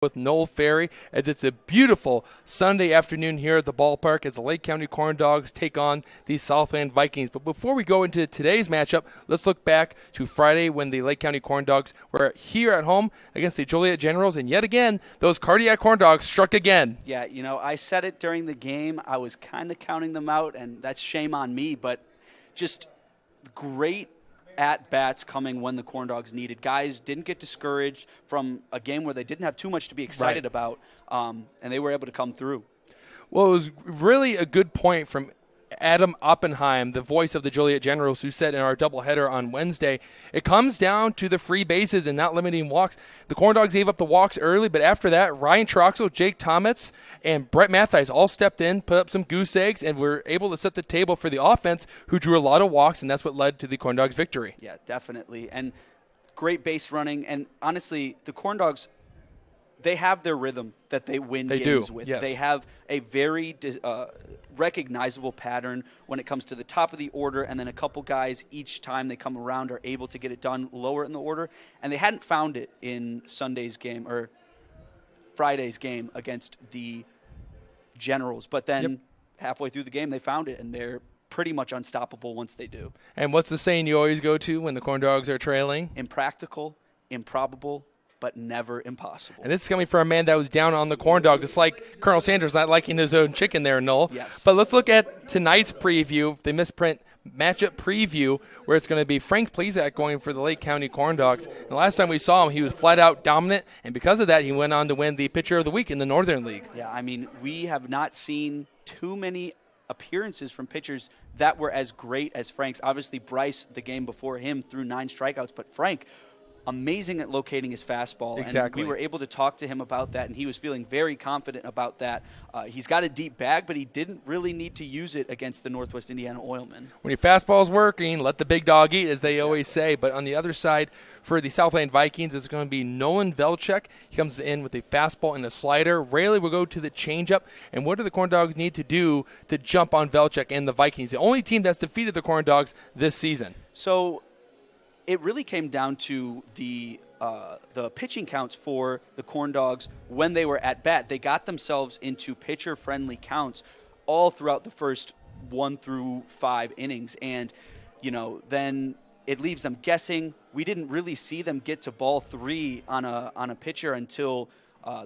with Noel Ferry, as it's a beautiful Sunday afternoon here at the ballpark as the Lake County Corndogs take on the Southland Vikings. But before we go into today's matchup, let's look back to Friday when the Lake County Corndogs were here at home against the Joliet Generals, and yet again, those cardiac Corndogs struck again. Yeah, I said it during the game. I was kind of counting them out, and that's shame on me, but just great at-bats coming when the Corndogs needed. Guys didn't get discouraged from a game where they didn't have too much to be excited about, and they were able to come through. Well, it was really a good point from Adam Oppenheim, the voice of the Joliet Generals, who said in our doubleheader on Wednesday, it comes down to the free bases and not limiting walks. The Corndogs gave up the walks early, but after that, Ryan Troxel, Jake Thomas, and Brett Mattheis all stepped in, put up some goose eggs, and were able to set the table for the offense, who drew a lot of walks, and that's what led to the Corndogs' victory. Yeah, definitely. And great base running. And honestly, the Corndogs, they have their rhythm that they win games with. Yes. They have a very recognizable pattern when it comes to the top of the order, and then a couple guys each time they come around are able to get it done lower in the order. And they hadn't found it in Sunday's game or Friday's game against the Generals. But then halfway through the game, they found it, and they're pretty much unstoppable once they do. And what's the saying you always go to when the Corndogs are trailing? Impractical, improbable, but never impossible. And this is coming from a man that was down on the Corndogs. It's like Colonel Sanders not liking his own chicken there, Noel. Yes. But let's look at tonight's preview, the misprint matchup preview, where it's going to be Frank Plezak going for the Lake County Corndogs. And the last time we saw him, he was flat-out dominant, and because of that, he went on to win the Pitcher of the Week in the Northern League. Yeah, I mean, we have not seen too many appearances from pitchers that were as great as Frank's. Obviously, Bryce, the game before him, threw 9 strikeouts, but Frank, amazing at locating his fastball. Exactly. And we were able to talk to him about that, and he was feeling very confident about that. He's got a deep bag, but he didn't really need to use it against the Northwest Indiana Oilmen. When your fastball's working, let the big dog eat, as they always say. But on the other side, for the Southland Vikings, it's going to be Nolan Velchek. He comes in with a fastball and a slider. Rayleigh will go to the changeup. And what do the Corndogs need to do to jump on Velchek and the Vikings, the only team that's defeated the Corndogs this season? So it really came down to the pitching counts for the Corndogs when they were at bat. They got themselves into pitcher-friendly counts all throughout the first 1 through 5 innings. And, then it leaves them guessing. We didn't really see them get to ball 3 on a pitcher until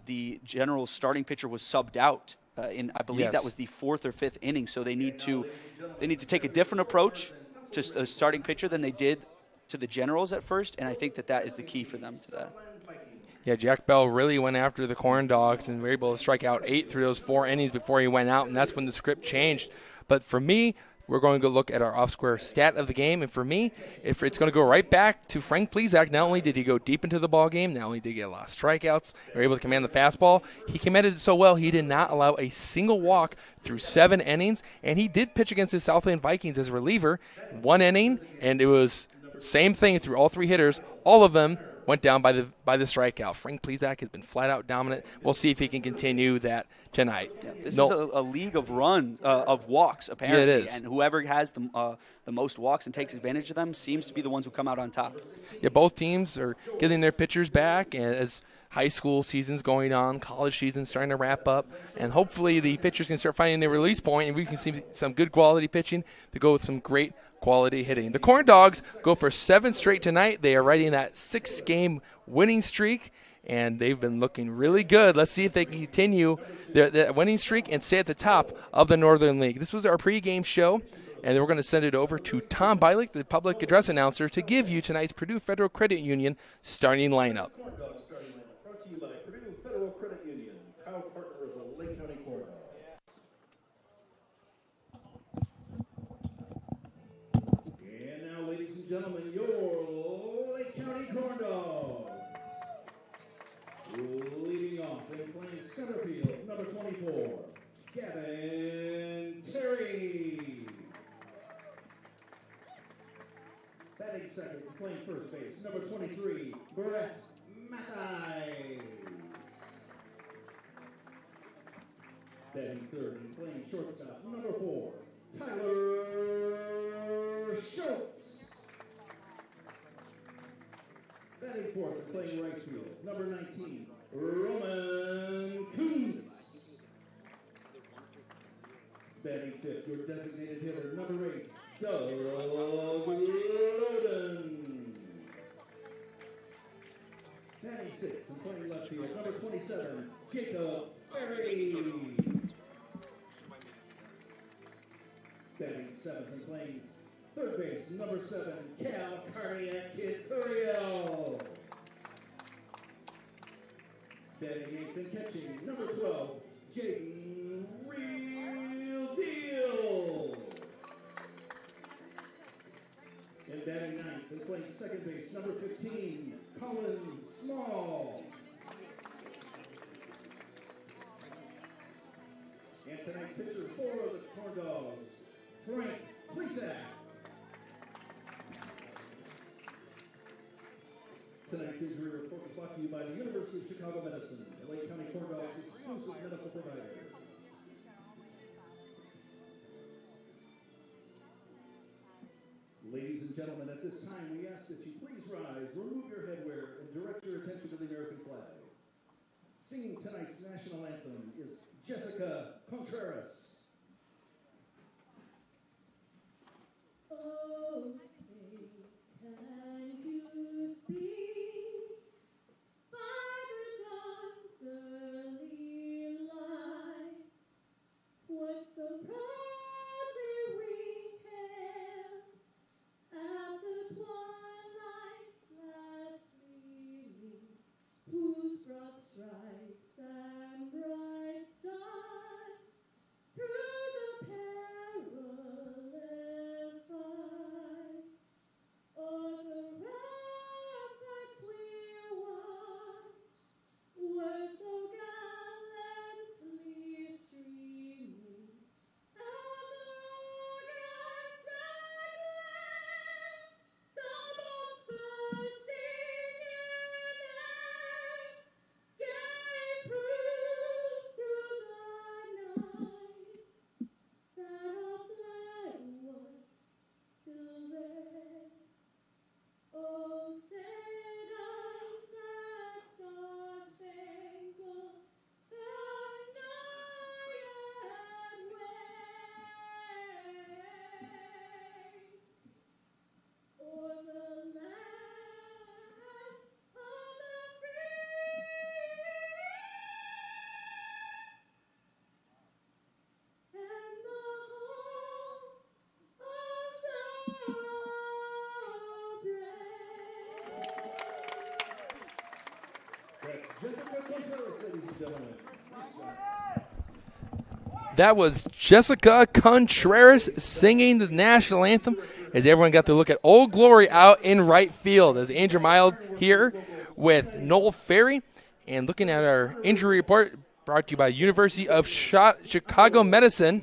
the General's starting pitcher was subbed out. I believe that was the 4th or 5th inning. So they need to take a different approach to a starting pitcher than they did to the Generals at first, and I think that is the key for them to that. Yeah, Jack Bell really went after the Corndogs and were able to strike out 8 through those 4 innings before he went out, and that's when the script changed. But for me, we're going to look at our off-square stat of the game, and for me, if it's going to go right back to Frank Plezak. Not only did he go deep into the ball game, not only did he get a lot of strikeouts, they were able to command the fastball, he commanded it so well he did not allow a single walk through 7 innings, and he did pitch against the Southland Vikings as a reliever, 1 inning, and it was same thing through all 3 hitters. All of them went down by the strikeout. Frank Plezak has been flat-out dominant. We'll see if he can continue that tonight. Yeah, this is a league of of walks, apparently. Yeah, it is. And whoever has the most walks and takes advantage of them seems to be the ones who come out on top. Yeah, both teams are getting their pitchers back, and as high school season's going on, college season's starting to wrap up, and hopefully the pitchers can start finding their release point, and we can see some good quality pitching to go with some great quality hitting. The Corndogs go for 7 straight tonight. They are riding that 6-game winning streak, and they've been looking really good. Let's see if they can continue their winning streak and stay at the top of the Northern League. This was our pregame show, and then we're going to send it over to Tom Bylick, the public address announcer, to give you tonight's Purdue Federal Credit Union starting lineup. Brought to you by Purdue Federal Credit Union, proud partner of the Lake County Corndogs. And now, ladies and gentlemen, your Lake County Corndogs. Leading off and playing center field, number 24, Gavin Terry. Batting second, playing first base, number 23, Brett Mattheis. Batting third and playing shortstop, number 4, Tyler Schultz. Batting fourth and playing right field, number 19, Roman Coons. Batting fifth, your designated hitter, number 8, Doug Loden. Batting sixth and playing left field, number 27, Jacob Ferry. Batting seventh and playing third base, number 7, Cal Cardiac Kid Curiel. Batting eighth and catching, number 12, Jaden Real Deal. And batting ninth and playing second base, number 15, Colin Small. And tonight's pitcher for the Corndogs, Frank Plesac. Tonight's injury report is brought to you by the University of Chicago Medicine, the Lake County Corndogs' exclusive medical provider. Ladies and gentlemen, at this time we ask that you please rise, remove your headwear, and direct your attention to the American flag. Singing tonight's national anthem is Jessica Contreras. Oh, say, can you see by the dawn's early light what so proudly we hailed at the twilight's last gleaming, whose broad stripes and bright stars through the perilous fight, o'er the ramparts we watched, were so gallantly streaming, and the rockets and the bombs bursting in air, gave proof through the night that our flag was still there. Oh, say does that star-spangled banner yet wave o'er the land of the free and the home of the brave. That's Jessica Contreras, ladies and gentlemen. That was Jessica Contreras singing the national anthem as everyone got to look at Old Glory out in right field. As Andrew Mild here with Noel Ferry. And looking at our injury report brought to you by University of Chicago Medicine.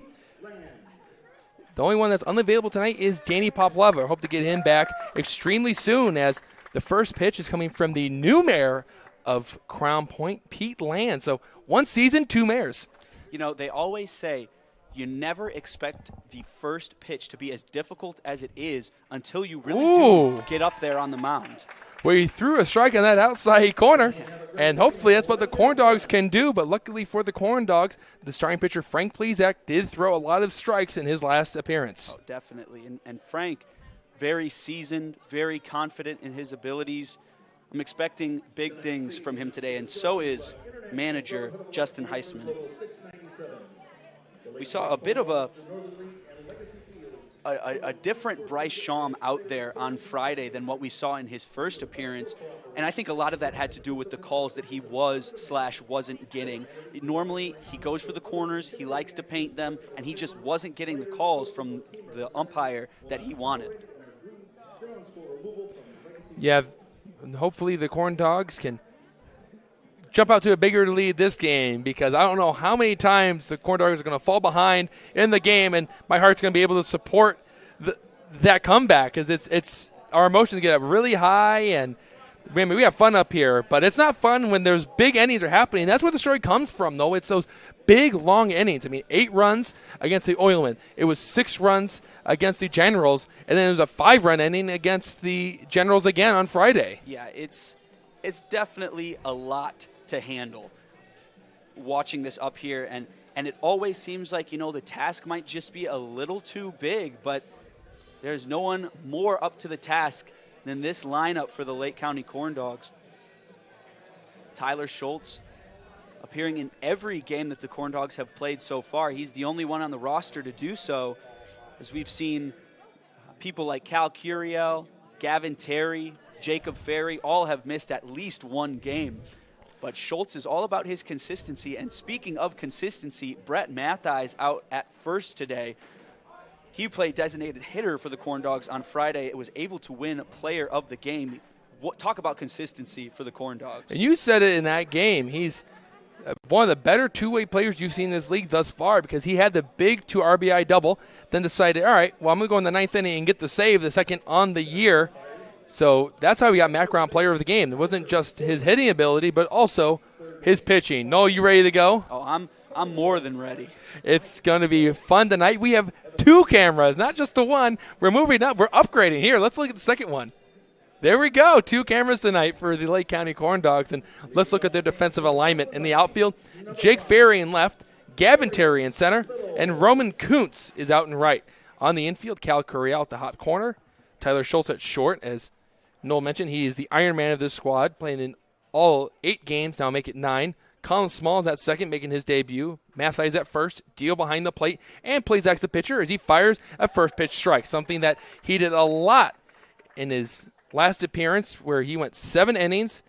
The only one that's unavailable tonight is Danny Poplava. I hope to get him back extremely soon as the first pitch is coming from the new mayor of Crown Point, Pete Land. So 1 season, 2 mayors. You know, they always say you never expect the first pitch to be as difficult as it is until you really do get up there on the mound. Well, he threw a strike on that outside corner, and hopefully that's what the Corndogs can do. But luckily for the Corndogs, the starting pitcher Frank Plesac did throw a lot of strikes in his last appearance. Oh, definitely. And Frank, very seasoned, very confident in his abilities. I'm expecting big things from him today, and so is manager Justin Heisman. We saw a bit of a different Bryce Shawm out there on Friday than what we saw in his first appearance. And I think a lot of that had to do with the calls that he wasn't getting. Normally, he goes for the corners, he likes to paint them, and he just wasn't getting the calls from the umpire that he wanted. Yeah, and hopefully the Corndogs can jump out to a bigger lead this game, because I don't know how many times the Corndogs are going to fall behind in the game, and my heart's going to be able to support that comeback, because it's our emotions get up really high, and I mean, we have fun up here, but it's not fun when there's big innings are happening. That's where the story comes from, though. It's those big, long innings. I mean, 8 runs against the Oilmen. It was 6 runs against the Generals, and then it was a 5-run inning against the Generals again on Friday. Yeah, it's definitely a lot to handle. Watching this up here, and it always seems like, the task might just be a little too big, but there's no one more up to the task than this lineup for the Lake County Corndogs. Tyler Schultz, appearing in every game that the Corndogs have played so far. He's the only one on the roster to do so, as we've seen people like Cal Curiel, Gavin Terry, Jacob Ferry, all have missed at least one game. But Schultz is all about his consistency. And speaking of consistency, Brett Mathis out at first today. He played designated hitter for the Corndogs on Friday. It was able to win player of the game. Talk about consistency for the Corndogs. And you said it in that game. He's one of the better two-way players you've seen in this league thus far, because he had the big 2 RBI double, then decided, all right, well, I'm going to go in the 9th inning and get the save, the second on the year. So that's how we got Mac Brown player of the game. It wasn't just his hitting ability, but also his pitching. Noel, you ready to go? Oh, I'm more than ready. It's going to be fun tonight. We have 2 cameras, not just the one. We're moving up. We're upgrading. Here, let's look at the second one. There we go. 2 cameras tonight for the Lake County Corndogs. And let's look at their defensive alignment. In the outfield, Jake Ferry in left, Gavin Terry in center, and Roman Kuntz is out in right. On the infield, Cal Curiel at the hot corner, Tyler Schultz at short. As Noel mentioned, he is the Iron Man of this squad, playing in all 8 games, now make it 9. Colin Smalls at second, making his debut. Mathis at first, Deal behind the plate, and Plazak's the pitcher as he fires a first pitch strike, something that he did a lot in his last appearance, where he went 7 innings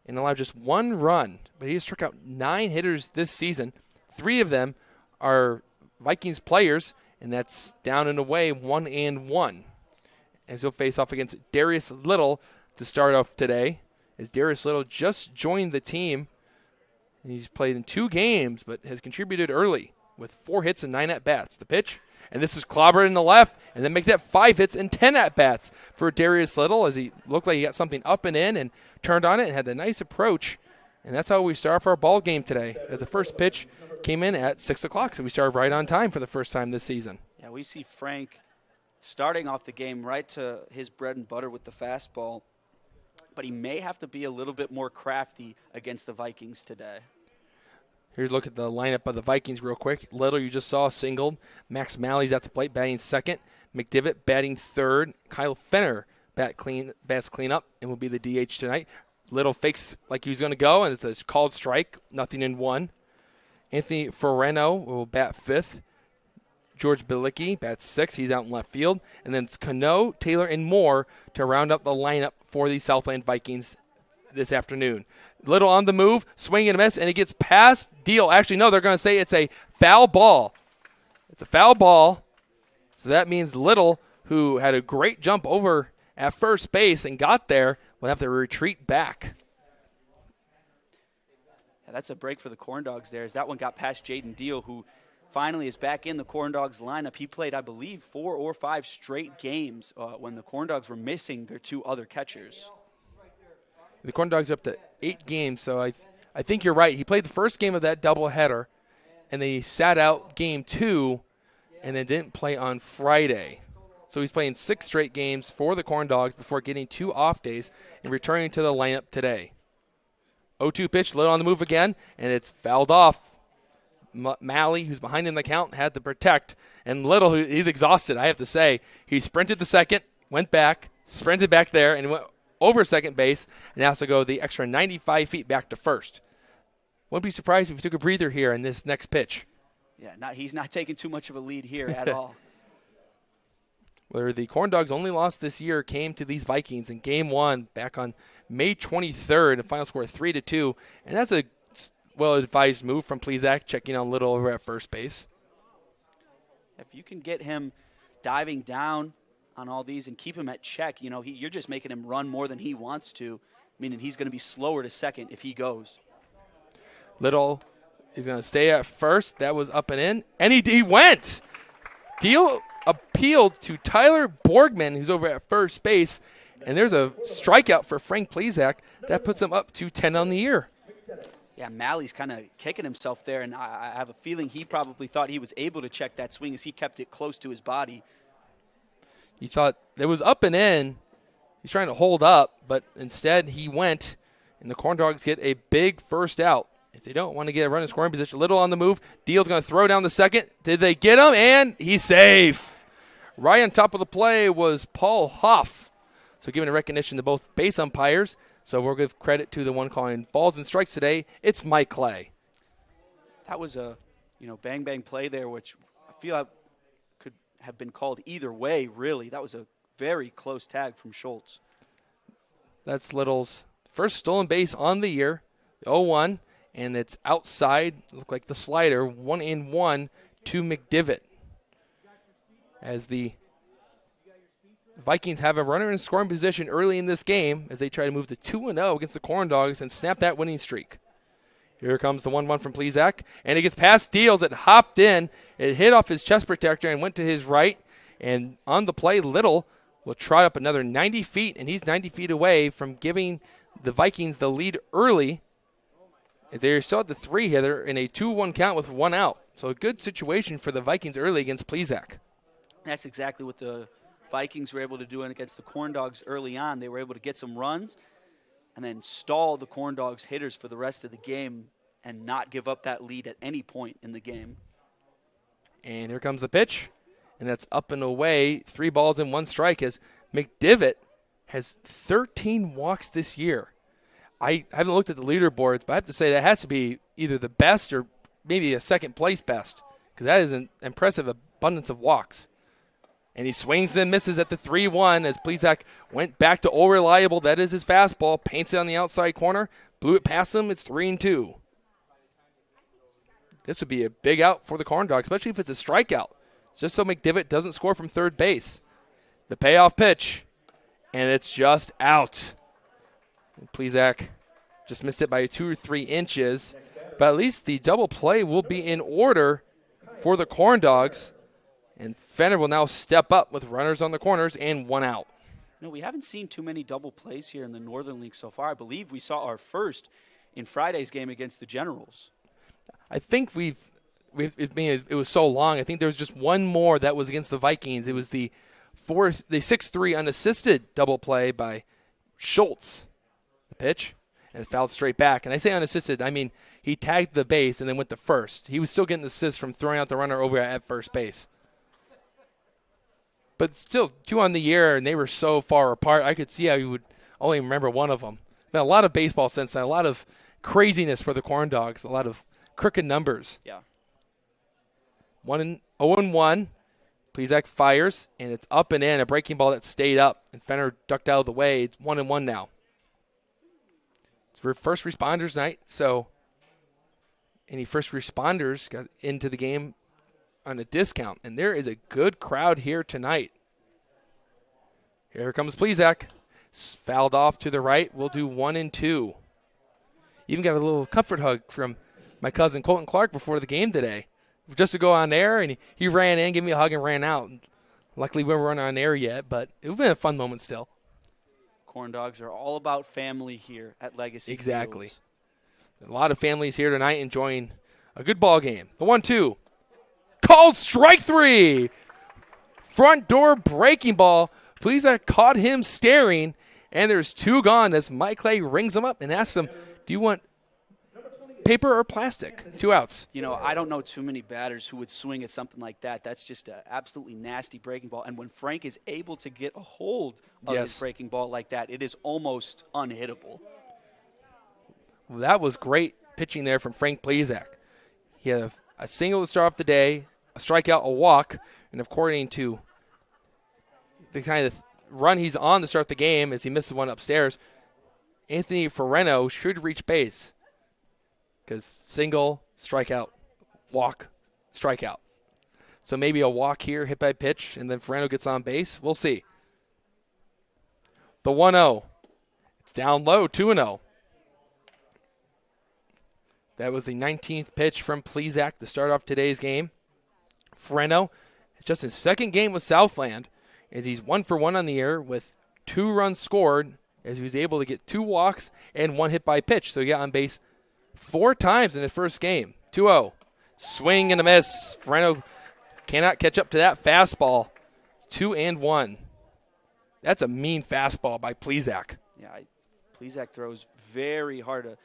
and allowed just 1 run. But he has struck out 9 hitters this season. 3 of them are Vikings players, and that's down and away 1-1. As he'll face off against Darius Little to start off today, as Darius Little just joined the team. And he's played in 2 games, but has contributed early with 4 hits and 9 at-bats. The pitch, and this is clobbered in the left, and then make that 5 hits and 10 at-bats for Darius Little, as he looked like he got something up and in and turned on it and had a nice approach. And that's how we start off our ball game today, as the first pitch came in at 6 o'clock, so we started right on time for the first time this season. Yeah, we see Frank starting off the game right to his bread and butter with the fastball, but he may have to be a little bit more crafty against the Vikings today. Here's a look at the lineup of the Vikings real quick. Little, you just saw, singled. Max Malley's at the plate, batting second. McDivitt batting third. Kyle Fenner bats clean up and will be the DH tonight. Little fakes like he was going to go, and it's a called strike, 0-1. Anthony Ferreno will bat fifth. George Bilicki bats sixth. He's out in left field. And then it's Cano, Taylor, and Moore to round up the lineup for the Southland Vikings this afternoon. Little on the move, swing and a miss, and he gets past Deal. Actually, no, they're going to say it's a foul ball. It's a foul ball. So that means Little, who had a great jump over at first base and got there, will have to retreat back. Yeah, that's a break for the Corndogs there, as that one got past Jaden Deal, who finally is back in the Corndogs lineup. He played, I believe, 4 or 5 straight games when the Corndogs were missing their 2 other catchers. The Corndogs are up to 8 games, so I think you're right. He played the first game of that doubleheader, and then he sat out game 2 and then didn't play on Friday. So he's playing 6 straight games for the Corndogs before getting 2 off days and returning to the lineup today. 0-2 pitch, Little on the move again, and it's fouled off. Malley, who's behind in the count, had to protect. And Little, he's exhausted, I have to say. He sprinted to second, went back, sprinted back there, and went over second base, and has to go the extra 95 feet back to first. Wouldn't be surprised if he took a breather here in this next pitch. Yeah, he's not taking too much of a lead here at all. Where the Corndogs' only loss this year came to these Vikings in Game 1 back on May 23rd, and final score 3-2. And that's a well-advised move from Plezak, checking on Little over at first base. If you can get him diving down on all these and keep him at check, you're just making him run more than he wants to, meaning he's going to be slower to second if he goes. Little is going to stay at first. That was up and in, and he went. Deal appealed to Tyler Borgman, who's over at first base, and there's a strikeout for Frank Plezak. That puts him up to 10 on the year. Yeah, Malley's kind of kicking himself there, and I have a feeling he probably thought he was able to check that swing as he kept it close to his body. He thought it was up and in. He's trying to hold up, but instead he went And the Corndogs get a big first out. As they don't want to get a run in scoring position. Little on the move. Deal's going to throw down the second. Did they get him? And he's safe. Right on top of the play was Paul Hoff. So giving a recognition to both base umpires. So we'll give credit to the one calling balls and strikes today. It's Mike Clay. That was a, bang play there, which I feel like could have been called either way, really. That was a very close tag from Schultz. That's Little's first stolen base on the year, 0-1, and it's outside, look like the slider, 1-1 to McDivitt. As the Vikings have a runner in scoring position early in this game as they try to move to 2-0 against the Corndogs and snap that winning streak. Here comes the 1-1 from Plezak, and it gets past Deals. It hopped in. It hit off his chest protector and went to his right. And on the play, Little will trot up another 90 feet, and he's 90 feet away from giving the Vikings the lead early. They're still at the 3 here. They're in a 2-1 count with 1 out. So a good situation for the Vikings early against Plezak. That's exactly what the Vikings were able to do against the Corndogs early on. They were able to get some runs and then stall the Corndogs hitters for the rest of the game and not give up that lead at any point in the game. And here comes the pitch, and that's up and away. 3 balls and 1 strike as McDivitt has 13 walks this year. I haven't looked at the leaderboards, but I have to say that has to be either the best or maybe a second place best because that is an impressive abundance of walks. And he swings and misses at the 3-1 as Plezak went back to all reliable. That is his fastball. Paints it on the outside corner. Blew it past him. It's 3-2. This would be a big out for the Corndogs, especially if it's a strikeout. Just so McDivitt doesn't score from third base. The payoff pitch, and it's just out. Plezak just missed it by 2 or 3 inches. But at least the double play will be in order for the Corndogs. And Fenner will now step up with runners on the corners and 1 out. We haven't seen too many double plays here in the Northern League so far. I believe we saw our first in Friday's game against the Generals. I think it was so long. I think there was just one more that was against the Vikings. It was the 6-3 unassisted double play by Schultz. The pitch, and it fouled straight back. And I say unassisted, I mean he tagged the base and then went to first. He was still getting the assist from throwing out the runner over at first base. But still, 2 on the year, and they were so far apart. I could see how you would only remember one of them. Been a lot of baseball since then, a lot of craziness for the Corndogs, a lot of crooked numbers. Yeah. 0-1. Plezak fires, and it's up and in, a breaking ball that stayed up, and Fenner ducked out of the way. It's 1-1 now. It's for first responders night, so any first responders got into the game on a discount, and there is a good crowd here tonight. Here comes Plezak. Fouled off to the right. We'll do 1-2. Even got a little comfort hug from my cousin Colton Clark before the game today, just to go on air, and he ran in, gave me a hug, and ran out. Luckily, we weren't on air yet, but it would have been a fun moment still. Corndogs are all about family here at Legacy Exactly. Fields. A lot of families here tonight enjoying a good ball game. The 1-2. Called strike 3. Front door breaking ball. Plezak caught him staring, and there's 2 gone as Mike Clay rings him up and asks him, do you want paper or plastic? 2 outs. I don't know too many batters who would swing at something like that. That's just an absolutely nasty breaking ball. And when Frank is able to get a hold of his breaking ball like that, it is almost unhittable. Well, that was great pitching there from Frank Plezak. He had a single to start off the day, a strikeout, a walk, and according to the kind of run he's on to start the game as he misses one upstairs, Anthony Ferreno should reach base because single, strikeout, walk, strikeout. So maybe a walk here, hit by pitch, and then Ferreno gets on base. We'll see. The 1-0. It's down low, 2-0. That was the 19th pitch from Plezak to start off today's game. Ferreno, it's just his second game with Southland, as he's 1 for 1 on the year with 2 runs scored, as he was able to get 2 walks and 1 hit by pitch. So he got on base 4 times in his first game. 2-0. Swing and a miss. Ferreno cannot catch up to that fastball. 2-1. That's a mean fastball by Plezak. Yeah, Plezak throws very hard.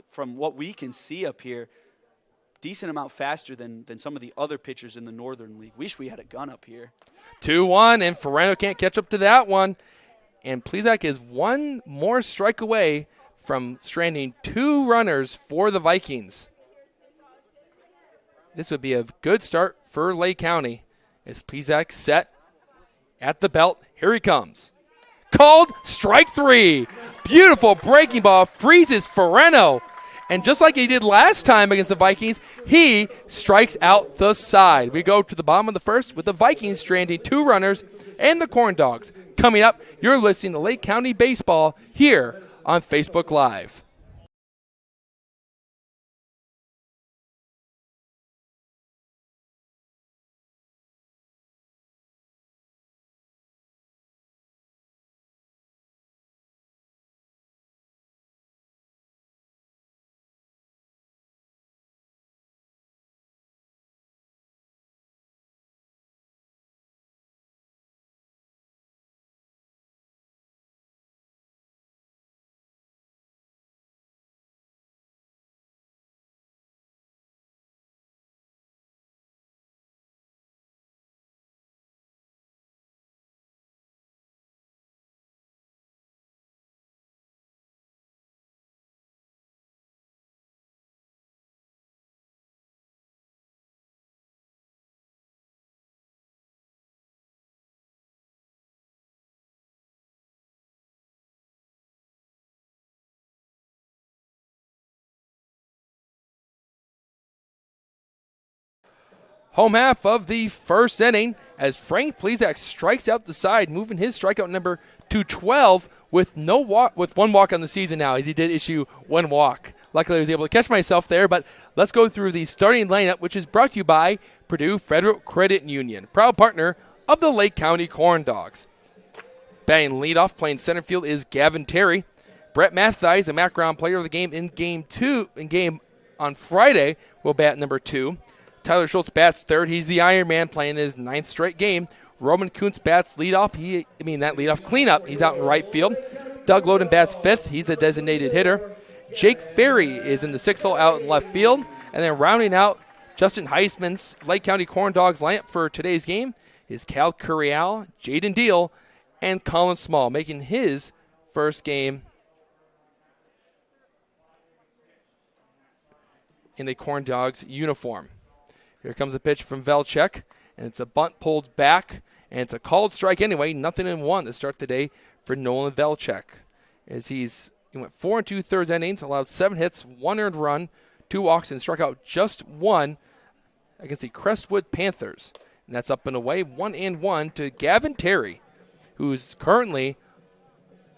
From what we can see up here, decent amount faster than some of the other pitchers in the Northern League. Wish we had a gun up here. 2-1, and Ferrano can't catch up to that one. And Plezak is one more strike away from stranding 2 runners for the Vikings. This would be a good start for Lake County as Plezak set at the belt. Here he comes. Called strike 3. Beautiful breaking ball, freezes Ferrano. And just like he did last time against the Vikings, he strikes out the side. We go to the bottom of the first with the Vikings stranding 2 runners and the Corndogs. Coming up, you're listening to Lake County Baseball here on Facebook Live. Home half of the first inning as Frank Plezak strikes out the side, moving his strikeout number to 12 with one walk on the season now, as he did issue 1 walk. Luckily, I was able to catch myself there, but let's go through the starting lineup, which is brought to you by Purdue Federal Credit Union, proud partner of the Lake County Corndogs. Batting leadoff, playing center field, is Gavin Terry. Brett Mattheis, a background player of the game in game on Friday, will bat number 2. Tyler Schultz bats third. He's the Iron Man playing his 9th straight game. Roman Kuntz bats leadoff. That leadoff cleanup. He's out in right field. Doug Loden bats 5th. He's the designated hitter. Jake Ferry is in the 6th hole out in left field. And then rounding out Justin Heisman's Lake County Corndogs lineup for today's game is Cal Curial, Jaden Deal, and Colin Small, making his first game in the Corndogs uniform. Here comes a pitch from Velchek, and it's a bunt pulled back, and it's a called strike anyway. 0-1 to start the day for Nolan Velchek, as he went 4 2/3 innings, allowed 7 hits, 1 earned run, 2 walks, and struck out just 1 against the Crestwood Panthers. And that's up and away, 1-1 to Gavin Terry, who's currently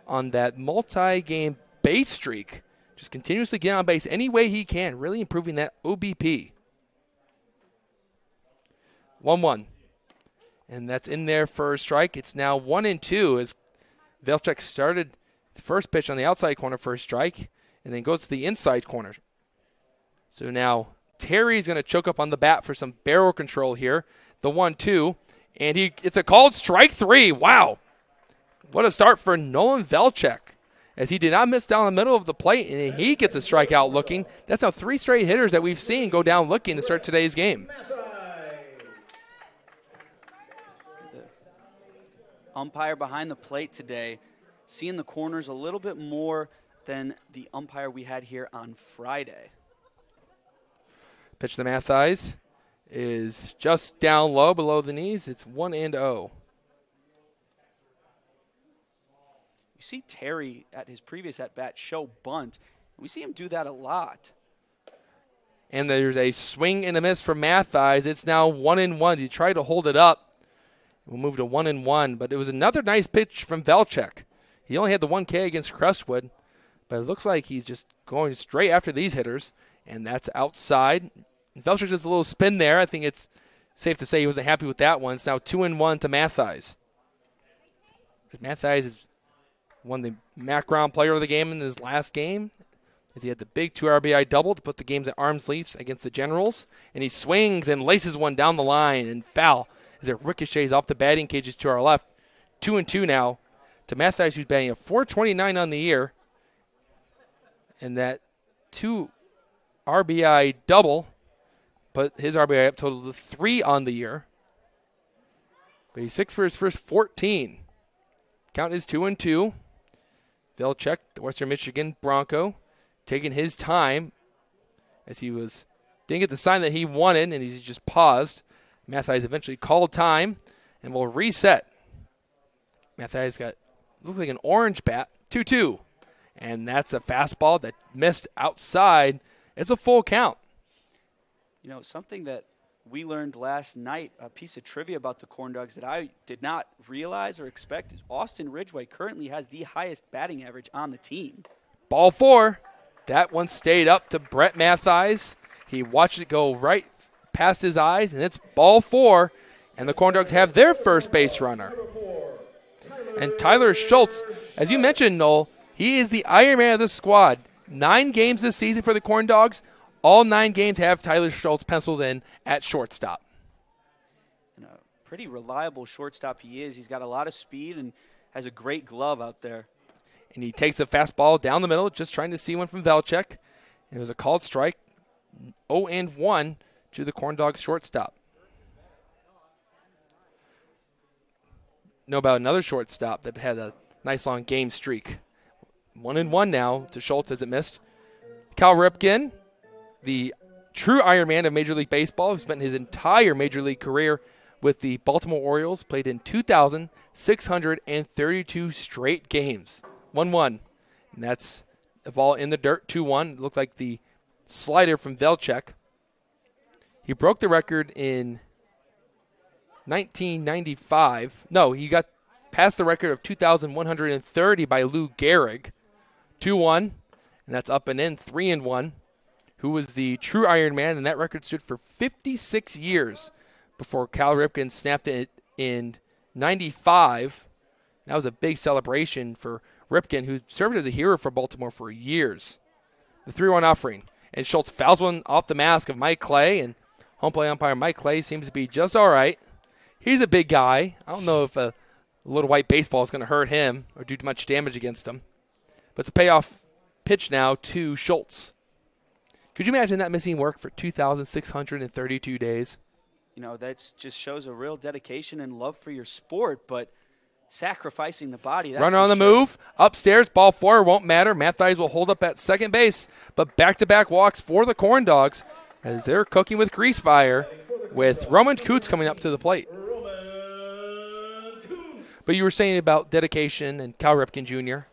on that multi-game base streak, just continuously getting on base any way he can, really improving that OBP. 1-1. And that's in there for a strike. It's now 1-2 as Velchek started the first pitch on the outside corner for a strike and then goes to the inside corner. So now Terry's going to choke up on the bat for some barrel control here. The 1-2. And it's a called strike 3. Wow. What a start for Nolan Velchek, as he did not miss down the middle of the plate, and he gets a strikeout looking. That's now 3 straight hitters that we've seen go down looking to start today's game. Umpire behind the plate today, seeing the corners a little bit more than the umpire we had here on Friday. Pitch to Mattheis is just down low below the knees. It's 1-0. You see Terry at his previous at-bat show bunt. We see him do that a lot. And there's a swing and a miss from Mattheis. It's now 1-1. He tried to hold it up. We'll move to 1-1, but it was another nice pitch from Velchek. He only had the 1K against Crestwood, but it looks like he's just going straight after these hitters, and that's outside. Velchek does a little spin there. I think it's safe to say he wasn't happy with that one. It's now 2-1 to Mattheis. Mattheis is won the background player of the game in his last game, as he had the big 2 RBI double to put the games at arm's length against the Generals, and he swings and laces one down the line and foul as it ricochets off the batting cages to our left. 2-2 now to Mattheis, who's batting a .429 on the year. And that 2 RBI double put his RBI up total to 3 on the year. But he's 6 for his first 14. Count is 2-2. Velchek, the Western Michigan Bronco, taking his time as he didn't get the sign that he wanted, and he's just paused. Mathias eventually called time and will reset. Mathias looks like an orange bat, 2-2. And that's a fastball that missed outside. It's a full count. You know, something that we learned last night, a piece of trivia about the Corndogs that I did not realize or expect, is Austin Ridgway currently has the highest batting average on the team. Ball 4. That one stayed up to Brett Mathias. He watched it go right past his eyes, and it's ball 4. And the Corndogs have their first base runner. And Tyler Schultz, as you mentioned, Noel, he is the Iron Man of the squad. 9 games this season for the Corndogs. All 9 games have Tyler Schultz penciled in at shortstop. And a pretty reliable shortstop he is. He's got a lot of speed and has a great glove out there. And he takes a fastball down the middle, just trying to see one from Velchek. And it was a called strike, 0-1 to the Corndogs shortstop. Know about another shortstop that had a nice long game streak. 1-1 now to Schultz as it missed. Cal Ripken, the true Iron Man of Major League Baseball, who spent his entire Major League career with the Baltimore Orioles, played in 2,632 straight games. 1-1. And that's the ball in the dirt, 2-1. Looked like the slider from Velchek. He broke the record in 1995. No, he got past the record of 2,130 by Lou Gehrig. 2-1, and that's up and in, 3-1. Who was the true Iron Man, and that record stood for 56 years before Cal Ripken snapped it in 95. That was a big celebration for Ripken, who served as a hero for Baltimore for years. The 3-1 offering, and Schultz fouls one off the mask of Mike Clay, and home plate umpire Mike Clay seems to be just all right. He's a big guy. I don't know if a little white baseball is going to hurt him or do much damage against him. But it's a payoff pitch now to Schultz. Could you imagine that missing work for 2,632 days? You know, that just shows a real dedication and love for your sport, but sacrificing the body. That's Runner on the move. Upstairs, ball 4 won't matter. Mathias will hold up at second base, but back-to-back walks for the Corndogs as they're cooking with grease fire with Roman Coots coming up to the plate. But you were saying about dedication and Cal Ripken Jr.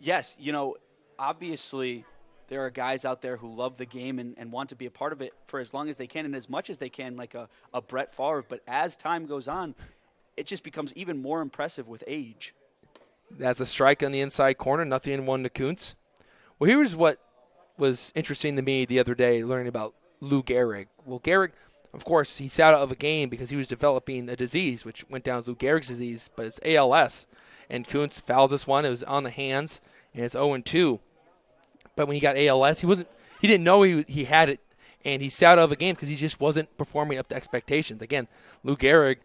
Yes, you know, obviously there are guys out there who love the game and want to be a part of it for as long as they can and as much as they can, like a Brett Favre. But as time goes on, it just becomes even more impressive with age. That's a strike on the inside corner, 0-1 to Kuntz. Well, here's what was interesting to me the other day, learning about Lou Gehrig. Well, Gehrig, of course, he sat out of a game because he was developing a disease, which went down as Lou Gehrig's disease, but it's ALS. And Kuntz fouls this one. It was on the hands, and it's 0-2. But when he got ALS, he didn't know he had it, and he sat out of a game because he just wasn't performing up to expectations. Again, Lou Gehrig,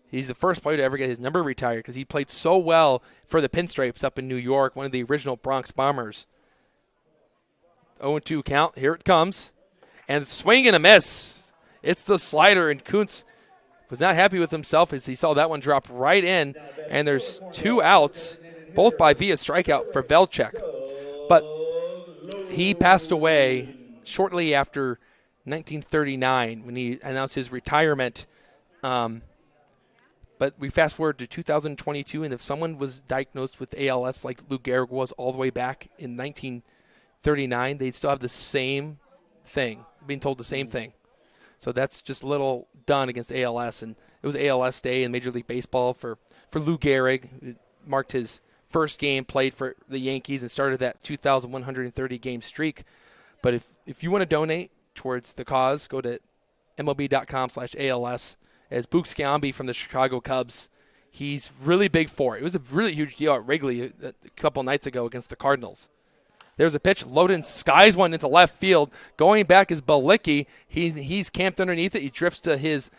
he's the first player to ever get his number retired because he played so well for the Pinstripes up in New York, one of the original Bronx Bombers. 0-2 count. Here it comes. And swing and a miss. It's the slider, and Kuntz was not happy with himself as he saw that one drop right in, and there's 2 outs, both by via strikeout for Velchek. But he passed away shortly after 1939 when he announced his retirement. But we fast forward to 2022, and if someone was diagnosed with ALS like Lou Gehrig was all the way back in 1939, they'd still have the same thing, being told the same thing. So that's just a little done against ALS. And it was ALS Day in Major League Baseball for Lou Gehrig. It marked his first game played for the Yankees and started that 2,130-game streak. But if you want to donate towards the cause, go to MLB.com/ALS. As Boog Sciambi from the Chicago Cubs, he's really big for it. It was a really huge deal at Wrigley a couple nights ago against the Cardinals. There's a pitch. Loden skies one into left field. Going back is Balicki. He's camped underneath it. He drifts to his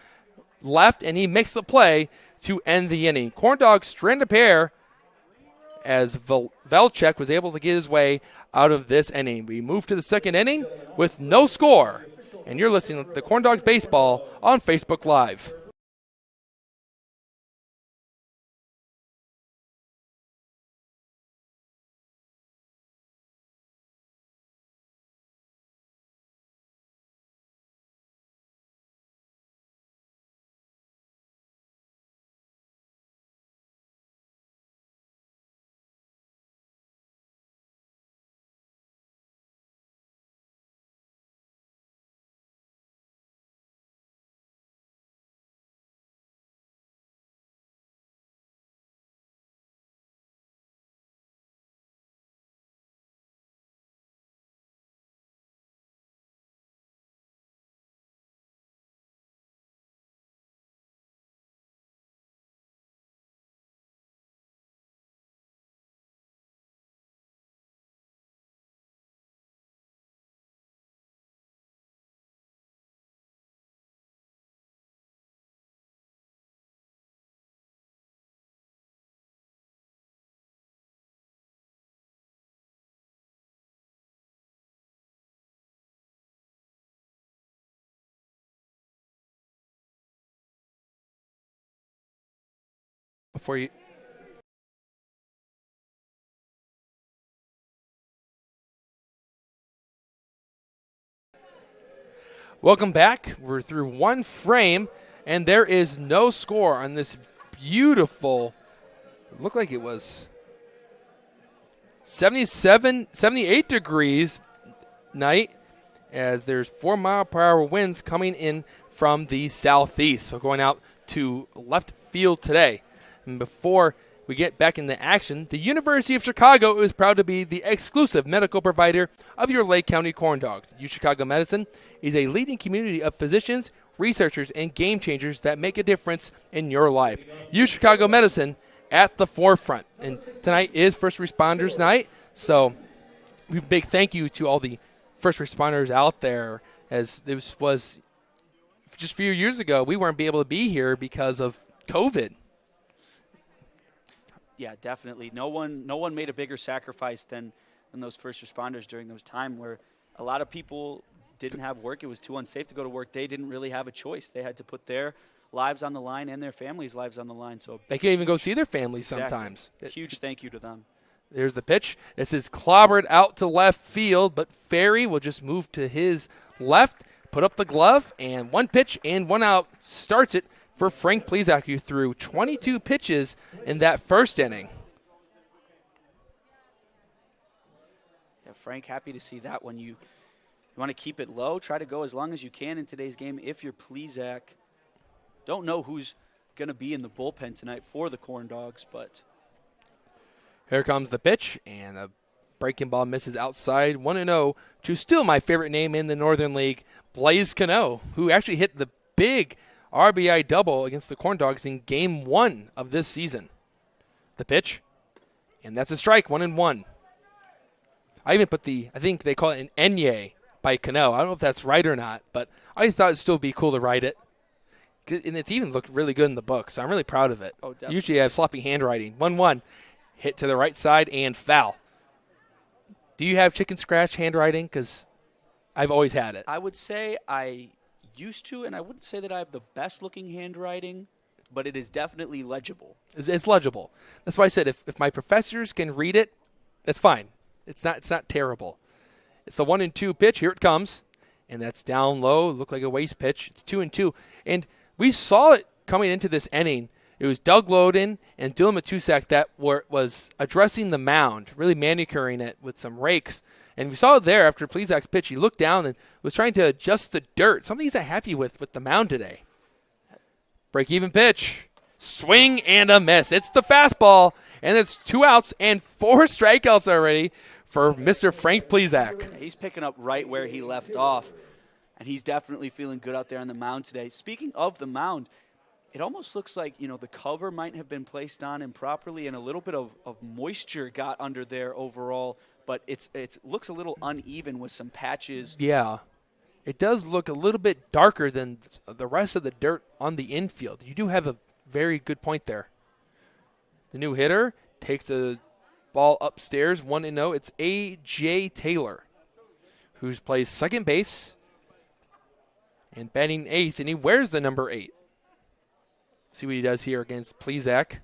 left, and he makes the play to end the inning. Corndogs strand a pair as Velchek was able to get his way out of this inning. We move to the second inning with no score. And you're listening to the Corndogs Baseball on Facebook Live. Before you Welcome back. We're through one frame, and there is no score on this beautiful, looked like it was 78 degrees night, as there's 4-mile-per-hour winds coming in from the southeast. So going out to left field today. And before we get back into action, the University of Chicago is proud to be the exclusive medical provider of your Lake County Corndogs. UChicago Medicine is a leading community of physicians, researchers, and game changers that make a difference in your life. UChicago Medicine at the forefront. And tonight is First Responders Night, so a big thank you to all the first responders out there, as this was just a few years ago, we weren't able to be here because of COVID. Yeah, definitely. No one made a bigger sacrifice than those first responders during those time where a lot of people didn't have work. It was too unsafe to go to work. They didn't really have a choice. They had to put their lives on the line and their families' lives on the line. So they can't even go see their families exactly. sometimes. Huge thank you to them. There's the pitch. This is clobbered out to left field, but Ferry will just move to his left, put up the glove, and one pitch and one out starts it for Frank Plezak, who threw 22 pitches in that first inning. Yeah, Frank, happy to see that one. You want to keep it low, try to go as long as you can in today's game if you're Plezak. Don't know who's going to be in the bullpen tonight for the Corndogs, but here comes the pitch, and a breaking ball misses outside. 1-0 to still my favorite name in the Northern League, Blaze Cano, who actually hit the big RBI double against the Corndogs in Game 1 of this season. The pitch, and that's a strike, 1-1. I even put I think they call it an Enye by Cano. I don't know if that's right or not, but I thought it'd still be cool to write it. And it's even looked really good in the book, so I'm really proud of it. Oh, definitely. Usually I have sloppy handwriting. 1-1, hit to the right side and foul. Do you have chicken scratch handwriting? Because I've always had it. I would say I used to, and I wouldn't say that I have the best-looking handwriting, but it is definitely legible. It's legible. That's why I said if my professors can read it, that's fine. It's not terrible. It's the 1-2 pitch. Here it comes, and that's down low. Looked like a waste pitch. It's 2-2, and we saw it coming into this inning. It was Doug Loden and Dylan Matusak that was addressing the mound, really manicuring it with some rakes. And we saw it there after Plezak's pitch. He looked down and was trying to adjust the dirt, something he's not happy with the mound today. Break-even pitch. Swing and a miss. It's the fastball, and it's 2 outs and 4 strikeouts already for Mr. Frank Plezak. He's picking up right where he left off, and he's definitely feeling good out there on the mound today. Speaking of the mound, it almost looks like, the cover might have been placed on improperly and a little bit of moisture got under there overall, but it looks a little uneven with some patches. Yeah. It does look a little bit darker than the rest of the dirt on the infield. You do have a very good point there. The new hitter takes a ball upstairs, 1-0. It's A.J. Taylor, who plays second base and batting eighth, and he wears the number 8. See what he does here against Plezak,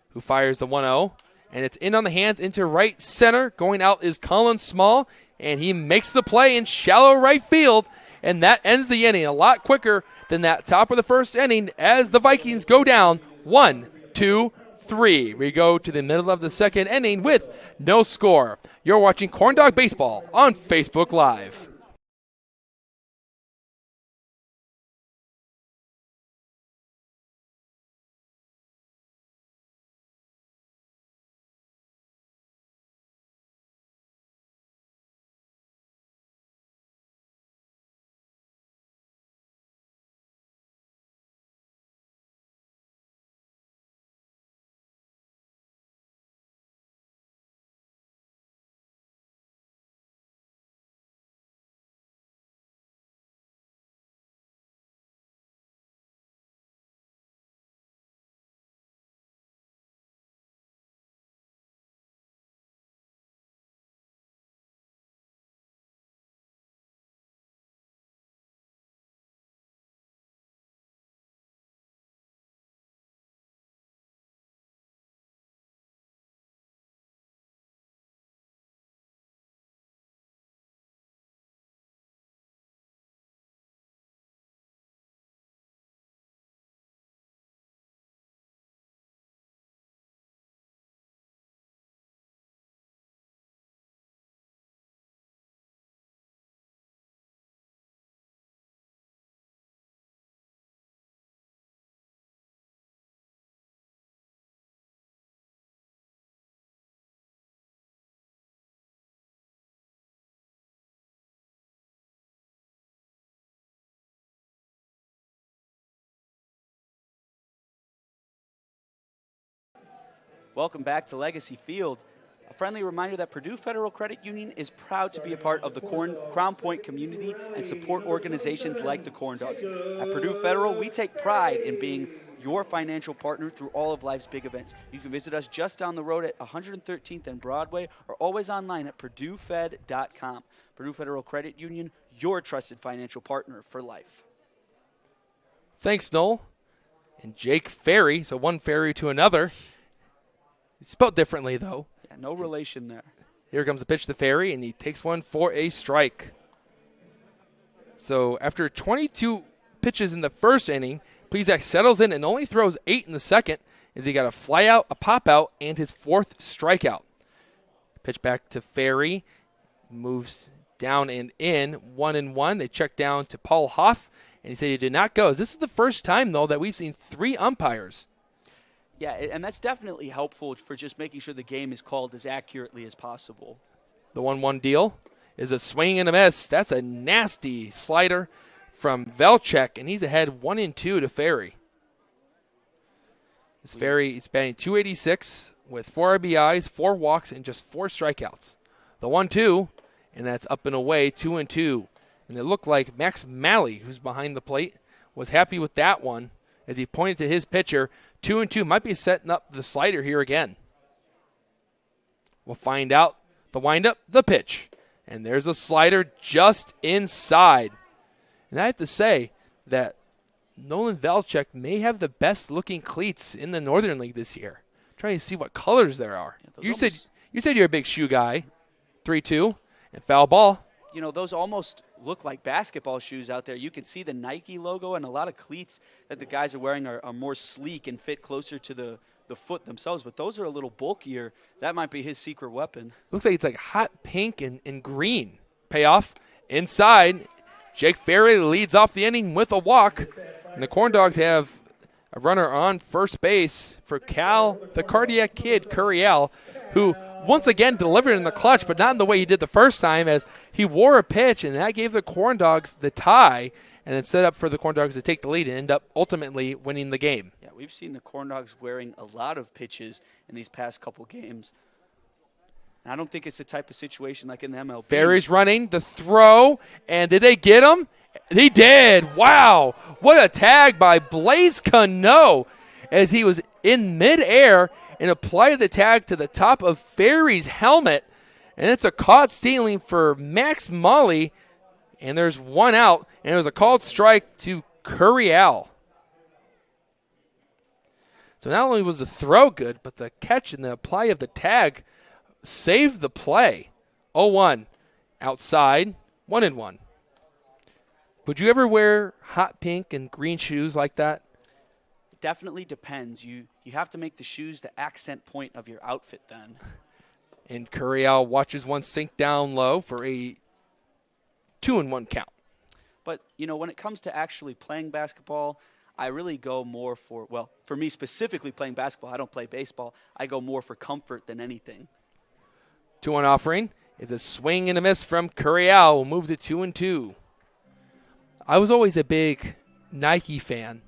who fires the 1-0. And it's in on the hands into right center. Going out is Colin Small, and he makes the play in shallow right field, and that ends the inning a lot quicker than that top of the first inning as the Vikings go down 1, 2, 3. We go to the middle of the second inning with no score. You're watching Corndog Baseball on Facebook Live. Welcome back to Legacy Field. A friendly reminder that Purdue Federal Credit Union is proud to be a part of the Crown Point community and support organizations like the Corndogs. At Purdue Federal, we take pride in being your financial partner through all of life's big events. You can visit us just down the road at 113th and Broadway or always online at purduefed.com. Purdue Federal Credit Union, your trusted financial partner for life. Thanks, Noel. And Jake Ferry, so one Ferry to another. It's spelled differently, though. Yeah, no relation there. Here comes the pitch to Ferry, and he takes one for a strike. So after 22 pitches in the first inning, Plezak settles in and only throws 8 in the second as he got a fly out, a pop out, and his 4th strikeout. Pitch back to Ferry, moves down and in, 1-1. They check down to Paul Hoff, and he said he did not go. This is the first time, though, that we've seen 3 umpires. Yeah, and that's definitely helpful for just making sure the game is called as accurately as possible. The 1-1 deal is a swing and a miss. That's a nasty slider from Velchek, and he's ahead 1-2 to Ferry. This Ferry is batting .286 with 4 RBIs, 4 walks, and just 4 strikeouts. The 1-2, and that's up and away, 2-2. And it looked like Max Malley, who's behind the plate, was happy with that one as he pointed to his pitcher. 2-2 might be setting up the slider here again. We'll find out the windup, the pitch. And there's a slider just inside. And I have to say that Nolan Velchek may have the best looking cleats in the Northern League this year. Trying to see what colors there are. Yeah, you said you're a big shoe guy. 3-2 and foul ball. You know, those almost look like basketball shoes out there. You can see the Nike logo, and a lot of cleats that the guys are wearing are more sleek and fit closer to the foot themselves, but those are a little bulkier. That might be his secret weapon. Looks like it's like hot pink and green. Payoff inside. Jake Ferry leads off the inning with a walk, and the Corndogs have a runner on first base for Cal, the cardiac kid, Curiel, who once again delivered in the clutch, but not in the way he did the first time, as he wore a pitch, and that gave the Corndogs the tie, and then set up for the Corndogs to take the lead and end up ultimately winning the game. Yeah, we've seen the Corndogs wearing a lot of pitches in these past couple games. And I don't think it's the type of situation like in the MLB. Ferry's running the throw, and did they get him? He did. Wow. What a tag by Blaze Cano as he was in midair, and apply the tag to the top of Ferry's helmet. And it's a caught stealing for Max Molly. And there's one out, and it was a called strike to Curiel. So not only was the throw good, but the catch and the apply of the tag saved the play. 0-1 outside, 1-1. Would you ever wear hot pink and green shoes like that? It definitely depends. You have to make the shoes the accent point of your outfit then. And Curiel watches one sink down low for a 2-1 count. But, when it comes to actually playing basketball, I really go more for me specifically playing basketball, I don't play baseball. I go more for comfort than anything. 2-1 offering is a swing and a miss from Curiel. We'll move to 2-2. I was always a big Nike fan.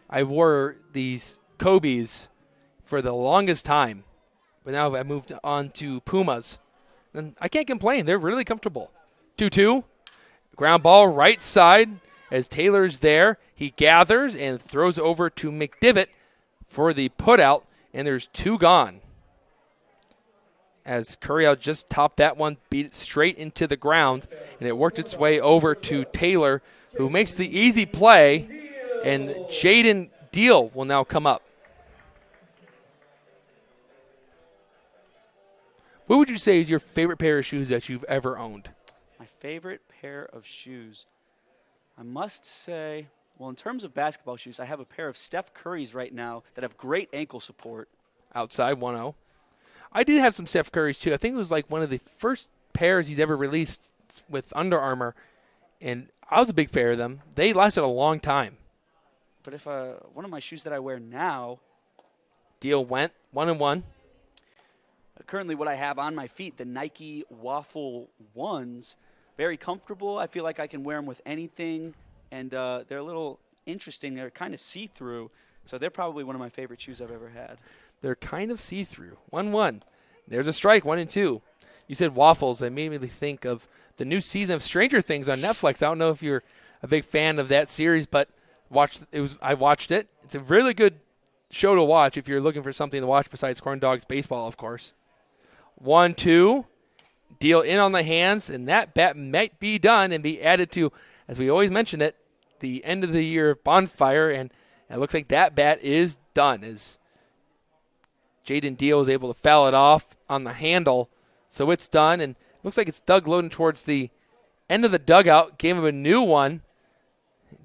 I wore these Kobe's for the longest time, but now I moved on to Pumas. And I can't complain. They're really comfortable. 2-2. Ground ball right side as Taylor's there. He gathers and throws over to McDivitt for the putout, and there's 2 gone. As Curiel just topped that one, beat it straight into the ground, and it worked its way over to Taylor, who makes the easy play, and Jaden Deal will now come up. What would you say is your favorite pair of shoes that you've ever owned? My favorite pair of shoes. I must say, in terms of basketball shoes, I have a pair of Steph Curry's right now that have great ankle support. Outside 1-0. I did have some Steph Curry's too. I think it was like one of the first pairs he's ever released with Under Armour, and I was a big fan of them. They lasted a long time. But if one of my shoes that I wear now, Deal went 1-1. currently what I have on my feet, the Nike Waffle 1s, very comfortable. I feel like I can wear them with anything, and they're a little interesting. They're kind of see-through, so they're probably one of my favorite shoes I've ever had. They're kind of see-through. 1-1. There's a strike, 1-2. You said waffles. I made me think of the new season of Stranger Things on Netflix. I don't know if you're a big fan of that series, but I watched it. It's a really good show to watch if you're looking for something to watch besides Corndogs baseball, of course. 1-2. Deal in on the hands, and that bat might be done and be added to, as we always mention it, the end of the year bonfire, and it looks like that bat is done as Jaden Deal was able to foul it off on the handle, so it's done, and it looks like it's Doug loading towards the end of the dugout, gave him a new one.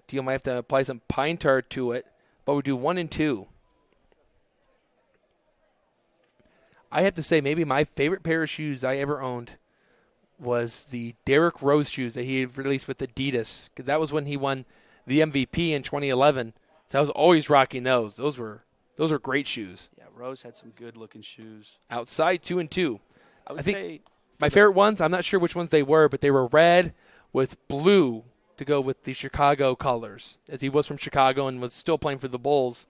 Deal might have to apply some pine tar to it, but we do 1-2. I have to say maybe my favorite pair of shoes I ever owned was the Derrick Rose shoes that he had released with Adidas, because that was when he won the MVP in 2011. So I was always rocking those. Those were great shoes. Yeah, Rose had some good-looking shoes. Outside 2-2. I think say my favorite ones, I'm not sure which ones they were, but they were red with blue to go with the Chicago colors, as he was from Chicago and was still playing for the Bulls.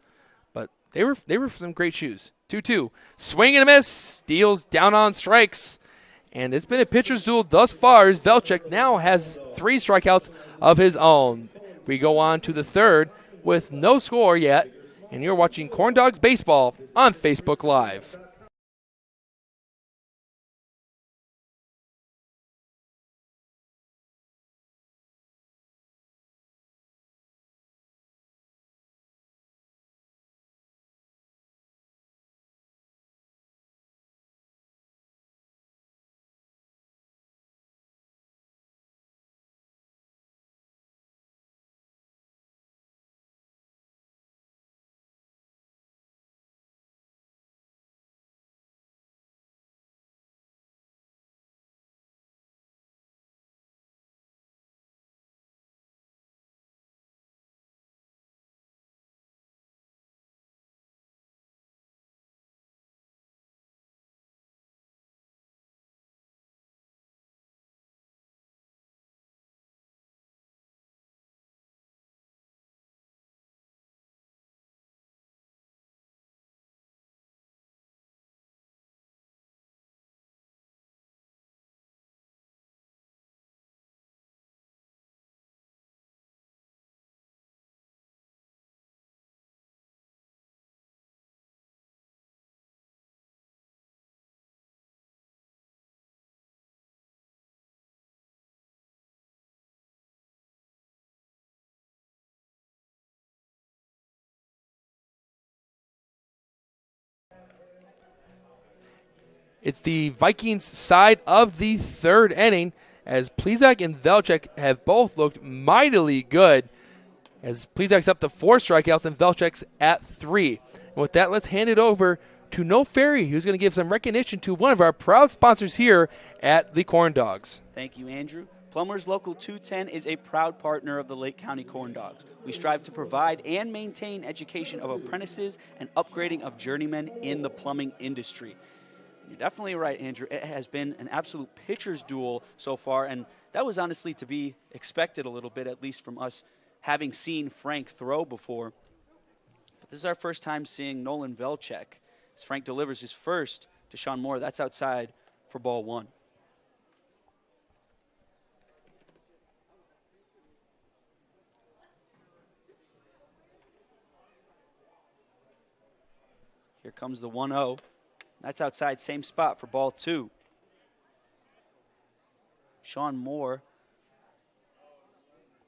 But they were some great shoes. 2-2. Swing and a miss. Deals down on strikes. And it's been a pitcher's duel thus far as Velchuk now has 3 strikeouts of his own. We go on to the third with no score yet. And you're watching Corndogs Baseball on Facebook Live. It's the Vikings side of the third inning as Plezak and Velchek have both looked mightily good as Plezak's up to 4 strikeouts and Velchek's at 3. And with that, let's hand it over to Noel Ferry, who's going to give some recognition to one of our proud sponsors here at the Corndogs. Thank you, Andrew. Plumbers Local 210 is a proud partner of the Lake County Corndogs. We strive to provide and maintain education of apprentices and upgrading of journeymen in the plumbing industry. You're definitely right, Andrew. It has been an absolute pitcher's duel so far, and that was honestly to be expected a little bit, at least from us having seen Frank throw before. But this is our first time seeing Nolan Velchek as Frank delivers his first to Sean Moore. That's outside for ball 1. Here comes the 1-0. That's outside, same spot for ball 2. Sean Moore,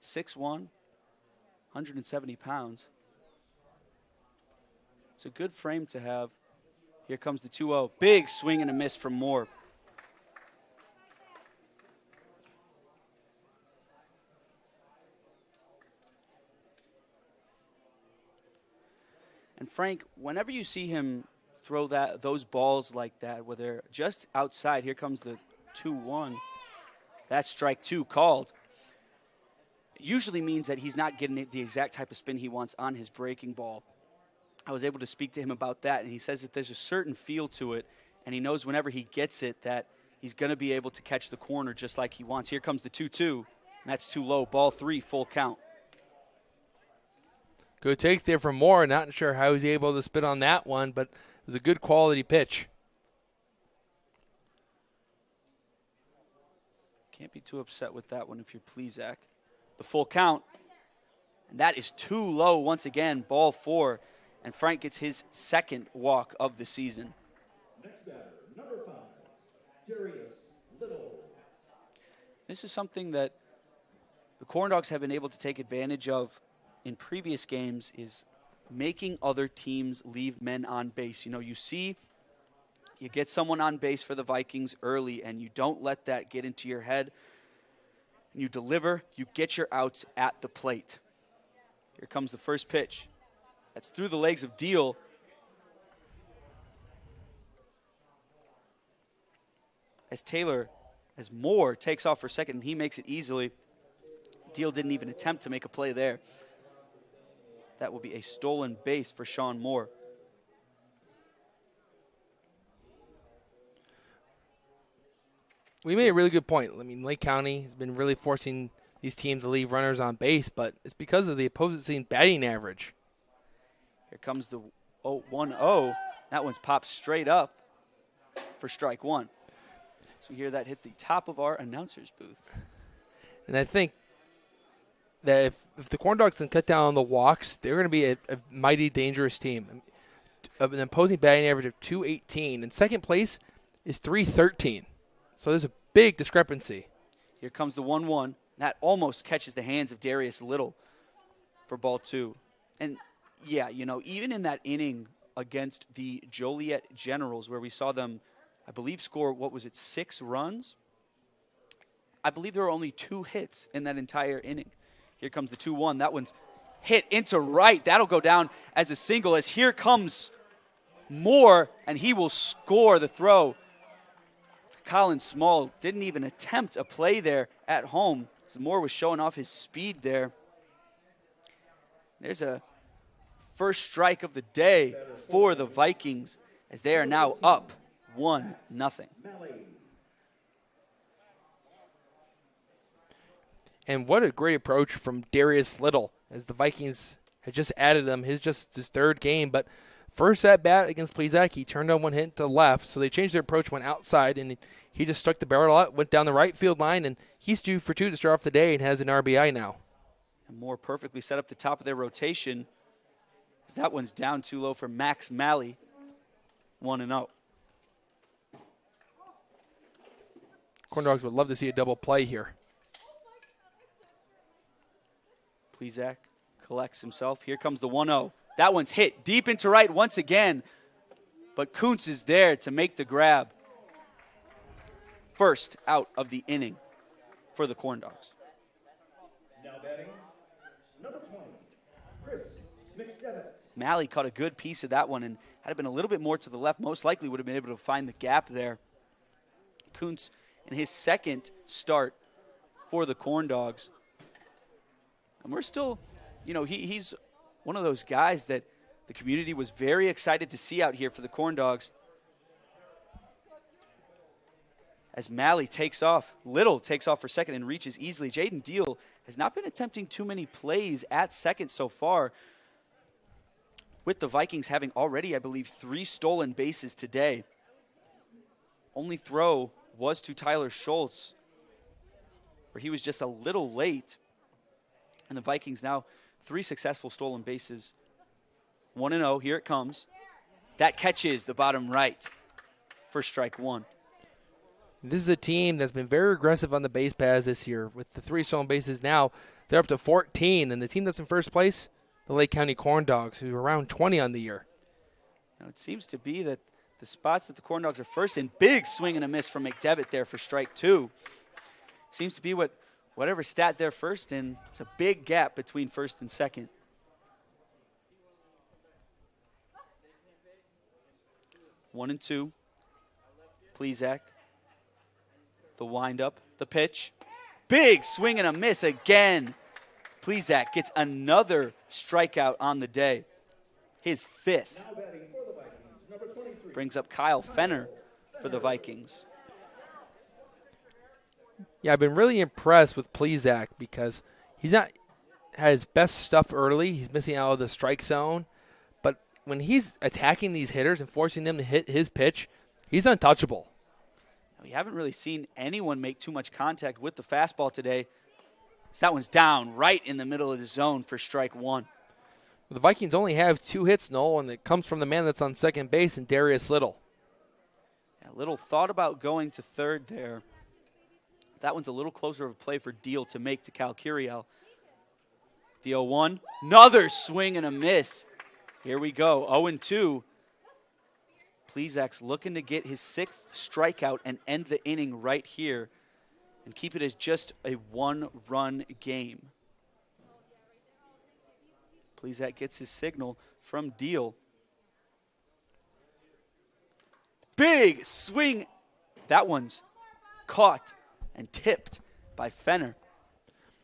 6'1", 170 pounds. It's a good frame to have. Here comes the 2-0. Big swing and a miss from Moore. And Frank, whenever you see him throw those balls like that, where they're just outside, here comes the 2-1. That's strike 2 called. It usually means that he's not getting the exact type of spin he wants on his breaking ball. I was able to speak to him about that, and he says that there's a certain feel to it, and he knows whenever he gets it that he's going to be able to catch the corner just like he wants. Here comes the 2-2, and that's too low. Ball 3, full count. Good take there from Moore. Not sure how he's able to spit on that one, but it was a good quality pitch. Can't be too upset with that one if you're Plezak. The full count, and that is too low once again. Ball 4, and Frank gets his second walk of the season. Next batter, number 5, Darius Little. This is something that the Corndogs have been able to take advantage of in previous games, is making other teams leave men on base. You know, you get someone on base for the Vikings early, and you don't let that get into your head. You deliver, you get your outs at the plate. Here comes the first pitch. That's through the legs of Deal. As Moore takes off for second, and he makes it easily. Deal didn't even attempt to make a play there. That will be a stolen base for Sean Moore. We made a really good point. I mean, Lake County has been really forcing these teams to leave runners on base, but it's because of the opposing batting average. Here comes the 1-0. That one's popped straight up for strike 1. So we hear that hit the top of our announcer's booth. And I think that if the Corndogs can cut down on the walks, they're going to be a mighty dangerous team. An opposing batting average of .218. And second place is .313. So there's a big discrepancy. Here comes the 1-1. That almost catches the hands of Darius Little for ball 2. And, yeah, you know, even in that inning against the Joliet Generals where we saw them, I believe, score, 6 runs? I believe there were only 2 hits in that entire inning. Here comes the 2-1. That one's hit into right. That'll go down as a single as here comes Moore, and he will score the throw. Colin Small didn't even attempt a play there at home. So Moore was showing off his speed there. There's a first strike of the day for the Vikings as they are now up 1-0. And what a great approach from Darius Little as the Vikings had just added him. His third game, but first at bat against Plezak, he turned on one hit to the left, so they changed their approach, went outside, and he just struck the barrel out, went down the right field line, and he's due for 2 to start off the day and has an RBI now. And Moore perfectly set up the top of their rotation as that one's down too low for Max Malley, 1-0. Corndogs would love to see a double play here. Plezak collects himself. Here comes the 1-0. That one's hit deep into right once again, but Kuntz is there to make the grab. first out of the inning for the Corndogs. Now batting, number 20, Chris McDevitt. Malley caught a good piece of that one, and had it been a little bit more to the left, most likely would have been able to find the gap there. Kuntz in his second start for the Corndogs. And we're still, he's one of those guys that the community was very excited to see out here for the Corndogs. As Malley takes off, Little takes off for second and reaches easily. Jaden Deal has not been attempting too many plays at second so far, with the Vikings having already, I believe, 3 stolen bases today. Only throw was to Tyler Schultz, where he was just a little late. And the Vikings now 3 successful stolen bases. 1-0, here it comes. That catches the bottom right for strike 1. This is a team that's been very aggressive on the base paths this year. With the 3 stolen bases now, they're up to 14. And the team that's in first place, the Lake County Corndogs, who are around 20 on the year. It seems to be that the spots that the Corndogs are first in, big swing and a miss from McDevitt there for strike 2. Seems to be whatever stat they're first in, it's a big gap between first and second. One and two. Plezak. The windup, the pitch. Big swing and a miss again. Plezak gets another strikeout on the day. His 5th. Now batting for the Vikings, number 23. Brings up Kyle Fenner for the Vikings. Yeah, I've been really impressed with Plezak because he's not had his best stuff early. He's missing out of the strike zone. But when he's attacking these hitters and forcing them to hit his pitch, he's untouchable. We haven't really seen anyone make too much contact with the fastball today. So that one's down right in the middle of the zone for strike 1. The Vikings only have 2 hits, Noel, and it comes from the man that's on second base, and Darius Little. Yeah, Little thought about going to third there. That one's a little closer of a play for Deal to make to Cal Curiel. The 0-1, another swing and a miss. Here we go, 0-2. Plezak's looking to get his 6th strikeout and end the inning right here and keep it as just a 1-run game. Plezak gets his signal from Deal. Big swing. That one's caught and tipped by Fenner.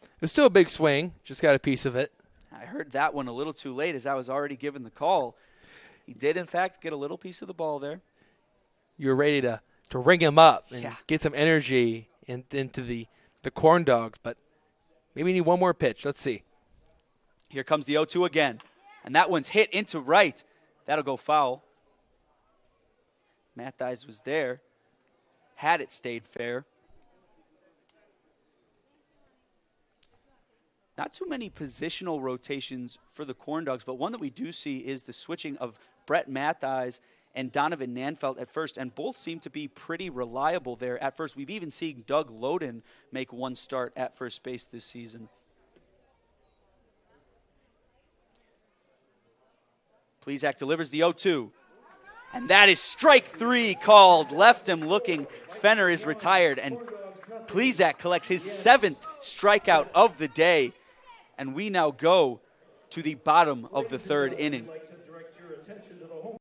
It was still a big swing, just got a piece of it. I heard that one a little too late as I was already given the call. He did, in fact, get a little piece of the ball there. You were ready to ring him up and Yeah. get some energy into the Corndogs, but maybe need one more pitch. Let's see. Here comes the 0-2 again. And that one's hit into right. That'll go foul. Matt Dyes was there. Had it stayed fair. Not too many positional rotations for the Corndogs, but one that we do see is the switching of Brett Mattheis and Donovan Nanfelt at first, and both seem to be pretty reliable there at first. We've even seen Doug Loden make one start at first base this season. Plezak delivers the 0-2. And that is strike 3 called. Left him looking. Fenner is retired, and Plezak collects his 7th strikeout of the day. And we now go to the bottom of the 3rd inning. I'd like to direct your attention to the home.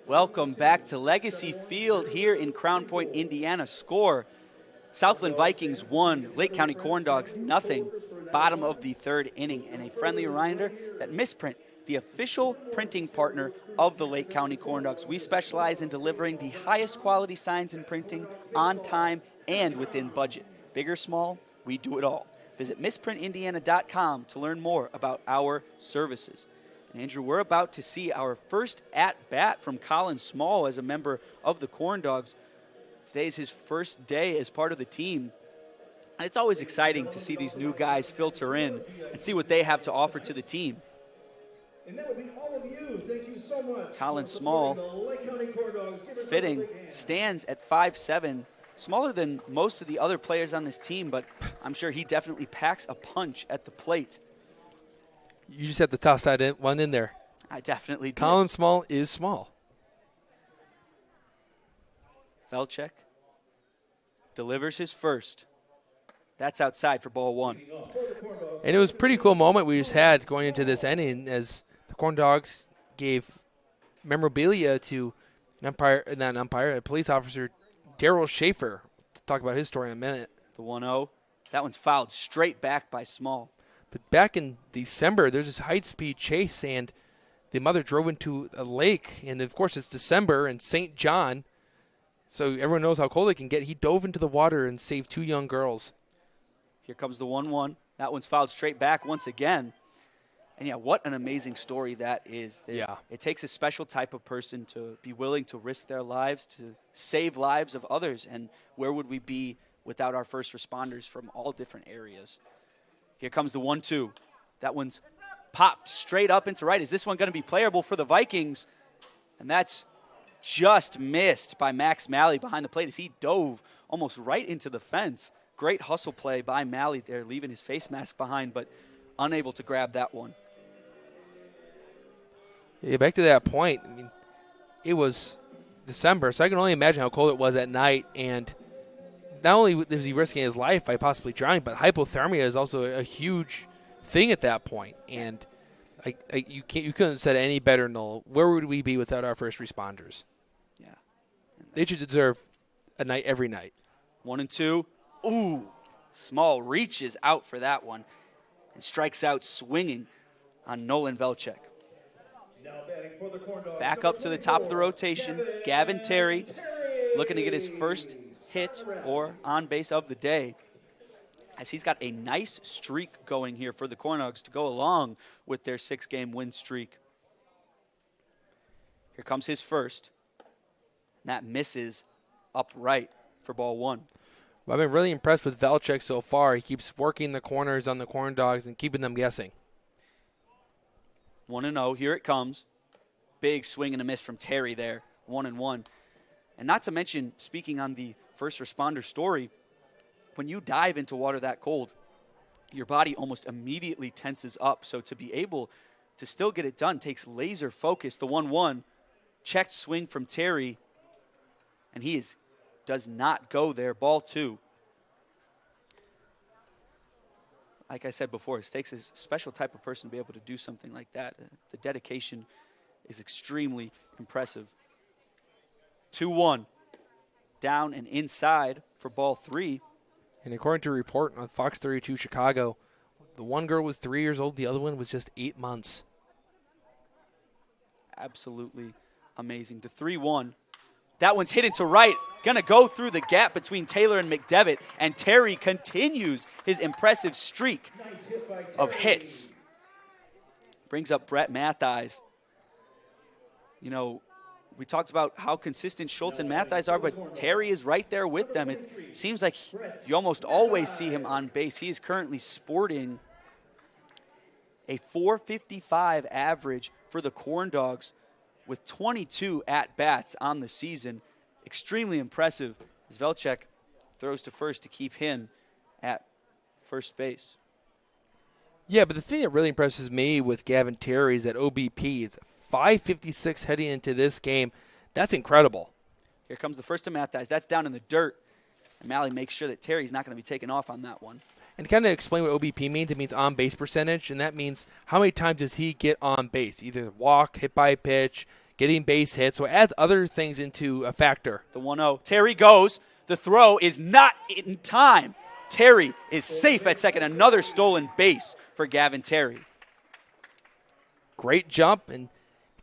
Welcome back to Legacy Field here in Crown Point, Indiana. Score, Southland Vikings 1, Lake County Corndogs 0. bottom of the third inning. And a friendly reminder that Misprint, the official printing partner of the Lake County Corndogs. We specialize in delivering the highest quality signs and printing on time and within budget. Big or small, we do it all. Visit misprintindiana.com to learn more about our services. And Andrew, we're about to see our first at-bat from Colin Small as a member of the Corndogs. Today is his first day as part of the team. And it's always exciting to see these new guys filter in and see what they have to offer to the team. And that would be all of you. Thank you so much. Colin for Small, supporting the Lake County Corndogs. Give yourself a fitting, big hand. stands at 5'7", smaller than most of the other players on this team, but I'm sure he definitely packs a punch at the plate. You just have to toss that one in there. I definitely did. Colin Small is small. Velchek delivers his first. That's outside for ball one. And it was a pretty cool moment we just had going into this inning as the Corndogs gave memorabilia to a police officer, Daryl Schaefer, to talk about his story in a minute. The 1-0. That one's fouled straight back by Small. But back in December, there's this high-speed chase, and the mother drove into a lake. And, of course, it's December in St. John, so everyone knows how cold it can get. He dove into the water and saved 2 young girls. Here comes the 1-1. That one's fouled straight back once again. And, yeah, what an amazing story that is. Yeah. It takes a special type of person to be willing to risk their lives, to save lives of others. And where would we be without our first responders from all different areas? Here comes the 1-2. That one's popped straight up into right. Is this one going to be playable for the Vikings? And that's just missed by Max Malley behind the plate as he dove almost right into the fence. Great hustle play by Malley there, leaving his face mask behind, but unable to grab that one. Yeah, back to that point, I mean, it was December, so I can only imagine how cold it was at night. And not only was he risking his life by possibly drowning, but hypothermia is also a huge thing at that point. And you couldn't have said it any better, Noel. Where would we be without our first responders? Yeah. They should deserve a night every night. 1-2. Ooh, Small reaches out for that one and strikes out swinging on Nolan Velchek. Now batting for the Corndogs, Back up to the top of the rotation, Gavin Terry looking to get his first hit or on base of the day, as he's got a nice streak going here for the Corndogs to go along with their 6-game win streak. Here comes his first. And that misses upright for ball one. Well, I've been really impressed with Velchek so far. He keeps working the corners on the Corndogs and keeping them guessing. 1-0, here it comes. Big swing and a miss from Terry there, 1-1. And not to mention, speaking on the first responder story, when you dive into water that cold, your body almost immediately tenses up. So to be able to still get it done takes laser focus. The 1-1, checked swing from Terry, and does not go there. Ball two. Like I said before, it takes a special type of person to be able to do something like that. The dedication is extremely impressive. 2-1. Down and inside for ball three. And according to a report on Fox 32 Chicago, the one girl was 3 years old, the other one was just 8 months. Absolutely amazing. The 3-1. That one's hit into right. Going to go through the gap between Taylor and McDevitt. And Terry continues his impressive streak of hits. Brings up Brett Mattheis. You know, we talked about how consistent Schultz and Mattheis are, but Terry is right there with them. It seems like you almost always see him on base. He is currently sporting a .455 average for the Corndogs with 22 at-bats on the season. Extremely impressive as Velchek throws to first to keep him at first base. Yeah, but the thing that really impresses me with Gavin Terry is that OBP is 556 heading into this game. That's incredible. Here comes the first to Mattheis. That's down in the dirt. And Malley makes sure that Terry's not going to be taken off on that one. And to kind of explain what OBP means, it means on-base percentage, and that means how many times does he get on base, either walk, hit by a pitch, getting base hits. So it adds other things into a factor. The 1-0. Terry goes. The throw is not in time. Terry is safe at second. Another stolen base for Gavin Terry. Great jump, and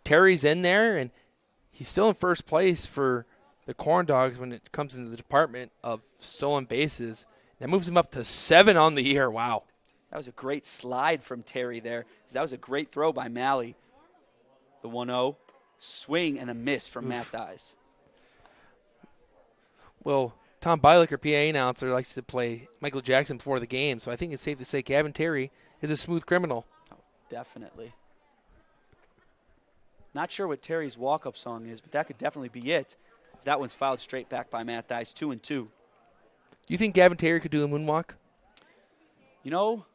Terry's in there, and he's still in first place for the Corndogs when it comes into the department of stolen bases. That moves him up to 7 on the year. Wow. That was a great slide from Terry there. That was a great throw by Malley. The 1-0. Swing and a miss from Matt Dice. Well, Tom Bylick, our PA announcer, likes to play Michael Jackson before the game, so I think it's safe to say Gavin Terry is a smooth criminal. Oh, definitely. Not sure what Terry's walk-up song is, but that could definitely be it. That one's fouled straight back by Matt Dice, 2-2. Do you think Gavin Terry could do a moonwalk? You know,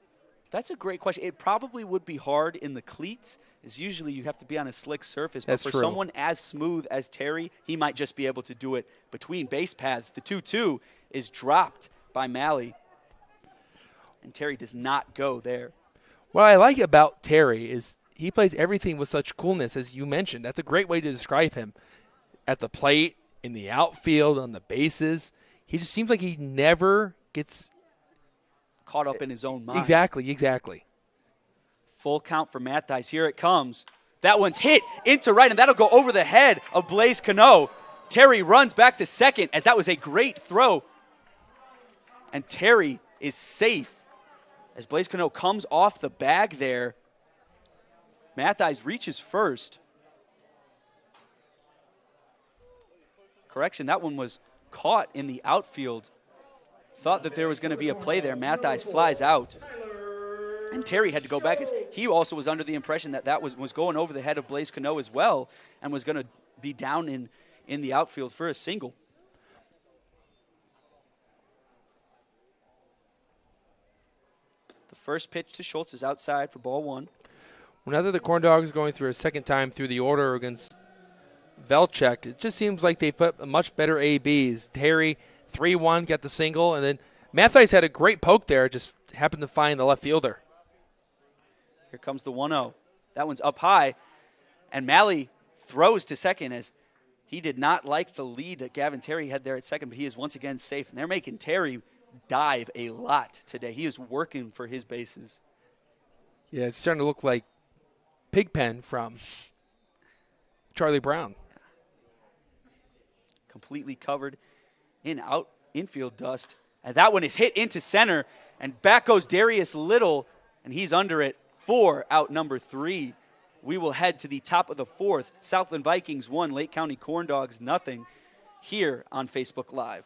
that's a great question. It probably would be hard in the cleats, as usually you have to be on a slick surface. That's but for true. someone as smooth as Terry, he might just be able to do it between base paths. The 2-2 is dropped by Malley, and Terry does not go there. What I like about Terry is he plays everything with such coolness, as you mentioned. That's a great way to describe him. At the plate, in the outfield, on the bases, he just seems like he never gets caught up in his own mind. Exactly. Full count for Matt Dice. Here it comes. That one's hit into right, and that'll go over the head of Blaze Cano. Terry runs back to second, as that was a great throw. And Terry is safe as Blaze Cano comes off the bag there. Matt Dice reaches first. Correction, that one was caught in the outfield. Thought that there was going to be a play there. Matt Dice flies out. And Terry had to go back, as he also was under the impression that that was going over the head of Blaze Cano as well, and was going to be down in the outfield for a single. The first pitch to Schultz is outside for ball 1. Whenever the Corndogs are going through a second time through the order against Velchek, it just seems like they put much better ABs. Terry, 3-1, got the single, and then Mathias had a great poke there, just happened to find the left fielder. Here comes the 1-0. That one's up high, and Malley throws to second, as he did not like the lead that Gavin Terry had there at second, but he is once again safe, and they're making Terry dive a lot today. He is working for his bases. Yeah, it's starting to look like Pigpen from Charlie Brown. Completely covered in infield dust. And that one is hit into center, and back goes Darius Little, and he's under it for out number 3. We will head to the top of the 4th. Southland Vikings 1, Lake County Corndogs 0 here on Facebook Live.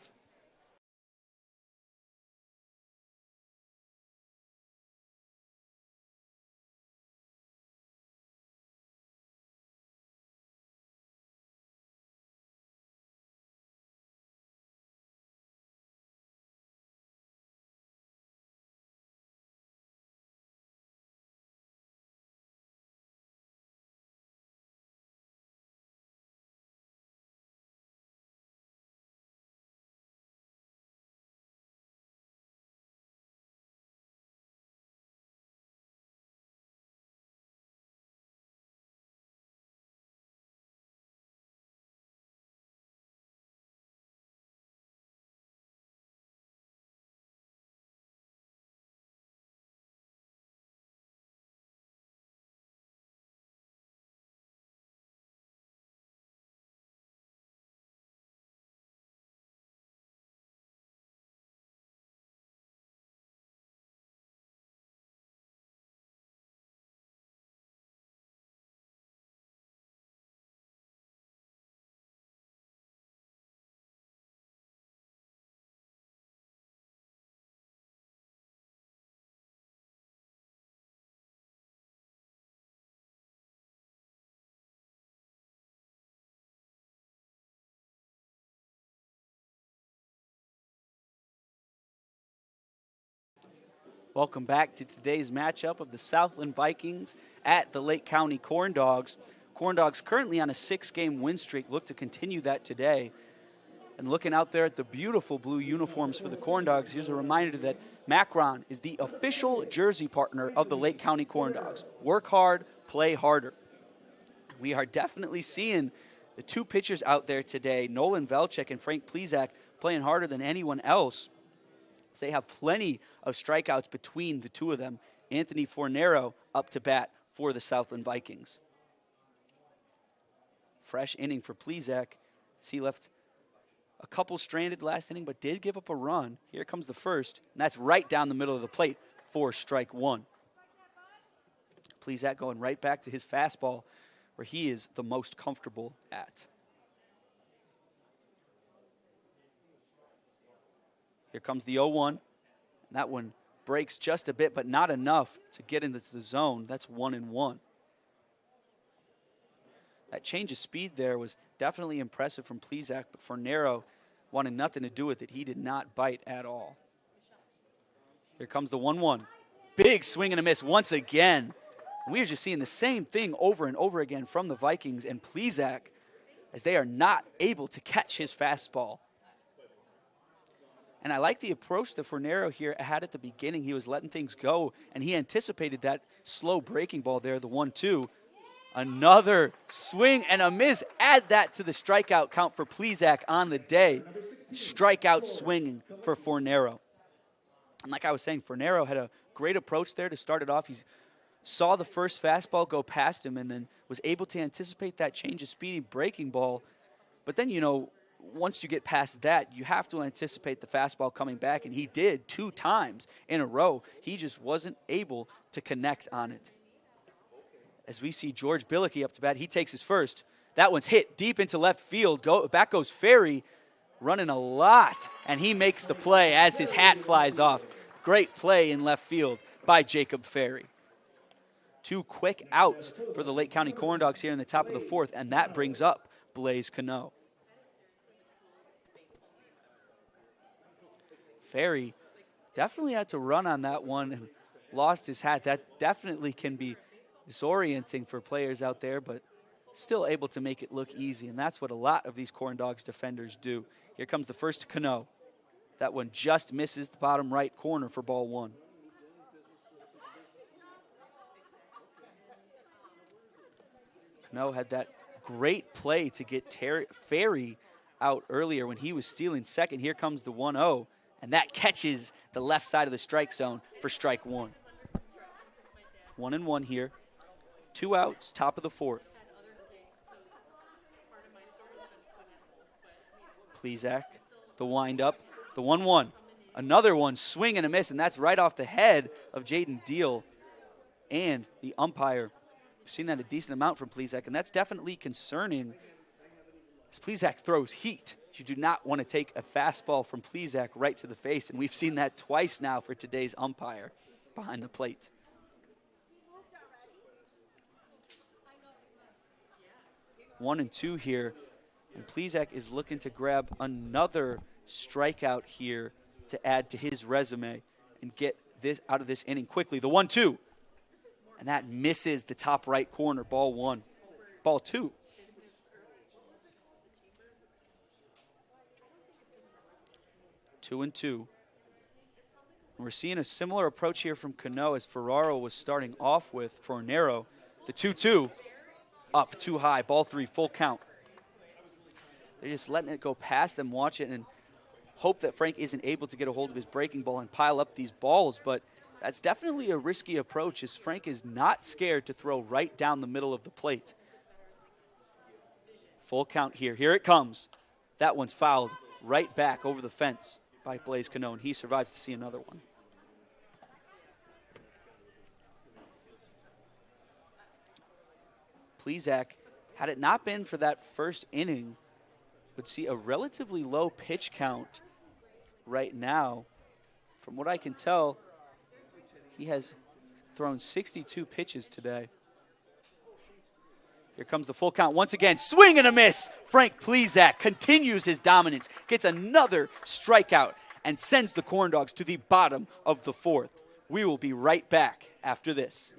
Welcome back to today's matchup of the Southland Vikings at the Lake County Corndogs. Corndogs currently on a 6-game win streak, look to continue that today. And looking out there at the beautiful blue uniforms for the Corndogs, here's a reminder that Macron is the official jersey partner of the Lake County Corndogs. Work hard, play harder. We are definitely seeing the 2 pitchers out there today, Nolan Velchek and Frank Plezak, playing harder than anyone else. They have plenty of strikeouts between the two of them. Anthony Fornero up to bat for the Southland Vikings. Fresh inning for Plezak, as he left a couple stranded last inning, but did give up a run. Here comes the first, and that's right down the middle of the plate for strike one. Plezak going right back to his fastball, where he is the most comfortable at. Here comes the 0-1, and that one breaks just a bit, but not enough to get into the zone. That's 1-1. That change of speed there was definitely impressive from Plezak, but Fornero wanted nothing to do with it. He did not bite at all. Here comes the 1-1. Big swing and a miss once again. We are just seeing the same thing over and over again from the Vikings and Plezak, as they are not able to catch his fastball. And I like the approach that Fornero here had at the beginning. He was letting things go, and he anticipated that slow breaking ball there, the 1-2. Another swing and a miss. Add that to the strikeout count for Plezak on the day. Strikeout swinging for Fornero. And like I was saying, Fornero had a great approach there to start it off. He saw the first fastball go past him and then was able to anticipate that change of speedy breaking ball. But then, once you get past that, you have to anticipate the fastball coming back, and he did 2 times in a row. He just wasn't able to connect on it. As we see George Billicky up to bat, he takes his first. That one's hit deep into left field. Back goes Ferry, running a lot, and he makes the play as his hat flies off. Great play in left field by Jacob Ferry. 2 quick outs for the Lake County Corndogs here in the top of the 4th, and that brings up Blaze Cano. Ferry definitely had to run on that one and lost his hat. That definitely can be disorienting for players out there, but still able to make it look easy, and that's what a lot of these Corndogs defenders do. Here comes the first to Cano. That one just misses the bottom right corner for ball 1. Cano had that great play to get Ferry out earlier when he was stealing second. Here comes the 1-0, and that catches the left side of the strike zone for strike 1. 1-1 here. 2 outs, top of the 4th. Plezak, the windup, the 1-1. Another one, swing and a miss, and that's right off the head of Jaden Deal and the umpire. We've seen that a decent amount from Plezak, and that's definitely concerning. As Plezak throws heat, you do not want to take a fastball from Plezak right to the face, and we've seen that twice now for today's umpire behind the plate. 1-2 here, and Plezak is looking to grab another strikeout here to add to his resume and get this out of this inning quickly. The 1-2, and that misses the top right corner, ball 1. Ball 2. Two and two. And we're seeing a similar approach here from Cano as Ferraro was starting off with Fornero. The 2-2. Up too high, ball 3, full count. They're just letting it go past them, watch it, and hope that Frank isn't able to get a hold of his breaking ball and pile up these balls, but that's definitely a risky approach as Frank is not scared to throw right down the middle of the plate. Full count here. Here it comes. That one's fouled right back over the fence by Blaze Cano, and he survives to see another one. Plezak, had it not been for that first inning, would see a relatively low pitch count right now. From what I can tell, he has thrown 62 pitches today. Here comes the full count once again. Swing and a miss. Frank Plezak continues his dominance, gets another strikeout, and sends the Corndogs to the bottom of the 4th. We will be right back after this.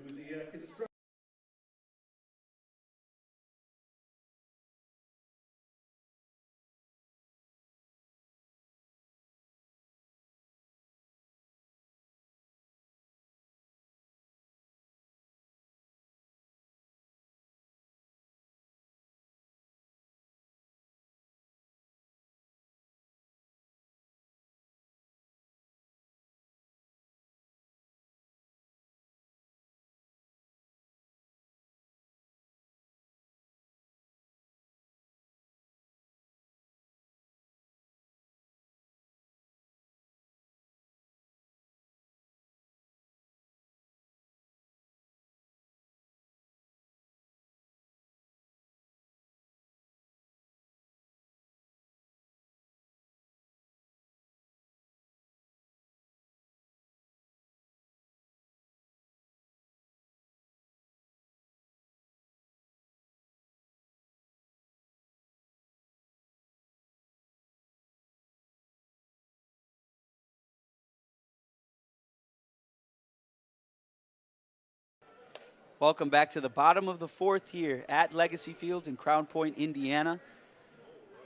Welcome back to the bottom of the fourth here at Legacy Field in Crown Point, Indiana.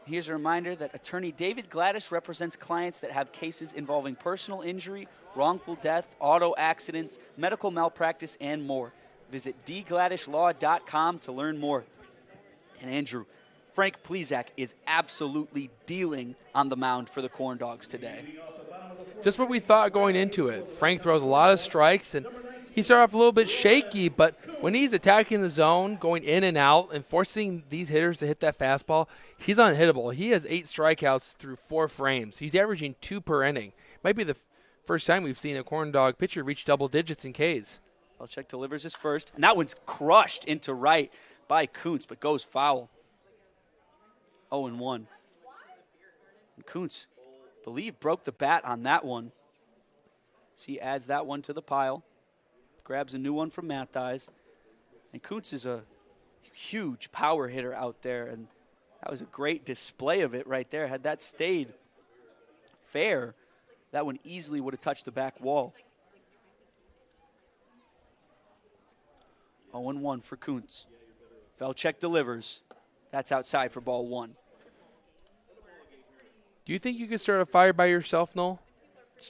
Here's a reminder that attorney David Gladys represents clients that have cases involving personal injury, wrongful death, auto accidents, medical malpractice, and more. Visit dgladyslaw.com to learn more. And Andrew, Frank Plezak is absolutely dealing on the mound for the Corndogs today. Just what we thought going into it. Frank throws a lot of strikes, and he started off a little bit shaky, but when he's attacking the zone, going in and out, and forcing these hitters to hit that fastball, he's unhittable. He has 8 strikeouts through 4 frames. He's averaging 2 per inning. Might be the first time we've seen a Corndog pitcher reach double digits in Ks. Belichick delivers his first, and that one's crushed into right by Kuntz, but goes foul. 0-1. And Kuntz, I believe, broke the bat on that one. So he adds that one to the pile. Grabs a new one from Matthijs. And Kuntz is a huge power hitter out there, and that was a great display of it right there. Had that stayed fair, that one easily would have touched the back wall. 0-1 for Kuntz. Velchek delivers. That's outside for ball 1. Do you think you could start a fire by yourself, Noel?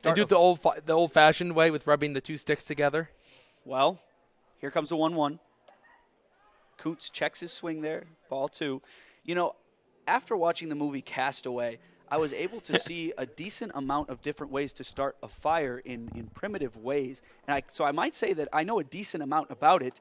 And do it the old-fashioned way with rubbing the 2 sticks together? Well, here comes the 1-1. Kuntz checks his swing there, ball 2. You know, after watching the movie Castaway, I was able to see a decent amount of different ways to start a fire in primitive ways. And so I might say that I know a decent amount about it,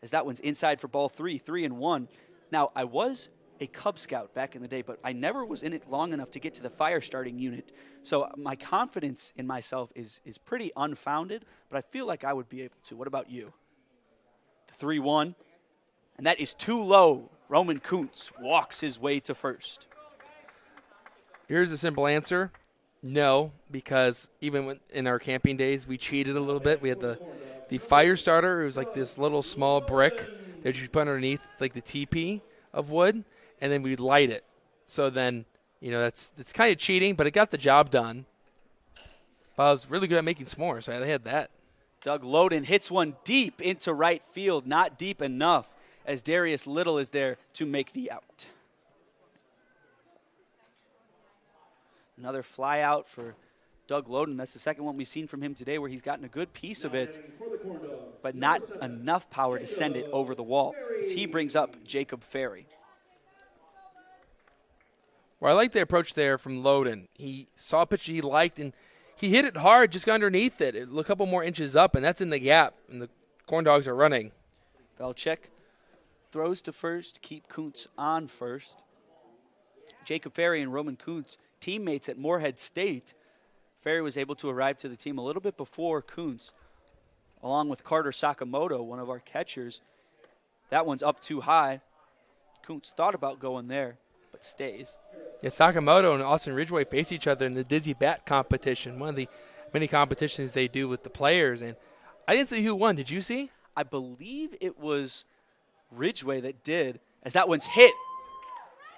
as that one's inside for ball 3, 3-1. Now, I was a Cub Scout back in the day, but I never was in it long enough to get to the fire starting unit. So my confidence in myself is pretty unfounded, but I feel like I would be able to. What about you? The 3-1, and that is too low. Roman Kuntz walks his way to first. Here's a simple answer. No, because even in our camping days, we cheated a little bit. We had the fire starter. It was like this little small brick that you put underneath like the teepee of wood, and then we'd light it. So then, you know, it's kind of cheating, but it got the job done. But I was really good at making s'mores, so I had that. Doug Loden hits one deep into right field, not deep enough, as Darius Little is there to make the out. Another fly out for Doug Loden. That's the second one we've seen from him today where he's gotten a good piece of it, but not enough power to send it over the wall, as he brings up Jacob Ferry. Well, I like the approach there from Loden. He saw a pitch he liked, and he hit it hard, just got underneath it. A couple more inches up, and that's in the gap, and the Corndogs are running. Velchek throws to first, keep Kuntz on first. Jacob Ferry and Roman Kuntz, teammates at Moorhead State. Ferry was able to arrive to the team a little bit before Kuntz, along with Carter Sakamoto, one of our catchers. That one's up too high. Kuntz thought about going there, but stays. Yeah, Sakamoto and Austin Ridgway face each other in the Dizzy Bat competition, one of the many competitions they do with the players. And I didn't see who won. Did you see? I believe it was Ridgway that did, as that one's hit.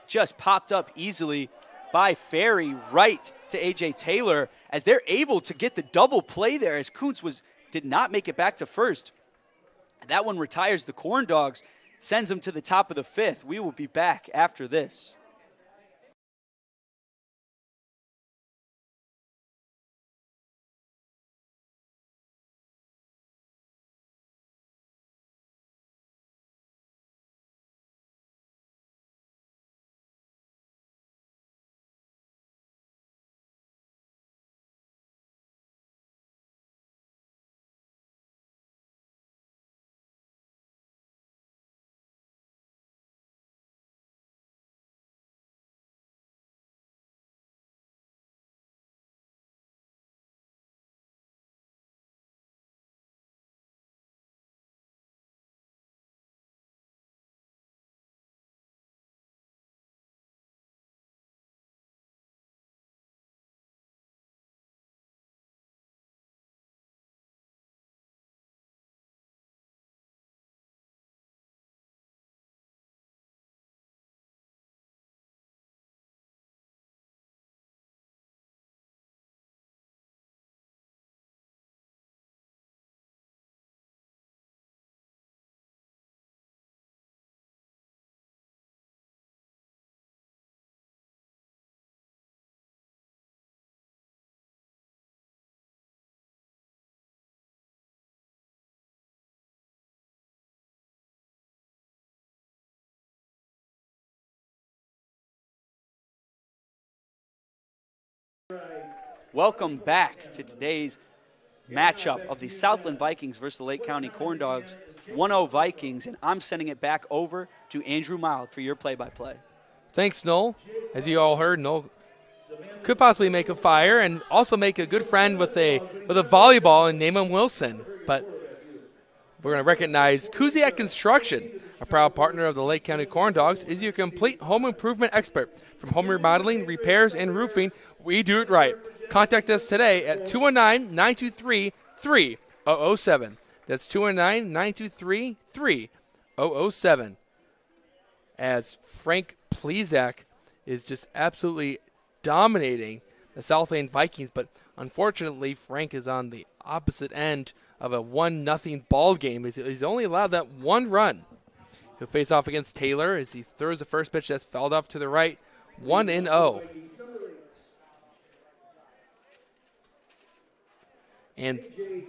Just popped up easily by Ferry right to A.J. Taylor, as they're able to get the double play there, as Kuntz did not make it back to first. That one retires the Corndogs, sends them to the top of the 5th. We will be back after this. Welcome back to today's matchup of the Southland Vikings versus the Lake County Corndogs. 1-0 Vikings, and I'm sending it back over to Andrew Mild for your play-by-play. Thanks, Noel. As you all heard, Noel could possibly make a fire and also make a good friend with a volleyball and name him Wilson. But we're going to recognize Kuziak Construction, a proud partner of the Lake County Corndogs, is your complete home improvement expert. From home remodeling, repairs, and roofing, we do it right. Contact us today at 219-923-3007. That's 219-923-3007. As Frank Plezak is just absolutely dominating the Southland Vikings, but unfortunately Frank is on the opposite end of a 1-0 ball game. He's only allowed that one run. He'll face off against Taylor as he throws the first pitch that's fouled off to the right. 1-0. And we're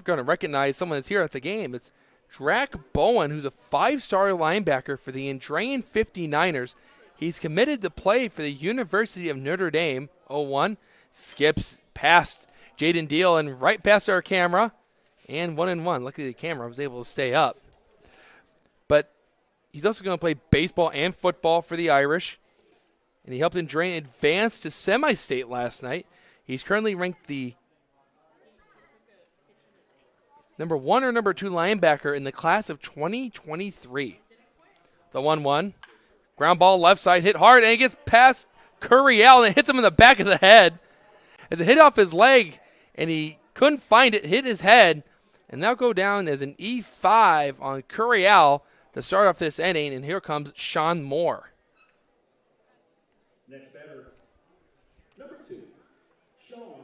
going to recognize someone that's here at the game. It's Drac Bowen, who's a 5-star linebacker for the Andrean 59ers. He's committed to play for the University of Notre Dame. 0-1. Skips past Jaden Deal and right past our camera. And 1-1. Luckily the camera was able to stay up. But he's also going to play baseball and football for the Irish. And he helped Andrean advance to semi-state last night. He's currently ranked the number 1 or number 2 linebacker in the class of 2023. The 1-1. Ground ball left side, hit hard, and it gets past Curiel, and it hits him in the back of the head. As it hit off his leg, and he couldn't find it, hit his head, and that'll go down as an E5 on Curiel to start off this inning, and here comes Sean Moore. Next batter, number 2, Sean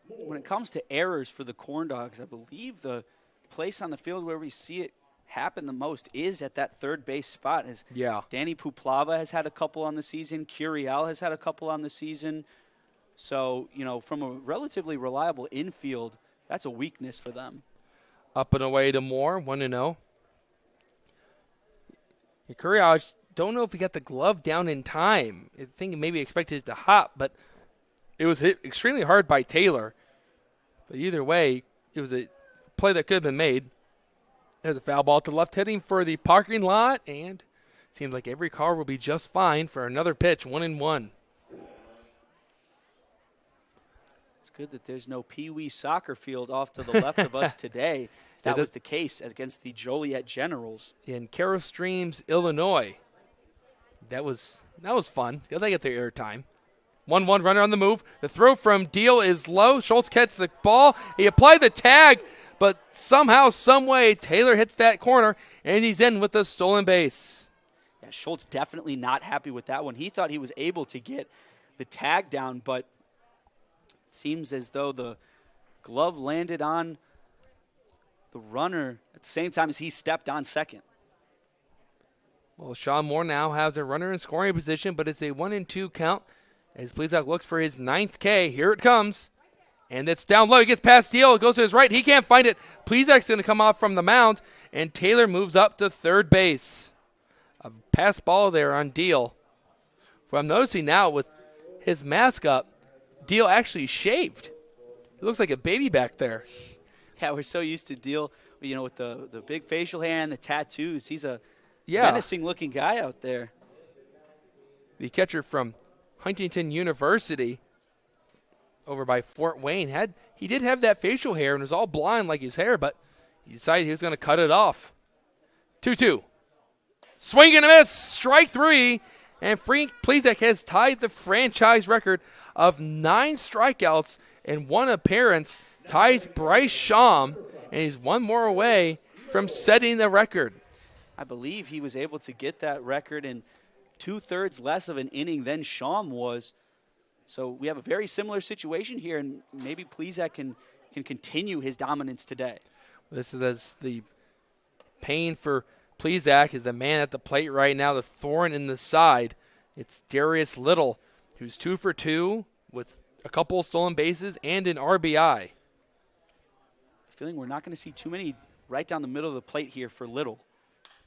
Moore. When it comes to errors for the Corndogs, I believe the place on the field where we see it happen the most is at that third base spot. As Danny Puplava has had a couple on the season, Curiel has had a couple on the season. So, from a relatively reliable infield, that's a weakness for them. Up and away to Moore, 1-0. Curiel, I just don't know if he got the glove down in time. I think maybe expected it to hop, but it was hit extremely hard by Taylor. But either way, it was a play that could have been made. There's a foul ball to left hitting for the parking lot, and it seems like every car will be just fine for another pitch, 1-1. It's good that there's no Pee-wee soccer field off to the left of us today. That was the case against the Joliet Generals. In Carroll Streams, Illinois. That was fun because I get the airtime. 1-1 runner on the move. The throw from Deal is low. Schultz catches the ball. He applied the tag, but somehow, some way, Taylor hits that corner, and he's in with the stolen base. Yeah, Schultz definitely not happy with that one. He thought he was able to get the tag down, but it seems as though the glove landed on the runner at the same time as he stepped on second. Well, Sean Moore now has a runner in scoring position, but it's a 1-2 count as Plezak looks for his 9th K. Here it comes. And it's down low. He gets past Deal. It goes to his right. He can't find it. Plezak's going to come off from the mound, and Taylor moves up to third base. A pass ball there on Deal. What I'm noticing now with his mask up, Deal actually shaved. It looks like a baby back there. Yeah, we're so used to Deal, with the big facial hair and the tattoos. He's a menacing-looking guy out there. The catcher from Huntington University over by Fort Wayne he did have that facial hair and was all blonde like his hair, but he decided he was going to cut it off. 2-2. Swing and a miss. Strike 3. And Frank Plezak has tied the franchise record of 9 strikeouts in 1 appearance. Ties Bryce Sham, and he's one more away from setting the record. I believe he was able to get that record in 2/3 less of an inning than Sham was. So we have a very similar situation here, and maybe Plezak can continue his dominance today. This is the pain for Plezak is the man at the plate right now, the thorn in the side. It's Darius Little, who's 2 for 2 with a couple of stolen bases and an RBI. Feeling we're not going to see too many right down the middle of the plate here for Little.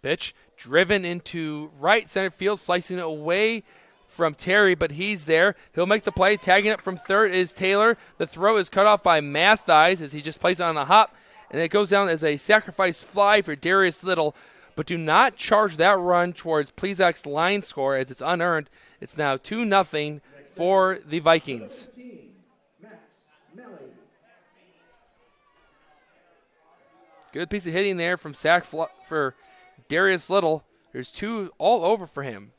Pitch driven into right center field, slicing it away from Terry, but he's there. He'll make the play. Tagging it from third is Taylor. The throw is cut off by Mathies as he just plays it on a hop, and it goes down as a sacrifice fly for Darius Little. But do not charge that run towards Plezak's line score as it's unearned. It's now 2-0 for the Vikings. Good piece of hitting there from for Darius Little. There's 2 all over for him.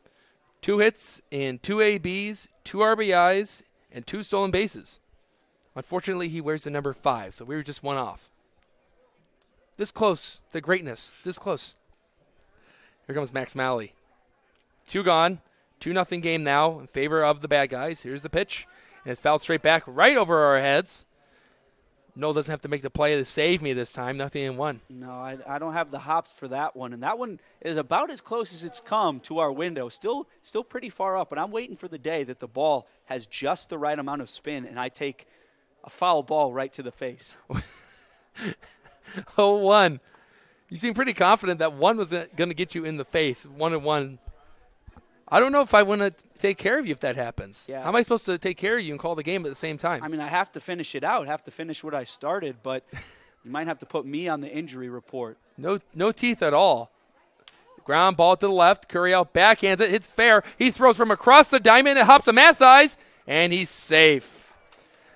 2 hits and 2 ABs, 2 RBIs, and 2 stolen bases. Unfortunately, he wears the number 5, so we were just 1 off. This close, the greatness, this close. Here comes Max Malley. 2 gone, 2-0 game now in favor of the bad guys. Here's the pitch, and it's fouled straight back right over our heads. Noel doesn't have to make the play to save me this time. 0-1. No, I don't have the hops for that one. And that one is about as close as it's come to our window. Still pretty far up. But I'm waiting for the day that the ball has just the right amount of spin and I take a foul ball right to the face. 0-1. You seem pretty confident that 1 was going to get you in the face. 1-1. I don't know if I want to take care of you if that happens. Yeah. How am I supposed to take care of you and call the game at the same time? I mean, I have to finish it out, have to finish what I started, but you might have to put me on the injury report. No teeth at all. Ground ball to the left. Curiel backhands it. Hits fair. He throws from across the diamond. It hops to Mathies, and he's safe.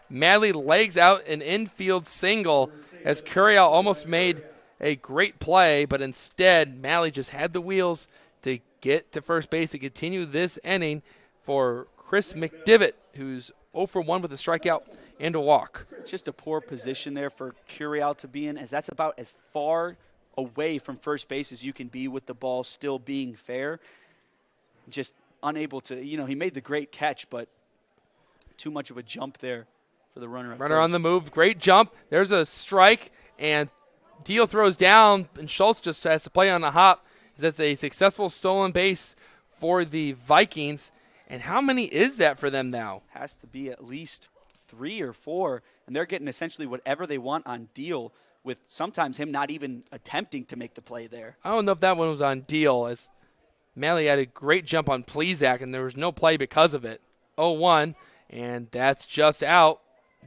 Madley legs out an infield single as Curiel almost made a great play, but instead Madley just had the wheels to get to first base to continue this inning for Chris McDivitt, who's 0 for 1 with a strikeout and a walk. It's just a poor position there for Curiel to be in, as that's about as far away from first base as you can be with the ball still being fair. Just unable to, he made the great catch, but too much of a jump there for the runner. Runner on the move. Great jump. There's a strike, and Deal throws down, and Schultz just has to play on the hop. That's a successful stolen base for the Vikings. And how many is that for them now? Has to be at least 3 or 4, and they're getting essentially whatever they want on Deal, with sometimes him not even attempting to make the play there. I don't know if that one was on Deal, as Malley had a great jump on Plezak, and there was no play because of it. 0-1, and that's just out.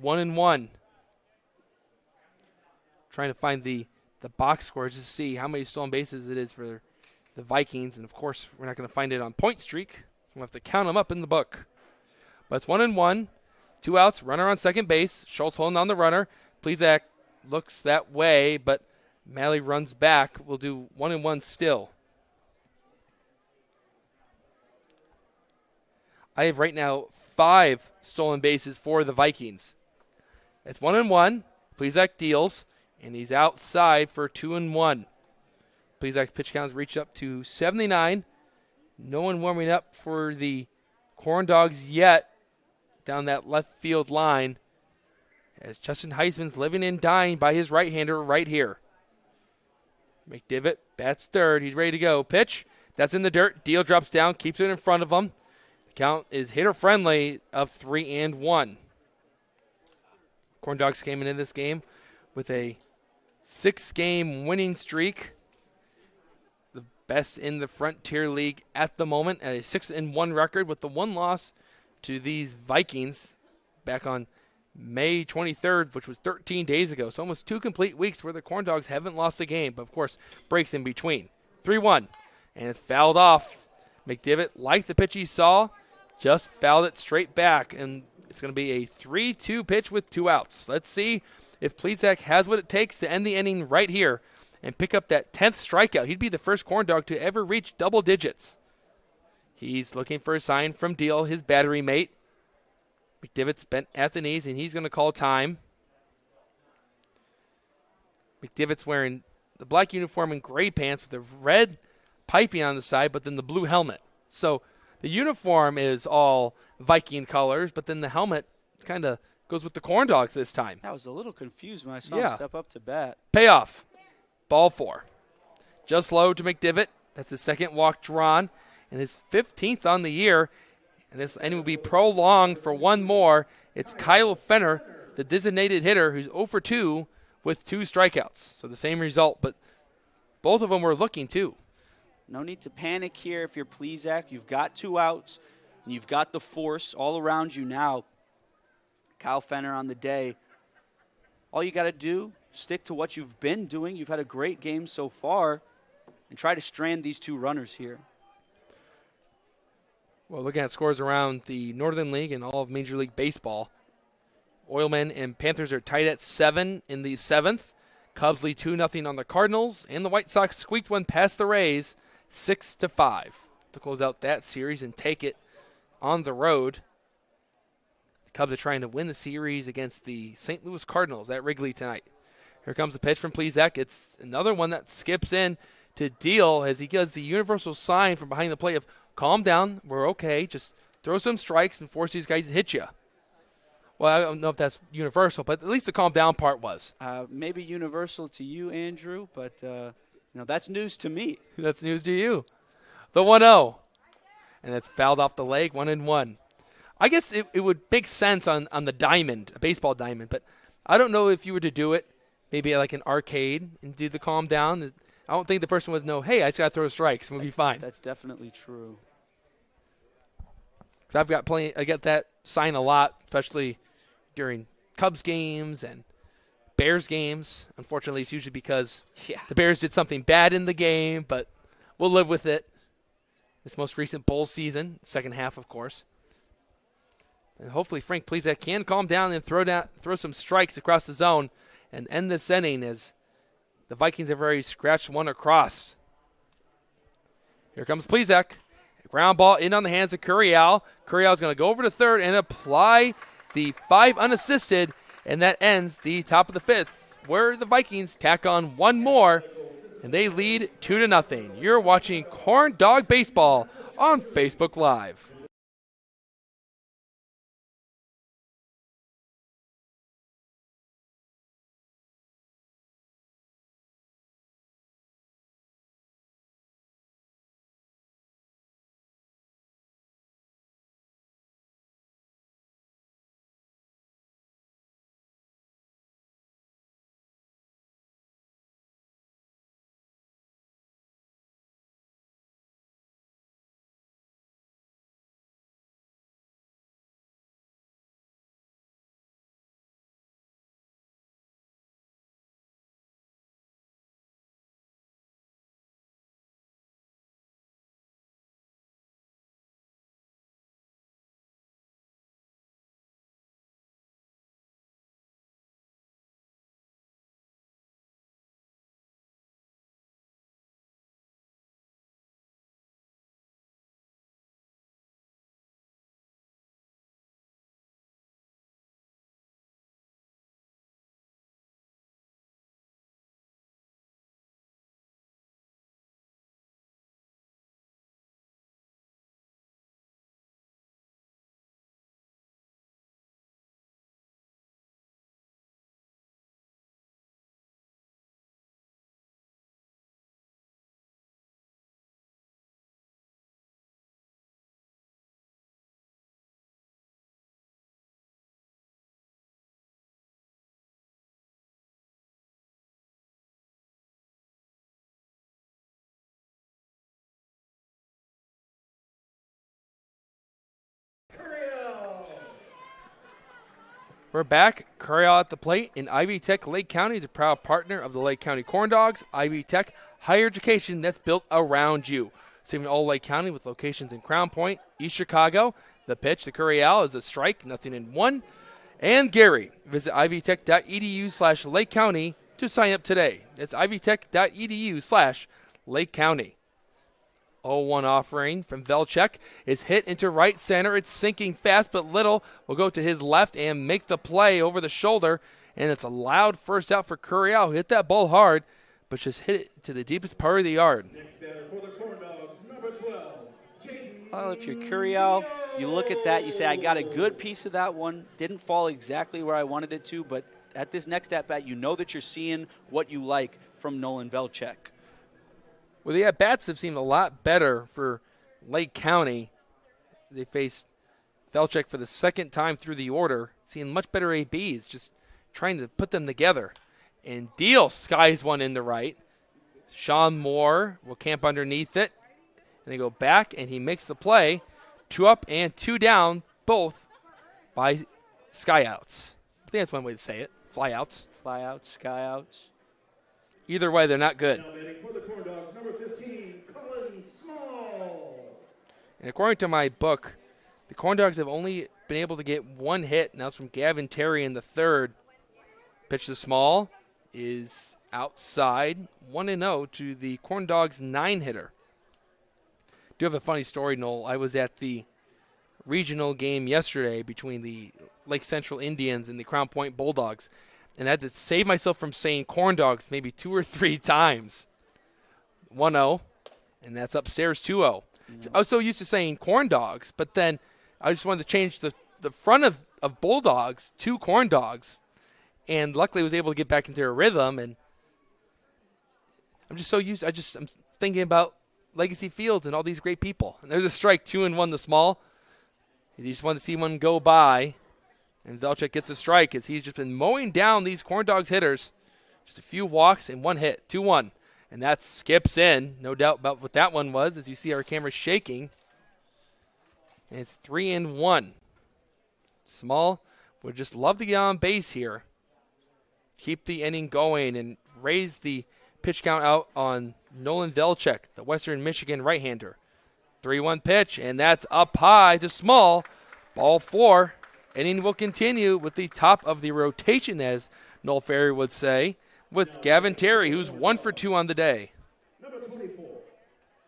1-1. Trying to find the box scores to see how many stolen bases it is for the Vikings. And, of course, we're not going to find it on point streak. We'll have to count them up in the book. But it's 1-1. 2 outs, runner on second base. Schultz holding on the runner. Plezak looks that way, but Malley runs back. We'll do 1-1 still. I have right now 5 stolen bases for the Vikings. It's 1-1. Plezak deals, and he's outside for 2-1. Plezak's pitch counts reached up to 79. No one warming up for the Corndogs yet down that left field line, as Justin Heisman's living and dying by his right-hander right here. McDivitt bats third. He's ready to go. Pitch. That's in the dirt. Deal drops down, keeps it in front of him. The count is hitter-friendly of 3-1. Corndogs came into this game with a 6-game winning streak. The best in the Frontier League at the moment, at a 6-1 record, with the 1 loss to these Vikings back on May 23rd, which was 13 days ago. So almost 2 complete weeks where the Corndogs haven't lost a game, but of course breaks in between. 3-1, and it's fouled off. McDivitt, like the pitch he saw, just fouled it straight back, and it's going to be a 3-2 pitch with 2 outs. Let's see if Plezak has what it takes to end the inning right here and pick up that 10th strikeout. He'd be the first Corndog to ever reach double digits. He's looking for a sign from Deal, his battery mate. McDivitt's bent at the knees, and he's going to call time. McDivitt's wearing the black uniform and gray pants with the red piping on the side, but then the blue helmet. So the uniform is all Viking colors, but then the helmet kind of goes with the Corndogs this time. I was a little confused when I saw him step up to bat. Payoff. Ball 4. Just low to McDivitt. That's his second walk drawn, and his 15th on the year. And this inning will be prolonged for 1 more. It's Kyle Fenner, the designated hitter, who's 0 for 2 with 2 strikeouts. So the same result, but both of them were looking too. No need to panic here if you're Plezak. You've got 2 outs. and you've got the force all around you now. Kyle Fenner on the day. All you got to do, stick to what you've been doing. You've had a great game so far, and try to strand these two runners here. Well, looking at scores around the Northern League and all of Major League Baseball, Oilmen and Panthers are tied at 7 in the 7th. Cubs lead 2-0 on the Cardinals, and the White Sox squeaked one past the Rays 6-5 to close out that series and take it on the road. The Cubs are trying to win the series against the St. Louis Cardinals at Wrigley tonight. Here comes the pitch from Plezak. It's another one that skips in to deal as he does the universal sign from behind the plate of calm down, we're okay, just throw some strikes and force these guys to hit you. Well, I don't know if that's universal, but at least the calm down part was. Maybe universal to you, Andrew, but that's news to me. That's news to you. The 1-0. And it's fouled off the leg, 1-1. I guess it would make sense on the diamond, a baseball diamond, but I don't know if you were to do it maybe like an arcade and do the calm down. I don't think the person would know, hey, I just got to throw strikes and we'll be fine. That's definitely true. Because I get that sign a lot, especially during Cubs games and Bears games. Unfortunately, it's usually because the Bears did something bad in the game, but we'll live with it. This most recent bowl season, second half, of course. And hopefully Frank Plezak can calm down and throw some strikes across the zone and end this inning as the Vikings have already scratched one across. Here comes Plezak. Ground ball in on the hands of Curiel. Curiel's going to go over to third and apply the 5 unassisted, and that ends the top of the 5th, where the Vikings tack on one more, and they lead 2-0. You're watching Corn Dog Baseball on Facebook Live. We're back. Curiel at the plate, and Ivy Tech Lake County is a proud partner of the Lake County Corndogs. Ivy Tech, higher education that's built around you. Serving all Lake County with locations in Crown Point, East Chicago. The pitch to Curiel is a strike, 0-1. And Gary, visit ivytech.edu/Lake County to sign up today. That's ivytech.edu/Lake County. 0-1 offering from Velchek is hit into right center. It's sinking fast, but Little will go to his left and make the play over the shoulder. And it's a loud first out for Curiel, who hit that ball hard, but just hit it to the deepest part of the yard. Next batter for the Corndogs, number 12, Jaden. Well, if you're Curiel, you look at that, you say, I got a good piece of that one. Didn't fall exactly where I wanted it to, but at this next at-bat, you know that you're seeing what you like from Nolan Velchek. Well, the at-bats have seemed a lot better for Lake County. They faced Velchek for the second time through the order, seeing much better ABs, just trying to put them together. And Deal skies one in the right. Sean Moore will camp underneath it. And they go back, and he makes the play. 2 up and 2 down, both by skyouts. I think that's one way to say it. Flyouts. Flyouts, skyouts. Either way, they're not good. Now batting for the Corndogs, number 15, Colin Small. And according to my book, the Corndogs have only been able to get 1 hit, and that's from Gavin Terry in the 3rd. Pitch to Small is outside, 1-0 to the Corndogs 9-hitter. Do have a funny story, Noel. I was at the regional game yesterday between the Lake Central Indians and the Crown Point Bulldogs, and I had to save myself from saying Corndogs maybe 2 or 3 times. 1-0, and that's upstairs 2-0. I was so used to saying Corndogs, but then I just wanted to change the front of Bulldogs to Corndogs, and luckily I was able to get back into a rhythm, and I'm just so used. I'm thinking about Legacy Fields and all these great people. And there's a strike, 2-1 to Small. You just want to see one go by, and Velchek gets a strike as he's just been mowing down these Corndogs hitters. Just a few walks and 1 hit, 2-1. And that skips in. No doubt about what that one was as you see our camera shaking. And it's 3-1. Small would just love to get on base here. Keep the inning going and raise the pitch count out on Nolan Velchek, the Western Michigan right-hander. 3-1 pitch, and that's up high to Small. Ball 4. Inning will continue with the top of the rotation, as Noel Ferry would say, with Gavin Terry, who's 1 for 2 on the day. Number 24,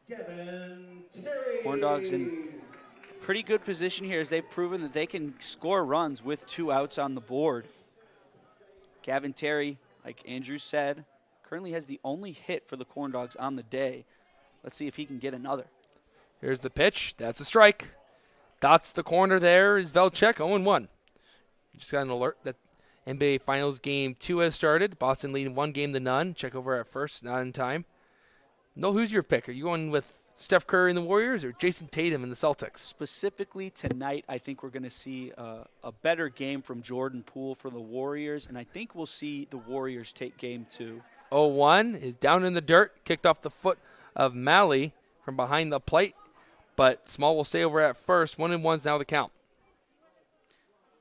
Gavin Terry. Corndogs in pretty good position here as they've proven that they can score runs with 2 outs on the board. Gavin Terry, like Andrew said, currently has the only hit for the Corndogs on the day. Let's see if he can get another. Here's the pitch. That's a strike. Dots the corner there is Velchek, 0-1. Just got an alert that NBA Finals Game 2 has started. Boston leading 1-0. Check over at first, not in time. No, who's your pick? Are you going with Steph Curry and the Warriors or Jason Tatum and the Celtics? Specifically tonight, I think we're going to see a better game from Jordan Poole for the Warriors, and I think we'll see the Warriors take Game 2. 0-1 is down in the dirt, kicked off the foot of Malley from behind the plate, but Small will stay over at first. 1-1's now the count.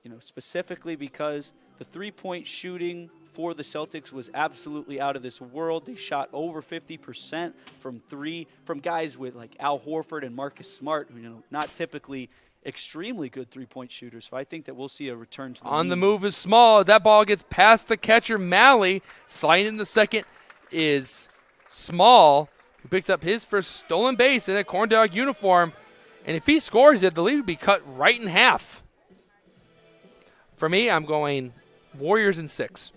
You know, specifically because the three-point shooting for the Celtics was absolutely out of this world. They shot over 50% from 3 from guys with like Al Horford and Marcus Smart, who, you know, not typically extremely good three-point shooters. So I think that we'll see a return to the On the mean. move is Small as that ball gets past the catcher Malley. Sliding in the second is Small, who picks up his first stolen base in a Corndog uniform. And if he scores it, the lead would be cut right in half. For me, I'm going Warriors in 6.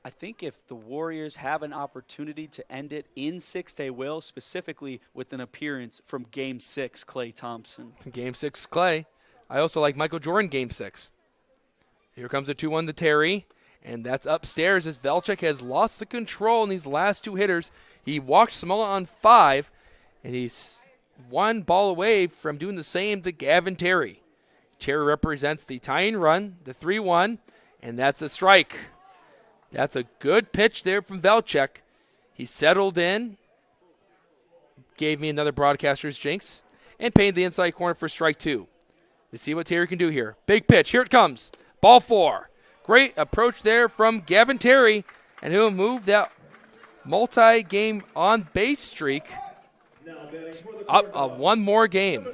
I think if the Warriors have an opportunity to end it in 6, they will, specifically with an appearance from Game 6, Klay Thompson. Game 6, Clay. I also like Michael Jordan, Game 6. Here comes a 2-1 to Terry, and that's upstairs as Velchek has lost the control in these last 2 hitters. He walked Small on 5, and he's 1 ball away from doing the same to Gavin Terry. Terry represents the tying run, the 3-1, and that's a strike. That's a good pitch there from Velchek. He settled in, gave me another broadcaster's jinx, and painted the inside corner for strike 2. Let's see what Terry can do here. Big pitch. Here it comes. Ball 4. Great approach there from Gavin Terry, and he'll move that multi-game on-base streak up 1 more game.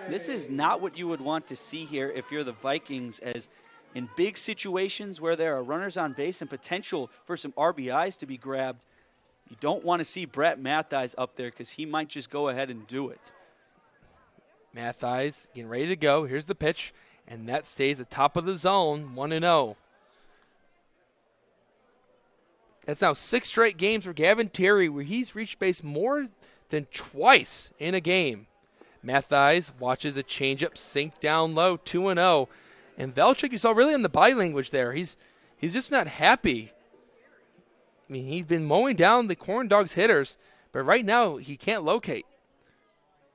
This is not what you would want to see here if you're the Vikings, as in big situations where there are runners on base and potential for some RBIs to be grabbed, you don't want to see Brett Mathies up there because he might just go ahead and do it. Mathies getting ready to go. Here's the pitch, and that stays atop of the zone, 1-0. That's now 6 straight games for Gavin Terry where he's reached base more than twice in a game. Mathies watches a changeup sink down low, 2-0. And Velchek, you saw really on the body language there. He's just not happy. I mean, he's been mowing down the Corndogs hitters, but right now he can't locate.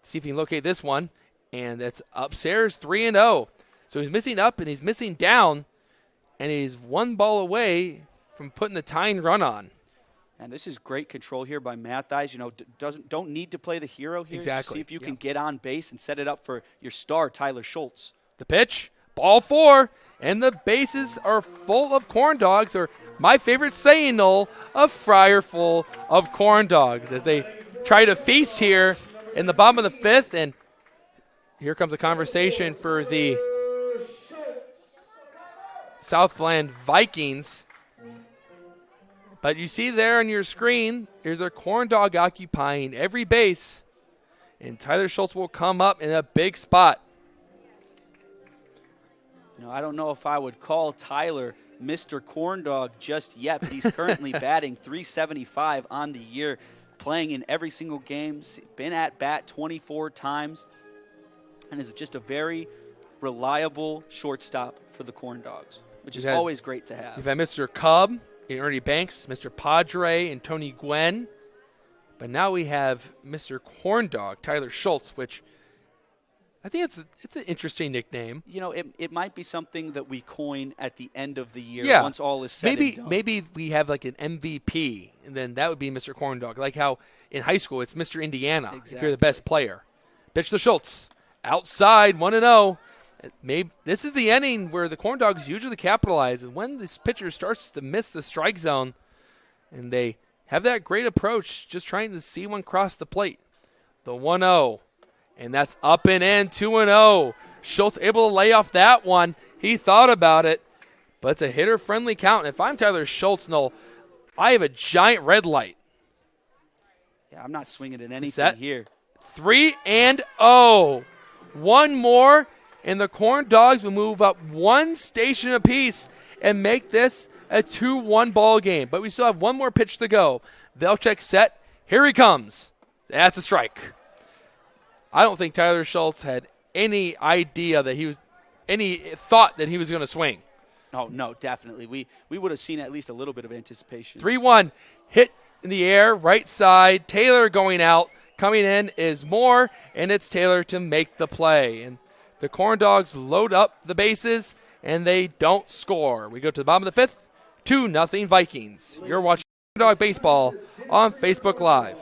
See if he can locate this one, and that's upstairs, 3-0. So he's missing up and he's missing down, and he's 1 ball away from putting the tying run on. And this is great control here by Matt Thies. You know, don't need to play the hero here. Exactly. Just see if you can get on base and set it up for your star, Tyler Schultz. The pitch, ball 4, and the bases are full of corn dogs, or my favorite saying, Noel, a fryer full of corn dogs, as they try to feast here in the bottom of the 5th. And here comes a conversation for the Southland Vikings. But you see there on your screen, there's a corn dog occupying every base, and Tyler Schultz will come up in a big spot. You know, I don't know if I would call Tyler Mr. Corndog just yet, but he's currently batting .375 on the year, playing in every single game, been at bat 24 times, and is just a very reliable shortstop for the Corndogs, which is always great to have. You've had Mr. Cub, Ernie Banks, Mr. Padre, and Tony Gwynn. But now we have Mr. Corndog, Tyler Schultz, which I think it's an interesting nickname. You know, it might be something that we coin at the end of the year once all is said maybe, and done. Maybe we have like an MVP, and then that would be Mr. Corndog. Like how in high school it's Mr. Indiana if you're the best player. Pitch to Schultz. Outside, 1-0. Maybe this is the inning where the Corndogs usually capitalize, and when this pitcher starts to miss the strike zone, and they have that great approach, just trying to see one cross the plate. The 1-0, and that's up and in, 2-0. Schultz able to lay off that one. He thought about it, but it's a hitter-friendly count. And if I'm Tyler Schultz, Noel, I have a giant red light. Yeah, I'm not swinging at anything here. 3-0. One more, and the Corn Dogs will move up one station apiece and make this a 2-1 ball game. But we still have one more pitch to go. They'll check set. Here he comes. That's a strike. I don't think Tyler Schultz had any idea that any thought that he was going to swing. Oh, no, definitely. We would have seen at least a little bit of anticipation. 3-1, hit in the air, right side. Taylor going out. Coming in is Moore, and it's Taylor to make the play. And the Corn Dogs load up the bases, and they don't score. We go to the bottom of the 5th, 2-0 Vikings. You're watching Corn Dog Baseball on Facebook Live.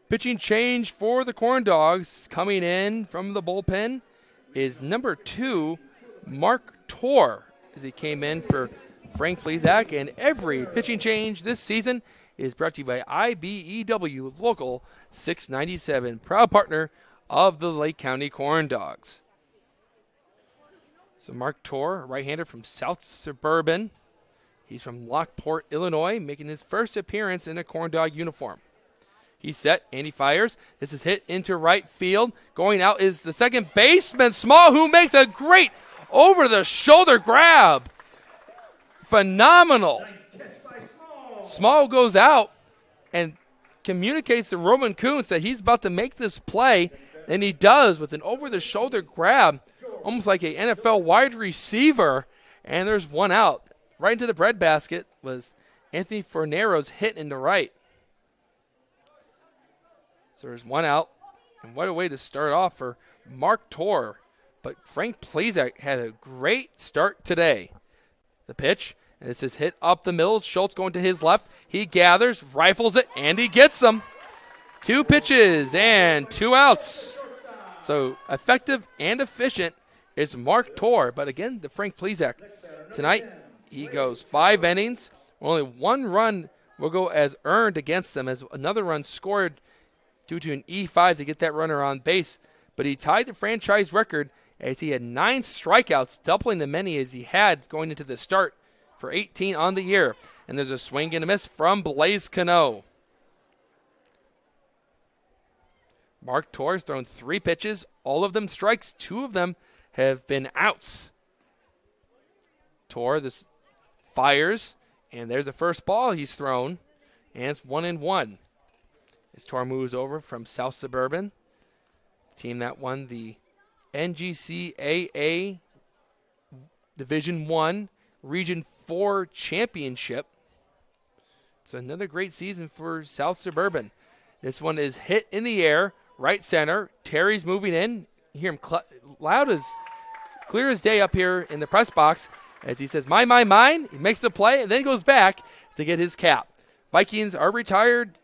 Pitching change for the Corn Dogs. Coming in from the bullpen is number 2, Mark Torr, as he came in for Frank Plezak. And every pitching change this season is brought to you by IBEW Local 697, proud partner of the Lake County Corn Dogs. So Mark Torr, right-hander from South Suburban, He's from Lockport, Illinois, making his first appearance in a Corndog uniform. He's set, and he fires. This is hit into right field. Going out is the second baseman, Small, who makes a great over-the-shoulder grab. Phenomenal. Small goes out and communicates to Roman Kuntz that he's about to make this play, and he does with an over-the-shoulder grab, almost like an NFL wide receiver, and there's one out. Right into the breadbasket was Anthony Fornero's hit in the right. So there's one out, and what a way to start off for Mark Torr. But Frank Plezak had a great start today. The pitch, and this is hit up the middle. Schultz going to his left. He gathers, rifles it, and he gets them. 2 pitches and 2 outs. So effective and efficient is Mark Torr. But again, the Frank Plezak. Tonight, he goes 5 innings. Only 1 run will go as earned against them, as another run scored due to an E5 to get that runner on base. But he tied the franchise record as he had 9 strikeouts, doubling the many as he had going into the start for 18 on the year. And there's a swing and a miss from Blaze Cano. Mark Torr's thrown 3 pitches, all of them strikes, 2 of them have been outs. Torr, this fires, and there's the first ball he's thrown, and it's 1-1. As Torr moves over from South Suburban, the team that won the NGCAA Division 1 Region 4 Championship. It's another great season for South Suburban. This one is hit in the air, right center. Terry's moving in. You hear him loud as clear as day up here in the press box as he says, mine. He makes the play and then goes back to get his cap. Vikings are retired,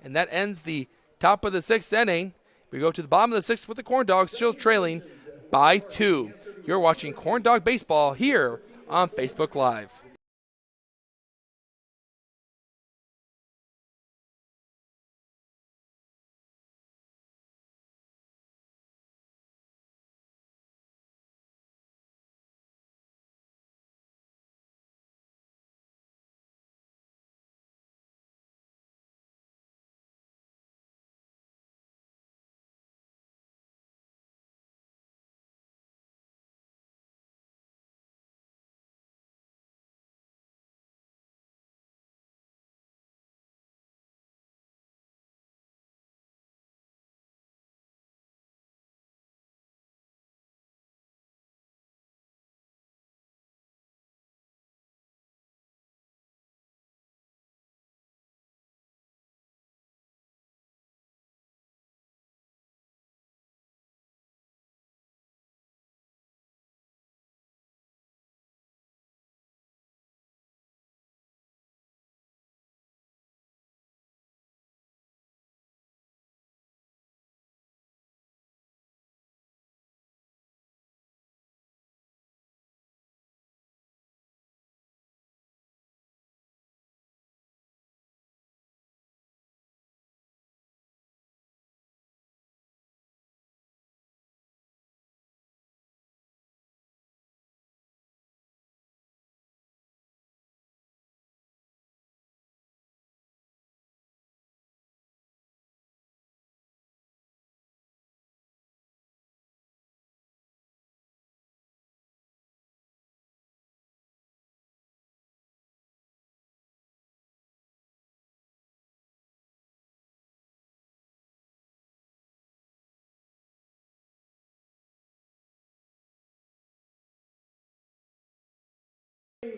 and that ends the top of the 6th inning. We go to the bottom of the 6th with the Corndogs still trailing by 2. You're watching Corndog Baseball here on Facebook Live.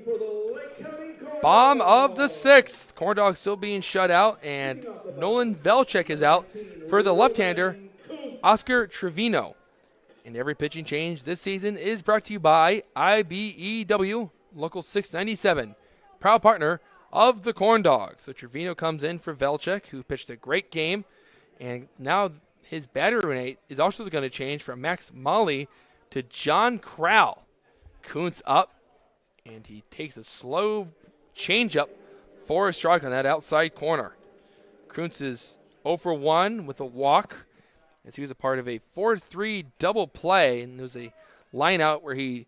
For the Lake County Corndogs. Bottom of the 6th. Corndogs still being shut out, and Nolan Velchek is out for the left-hander, Oscar Trevino. And every pitching change this season is brought to you by IBEW Local 697, proud partner of the Corndogs. So Trevino comes in for Velchek, who pitched a great game, and now his battery rate is also going to change from Max Molly to John Crowell. Kuntz up, and he takes a slow changeup for a strike on that outside corner. Kuntz is 0 for 1 with a walk, as he was a part of a 4-3 double play, and there was a line out where he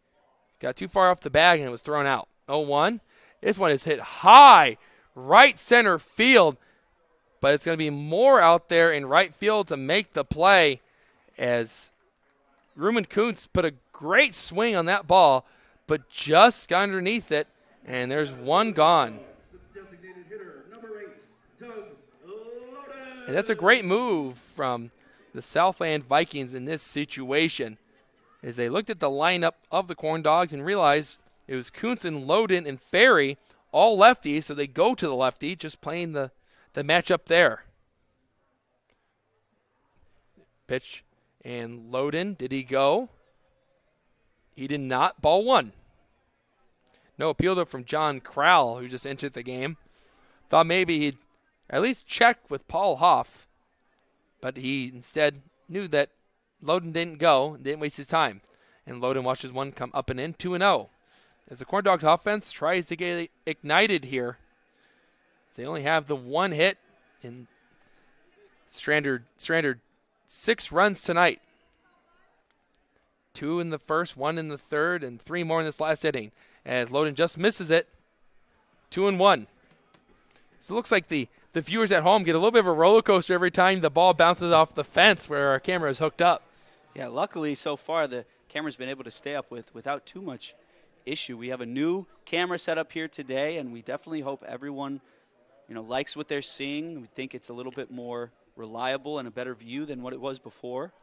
got too far off the bag and it was thrown out. 0-1. This one is hit high, right center field, but it's going to be more out there in right field to make the play as Ruben Kuntz put a great swing on that ball, but just got underneath it, and there's one gone. Designated hitter, number 8, Doug Loden. And that's a great move from the Southland Vikings in this situation, as they looked at the lineup of the Corndogs and realized it was Kuntz and Loden and Ferry, all lefties, so they go to the lefty, just playing the matchup there. Pitch, and Loden, did he go? He did not. Ball 1. No appeal though from John Crowell, who just entered the game. Thought maybe he'd at least check with Paul Hoff, but he instead knew that Loden didn't go and didn't waste his time. And Loden watches one come up and in, 2-0. As the Corndogs offense tries to get ignited here, they only have the one hit and stranded 6 runs tonight. 2 in the first, 1 in the third, and 3 more in this last inning. As Loden just misses it, 2-1. So it looks like the viewers at home get a little bit of a roller coaster every time the ball bounces off the fence where our camera is hooked up. Yeah, luckily so far the camera's been able to stay up without too much issue. We have a new camera set up here today, and we definitely hope everyone, likes what they're seeing. We think it's a little bit more reliable and a better view than what it was before.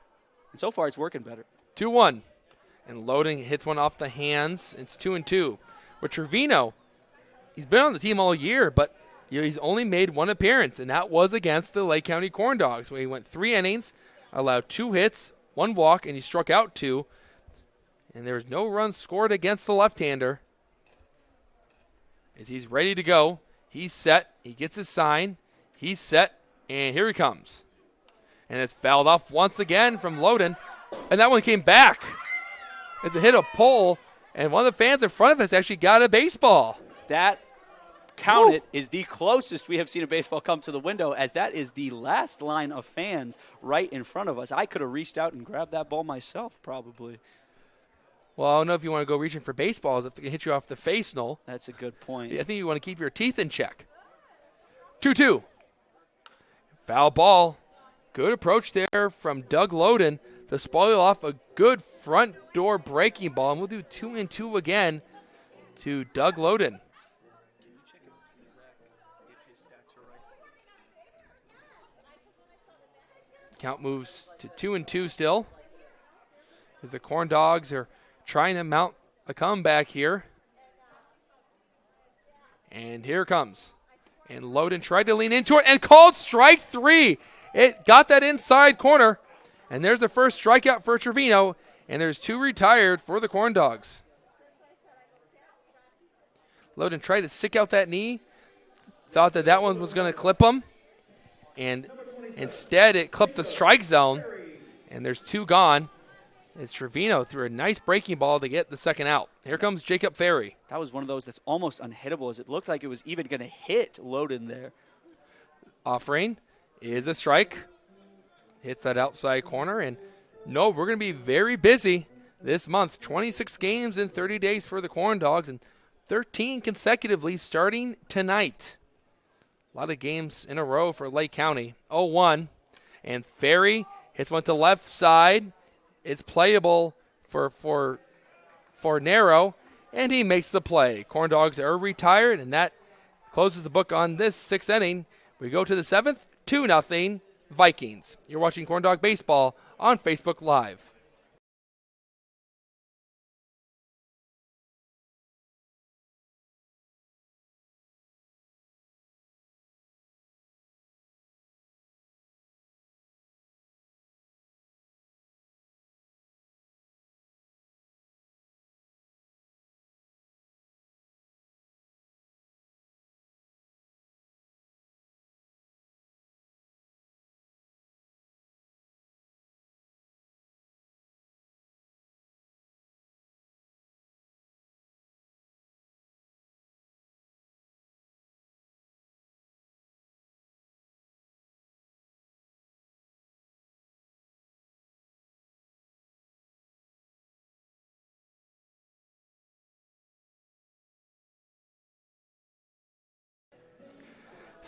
And so far it's working better. 2-1. And Loden hits one off the hands. It's 2-2. With Trevino, he's been on the team all year, but he's only made 1 appearance, and that was against the Lake County Corndogs, where he went 3 innings, allowed 2 hits, 1 walk, and he struck out 2. And there was no runs scored against the left-hander. As he's ready to go, he's set, he gets his sign, he's set, and here he comes. And it's fouled off once again from Loden, and that one came back. As it hit a pole, and one of the fans in front of us actually got a baseball. That, count it, is the closest we have seen a baseball come to the window, as that is the last line of fans right in front of us. I could have reached out and grabbed that ball myself, probably. Well, I don't know if you want to go reaching for baseballs if they can hit you off the face, Noel. That's a good point. I think you want to keep your teeth in check. 2-2. Foul ball. Good approach there from Doug Loden to spoil off a good front door breaking ball. And we'll do 2-2 again to Doug Loden. Count moves to 2-2 still, as the Corndogs are trying to mount a comeback here. And here it comes. And Loden tried to lean into it and called strike 3. It got that inside corner. And there's the first strikeout for Trevino. And there's 2 retired for the Corndogs. Loden tried to stick out that knee. Thought that one was going to clip him. And instead it clipped the strike zone. And there's 2 gone. As Trevino threw a nice breaking ball to get the second out. Here comes Jacob Ferry. That was one of those that's almost unhittable, as it looked like it was even going to hit Loden there. Offering is a strike. Hits that outside corner. And no, we're going to be very busy this month. 26 games in 30 days for the Corndogs, and 13 consecutively starting tonight. A lot of games in a row for Lake County. 0-1. And Ferry hits one to left side. It's playable for Narrow, and he makes the play. Corndogs are retired, and that closes the book on this 6th inning. We go to the 7th, 2-0 Vikings. You're watching Corndog Baseball on Facebook Live.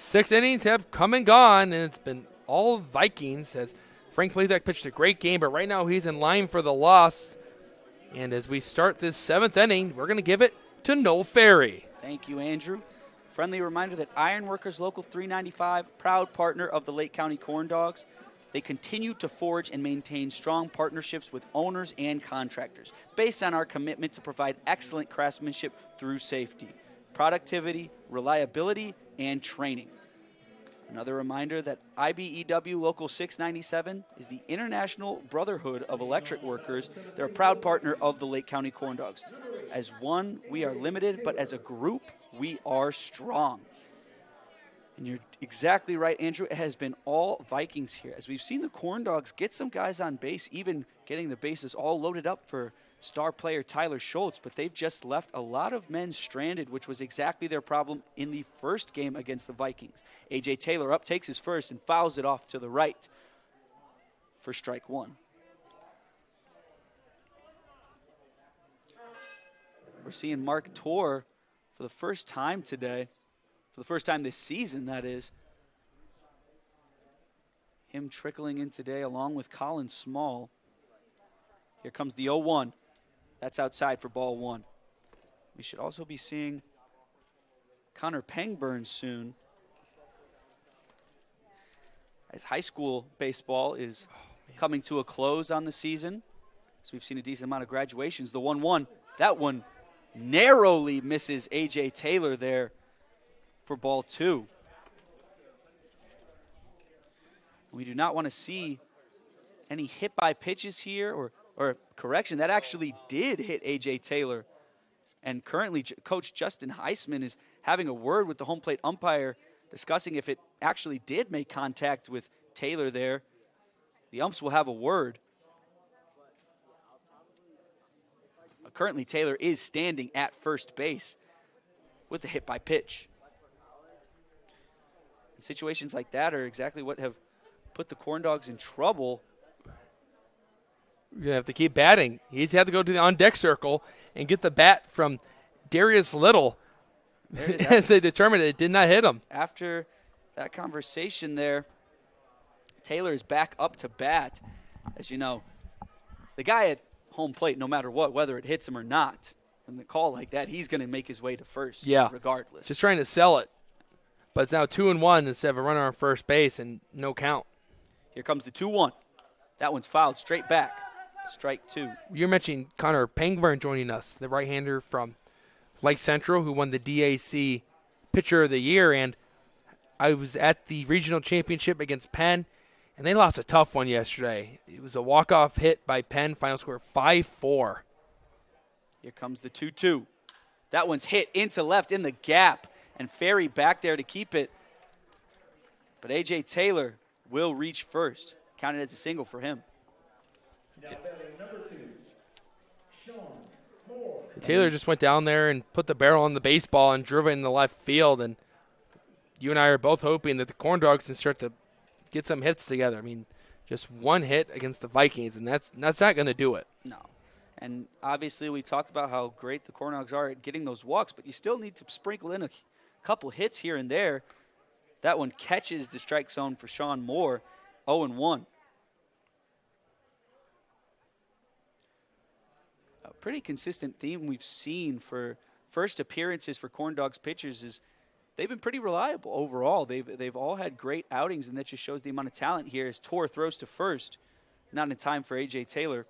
6 innings have come and gone, and it's been all Vikings as Frank Plezak pitched a great game, but right now he's in line for the loss. And as we start this 7th inning, we're going to give it to Noel Ferry. Thank you, Andrew. Friendly reminder that Ironworkers Local 395, proud partner of the Lake County Corndogs. They continue to forge and maintain strong partnerships with owners and contractors based on our commitment to provide excellent craftsmanship through safety, productivity, reliability, and training. Another reminder that IBEW Local 697 is the International Brotherhood of Electric Workers. They're a proud partner of the Lake County Corndogs. As one, we are limited, but as a group, we are strong. And you're exactly right, Andrew. It has been all Vikings here. As we've seen the Corndogs get some guys on base, even getting the bases all loaded up for star player Tyler Schultz, but they've just left a lot of men stranded, which was exactly their problem in the first game against the Vikings. A.J. Taylor up, takes his first, and fouls it off to the right for strike one. We're seeing Mark Torr for the first time today, for the first time this season, that is. Him trickling in today along with Colin Small. Here comes the 0-1. That's outside for ball one. We should also be seeing Connor Pangburn soon, as high school baseball is coming to a close on the season. So we've seen a decent amount of graduations. The 1-1, that one narrowly misses A.J. Taylor there for ball two. We do not want to see any hit by pitches here, or correction, that actually did hit A.J. Taylor. And currently, Coach Justin Heisman is having a word with the home plate umpire, discussing if it actually did make contact with Taylor there. The umps will have a word. Currently, Taylor is standing at first base with the hit by pitch. And situations like that are exactly what have put the Corndogs in trouble. You have to keep batting. He's had to go to the on-deck circle and get the bat from Darius Little as they determined it did not hit him. After that conversation there, Taylor is back up to bat. As you know, the guy at home plate, no matter what, whether it hits him or not, in the call like that, he's going to make his way to first regardless. Just trying to sell it. But it's now 2-1 instead of a runner on first base and no count. Here comes the 2-1. That one's fouled straight back. Strike two. You're mentioning Connor Pangburn joining us, the right-hander from Lake Central who won the DAC Pitcher of the Year. And I was at the regional championship against Penn, and they lost a tough one yesterday. It was a walk-off hit by Penn, final score 5-4. Here comes the 2-2. That one's hit into left in the gap, and Ferry back there to keep it. But A.J. Taylor will reach first. Counted as a single for him. Now batting number 2, Sean Moore. Taylor just went down there and put the barrel on the baseball and drove it in the left field. And you and I are both hoping that the Corndogs can start to get some hits together. I mean, just one hit against the Vikings, and that's not going to do it. No. And obviously we talked about how great the Corndogs are at getting those walks, but you still need to sprinkle in a couple hits here and there. That one catches the strike zone for Sean Moore, 0-1. A pretty consistent theme we've seen for first appearances for Corndogs pitchers is they've been pretty reliable overall. They've all had great outings, and that just shows the amount of talent here as Torr throws to first. Not in time for A.J. Taylor.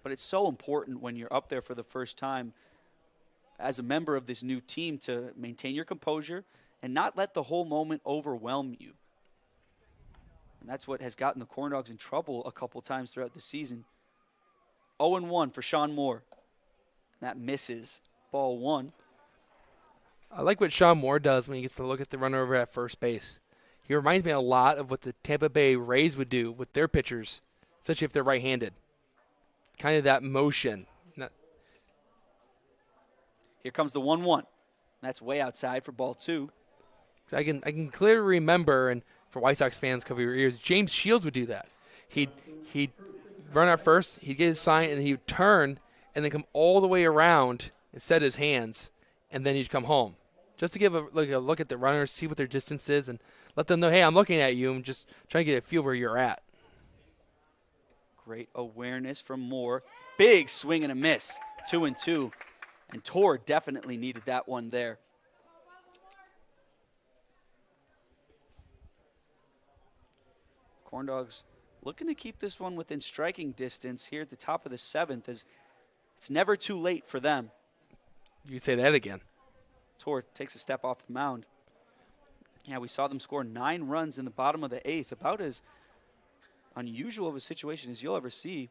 But it's so important when you're up there for the first time as a member of this new team to maintain your composure and not let the whole moment overwhelm you. And that's what has gotten the Corndogs in trouble a couple times throughout the season. 0-1 for Sean Moore. That misses. Ball one. I like what Sean Moore does when he gets to look at the runner over at first base. He reminds me a lot of what the Tampa Bay Rays would do with their pitchers, especially if they're right-handed. Kind of that motion. Here comes the 1-1. That's way outside for ball two. I can clearly remember, and for White Sox fans a couple of years, James Shields would do that. He'd run out first, he'd get his sign, and he would turn and then come all the way around and set his hands, and then he'd come home. just to give a look at the runners, see what their distance is, and let them know, hey, I'm looking at you, and just trying to get a feel where you're at. Great awareness from Moore. Big swing and a miss. 2-2. And Tor definitely needed that one there. Corndogs looking to keep this one within striking distance here at the top of the 7th, as it's never too late for them. You say that again. Tor takes a step off the mound. Yeah, we saw them score 9 runs in the bottom of the 8th, about as unusual of a situation as you'll ever see.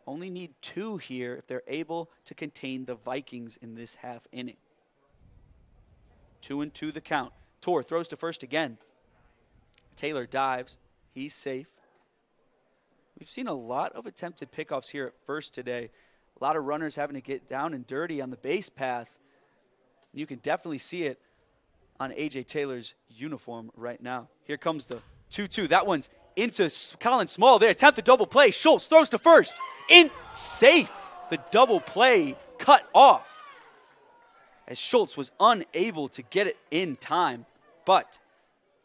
Only need 2 here if they're able to contain the Vikings in this half inning. 2-2 the count. Tor throws to first again. Taylor dives. He's safe. We've seen a lot of attempted pickoffs here at first today. A lot of runners having to get down and dirty on the base path. You can definitely see it on A.J. Taylor's uniform right now. Here comes the 2-2. That one's into Colin Small. They attempt the double play. Schultz throws to first. In safe. The double play cut off, as Schultz was unable to get it in time. But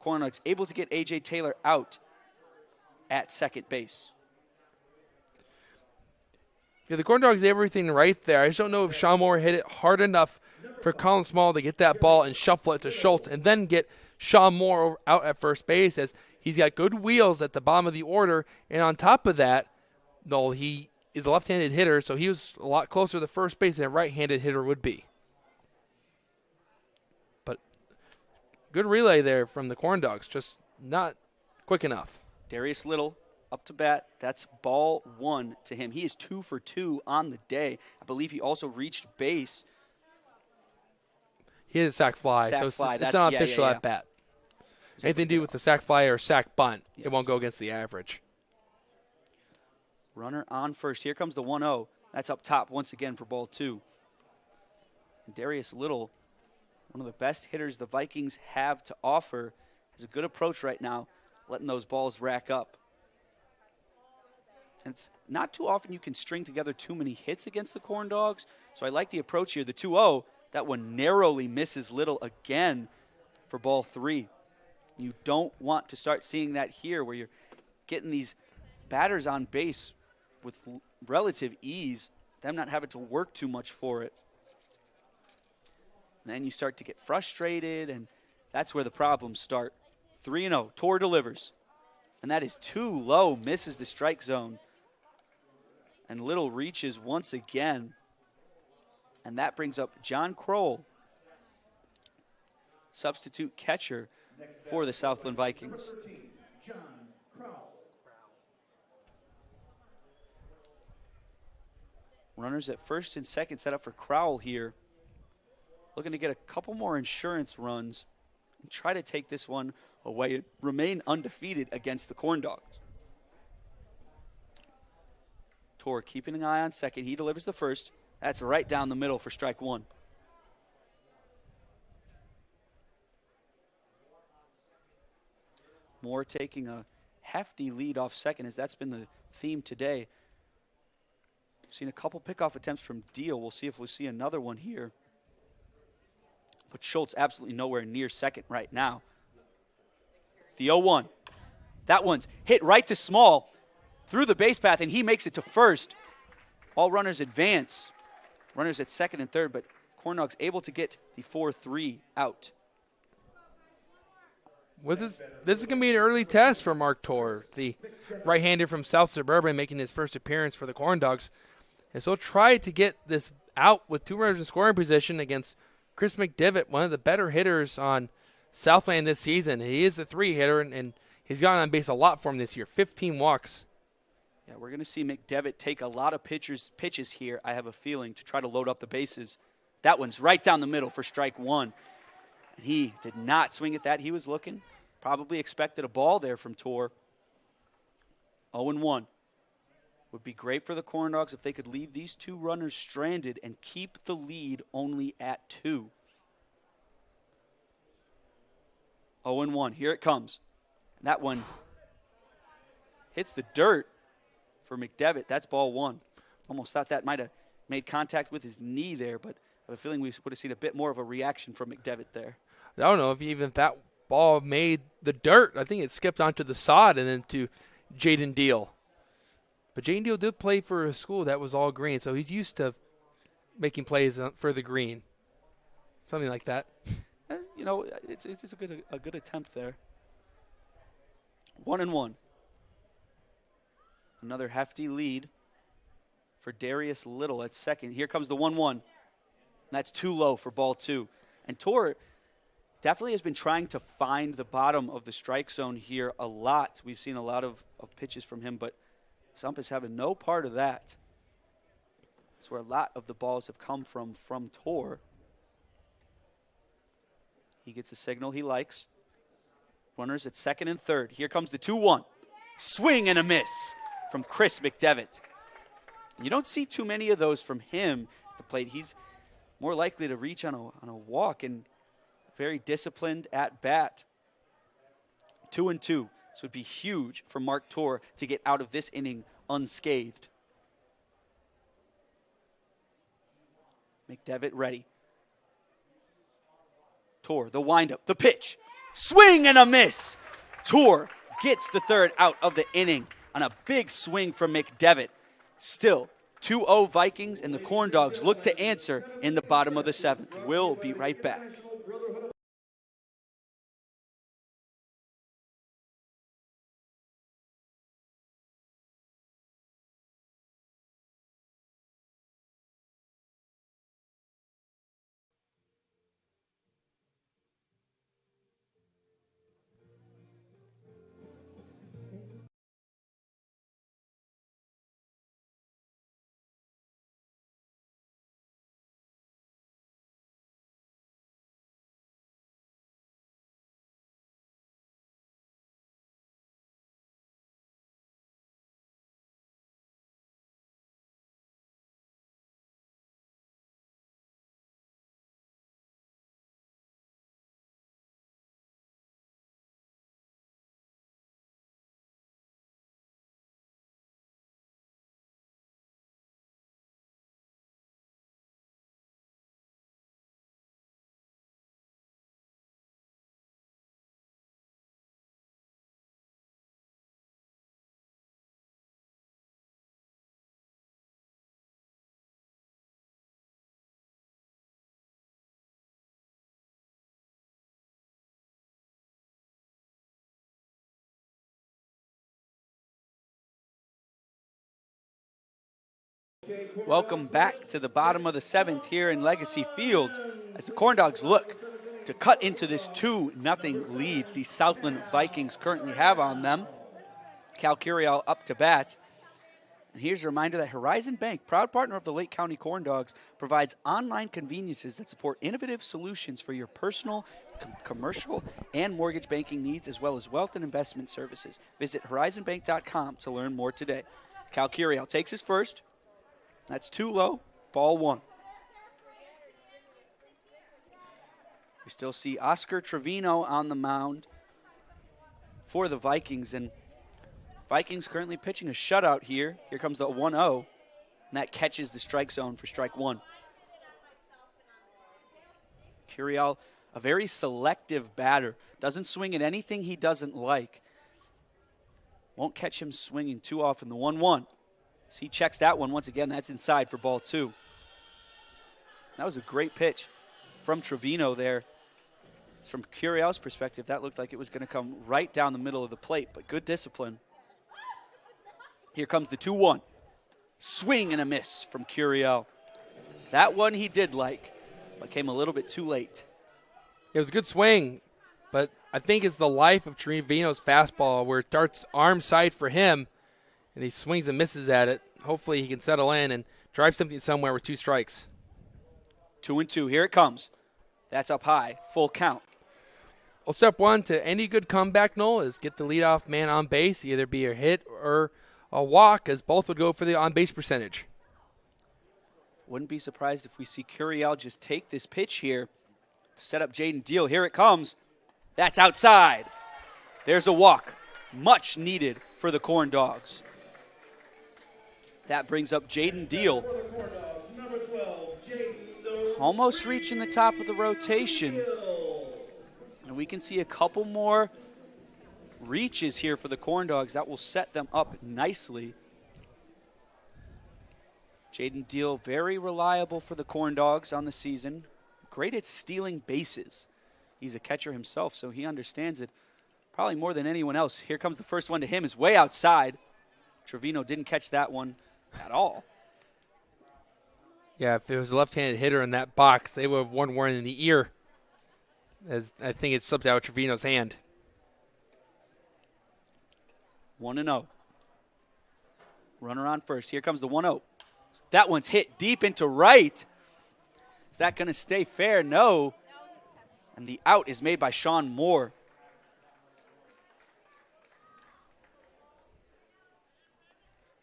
Corndogs able to get A.J. Taylor out at second base. Yeah, the Corndogs did everything right there. I just don't know if Sean Moore hit it hard enough for Colin Small to get that ball and shuffle it to Schultz and then get Sean Moore out at first base, as he's got good wheels at the bottom of the order. And on top of that, no, he is a left-handed hitter, so he was a lot closer to first base than a right-handed hitter would be. But good relay there from the Corndogs, just not quick enough. Darius Little up to bat. That's ball 1 to him. He is 2 for 2 on the day. I believe he also reached base. He had a sac fly, Sac so fly, it's not official yeah. at bat. Anything to do with the sac fly or sac bunt, it won't go against the average. Runner on first. Here comes the 1-0. That's up top once again for ball 2. And Darius Little, one of the best hitters the Vikings have to offer, has a good approach right now, letting those balls rack up. And it's not too often you can string together too many hits against the Corndogs, so I like the approach here. The 2-0, that one narrowly misses Little again for ball 3. You don't want to start seeing that here, where you're getting these batters on base with relative ease, them not having to work too much for it. And then you start to get frustrated, and that's where the problems start. 3-0, Tor delivers. And that is too low, misses the strike zone. And Little reaches once again. And that brings up John Kroll, substitute catcher for the Southland Vikings. John Crowell. Runners at first and second set up for Crowell here. Looking to get a couple more insurance runs and try to take this one away and remain undefeated against the Corndogs. Tor keeping an eye on second. He delivers the first. That's right down the middle for strike 1. Moore taking a hefty lead off second, as that's been the theme today. We've seen a couple pickoff attempts from Deal. We'll see if we see another one here. But Schultz absolutely nowhere near second right now. The 0-1. That one's hit right to Small through the base path, and he makes it to first. All runners advance. Runners at second and third, but Corndogs able to get the 4-3 out. This is going to be an early test for Mark Tor, the right-hander from South Suburban, making his first appearance for the Corndogs. And so try to get this out with 2 runners in scoring position against Chris McDivitt, one of the better hitters on Southland this season. He is a 3-hitter, and he's gotten on base a lot for him this year, 15 walks. Yeah, we're going to see McDevitt take a lot of pitches here, I have a feeling, to try to load up the bases. That one's right down the middle for strike 1. And he did not swing at that. He was looking. Probably expected a ball there from Tor. 0-1. Would be great for the Corndogs if they could leave these 2 runners stranded and keep the lead only at 2. 0-1. Here it comes. That one hits the dirt for McDevitt. That's ball 1. Almost thought that might have made contact with his knee there, but have a feeling we would have seen a bit more of a reaction from McDevitt there. I don't know if that ball made the dirt. I think it skipped onto the sod and then to Jaden Deal. But Jaden Deal did play for a school that was all green, so he's used to making plays for the green. Something like that. You know, it's a good attempt there. 1-1. Another hefty lead for Darius Little at second. Here comes the 1-1. And that's too low for ball 2. And Tor definitely has been trying to find the bottom of the strike zone here a lot. We've seen a lot of pitches from him, but Sump is having no part of that. That's where a lot of the balls have come from Tor. He gets a signal he likes. Runners at second and third. Here comes the 2-1. Swing and a miss from Chris McDevitt. You don't see too many of those from him at the plate. He's more likely to reach on a walk, and very disciplined at bat. 2-2. This would be huge for Mark Tor to get out of this inning unscathed. McDevitt ready. Tor, the windup, the pitch. Swing and a miss. Tor gets the third out of the inning on a big swing from McDevitt. Still, 2-0 Vikings, and the Corndogs look to answer in the bottom of the 7th. We'll be right back. Welcome back to the bottom of the 7th here in Legacy Field as the Corndogs look to cut into this 2-0 lead the Southland Vikings currently have on them. Cal Curiel up to bat. And here's a reminder that Horizon Bank, proud partner of the Lake County Corndogs, provides online conveniences that support innovative solutions for your personal, commercial, and mortgage banking needs, as well as wealth and investment services. Visit horizonbank.com to learn more today. Cal Curiel takes his first. That's too low. Ball 1. We still see Oscar Trevino on the mound for the Vikings. And Vikings currently pitching a shutout here. Here comes the 1-0. And that catches the strike zone for strike 1. Curiel, a very selective batter. Doesn't swing at anything he doesn't like. Won't catch him swinging too often. The 1-1. So he checks that one once again. That's inside for ball 2. That was a great pitch from Trevino there. It's from Curiel's perspective, that looked like it was going to come right down the middle of the plate, but good discipline. Here comes the 2-1. Swing and a miss from Curiel. That one he did like, but came a little bit too late. It was a good swing, but I think it's the life of Trevino's fastball where it starts arm side for him, and he swings and misses at it. Hopefully he can settle in and drive something somewhere with 2 strikes. 2-2. Here it comes. That's up high. Full count. Well, step 1 to any good comeback, Noel, is get the leadoff man on base, either be a hit or a walk, as both would go for the on-base percentage. Wouldn't be surprised if we see Curiel just take this pitch here to set up Jaden Deal. Here it comes. That's outside. There's a walk. Much needed for the Corndogs. That brings up Jaden Deal. Number 12, Jaden Almost reaching the top of the rotation. And we can see a couple more reaches here for the Corndogs. That will set them up nicely. Jaden Deal, very reliable for the Corndogs on the season. Great at stealing bases. He's a catcher himself, so he understands it probably more than anyone else. Here comes the first one to him. Is way outside. Trevino didn't catch that one at all. Yeah, if it was a left-handed hitter in that box, they would have one in the ear. As I think it slipped out of Trevino's hand. 1-0. Runner on first. Here comes the 1-0. That one's hit deep into right. Is that going to stay fair? No. And the out is made by Sean Moore.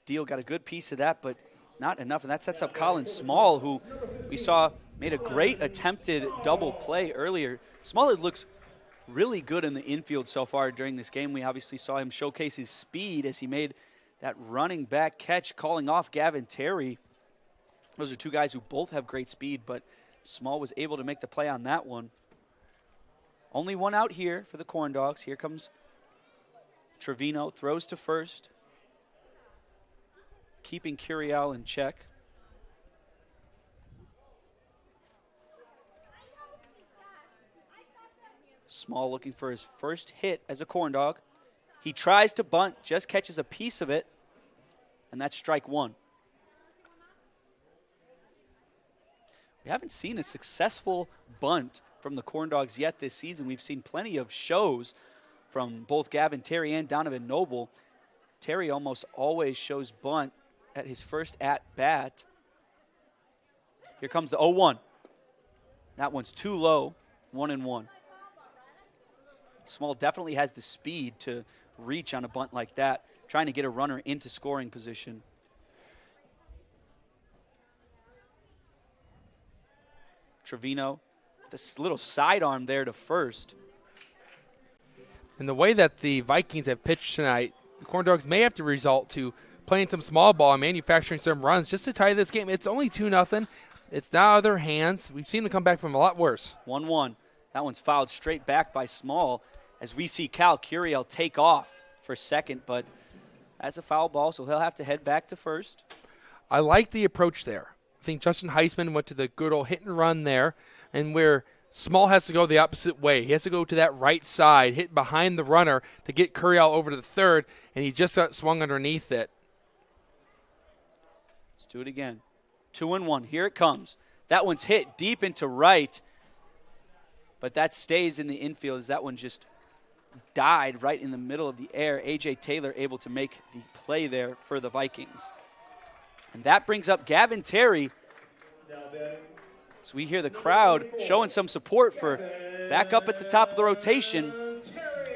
Deal got a good piece of that, but not enough. And that sets up Colin Small, who we saw made a great attempted double play earlier. Small looks really good in the infield so far during this game. We obviously saw him showcase his speed as he made that running back catch, calling off Gavin Terry. Those are two guys who both have great speed, but Small was able to make the play on that one. Only one out here for the Corndogs. Here comes Trevino, throws to first, keeping Curiel in check. Small looking for his first hit as a Corndog. He tries to bunt, just catches a piece of it, and that's strike one. We haven't seen a successful bunt from the Corndogs yet this season. We've seen plenty of shows from both Gavin Terry and Donovan Noble. Terry almost always shows bunt at his first at-bat. Here comes the 0-1. That one's too low, 1-1. Small definitely has the speed to reach on a bunt like that, trying to get a runner into scoring position. Trevino, this little sidearm there to first. And the way that the Vikings have pitched tonight, the Corndogs may have to resort to playing some small ball and manufacturing some runs just to tie this game. It's only 2-0. It's not out of their hands. We've seen them come back from a lot worse. 1-1. That one's fouled straight back by Small as we see Cal Curiel take off for second, but that's a foul ball, so he'll have to head back to first. I like the approach there. I think Justin Heisman went to the good old hit and run there, and where Small has to go the opposite way. He has to go to that right side, hit behind the runner to get Curiel over to the third, and he just got swung underneath it. Let's do it again. 2-1. Here it comes. That one's hit deep into right, but that stays in the infield as that one just died right in the middle of the air. A.J. Taylor able to make the play there for the Vikings. And that brings up Gavin Terry. So we hear the crowd showing some support for back up at the top of the rotation.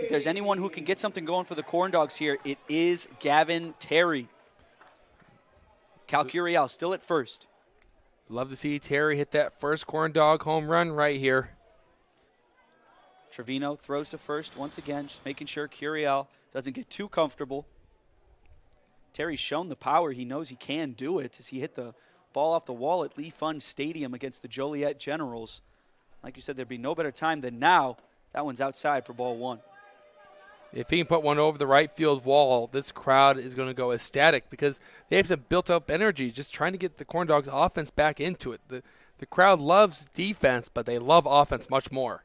If there's anyone who can get something going for the Corndogs here, it is Gavin Terry. Cal Curiel still at first. Love to see Terry hit that first Corndog home run right here. Trevino throws to first once again, just making sure Curiel doesn't get too comfortable. Terry's shown the power. He knows he can do it as he hit the ball off the wall at Lee Fund Stadium against the Joliet Generals. Like you said, there'd be no better time than now. That one's outside for ball one. If he can put one over the right field wall, this crowd is going to go ecstatic because they have some built-up energy just trying to get the Corndogs offense back into it. The crowd loves defense, but they love offense much more.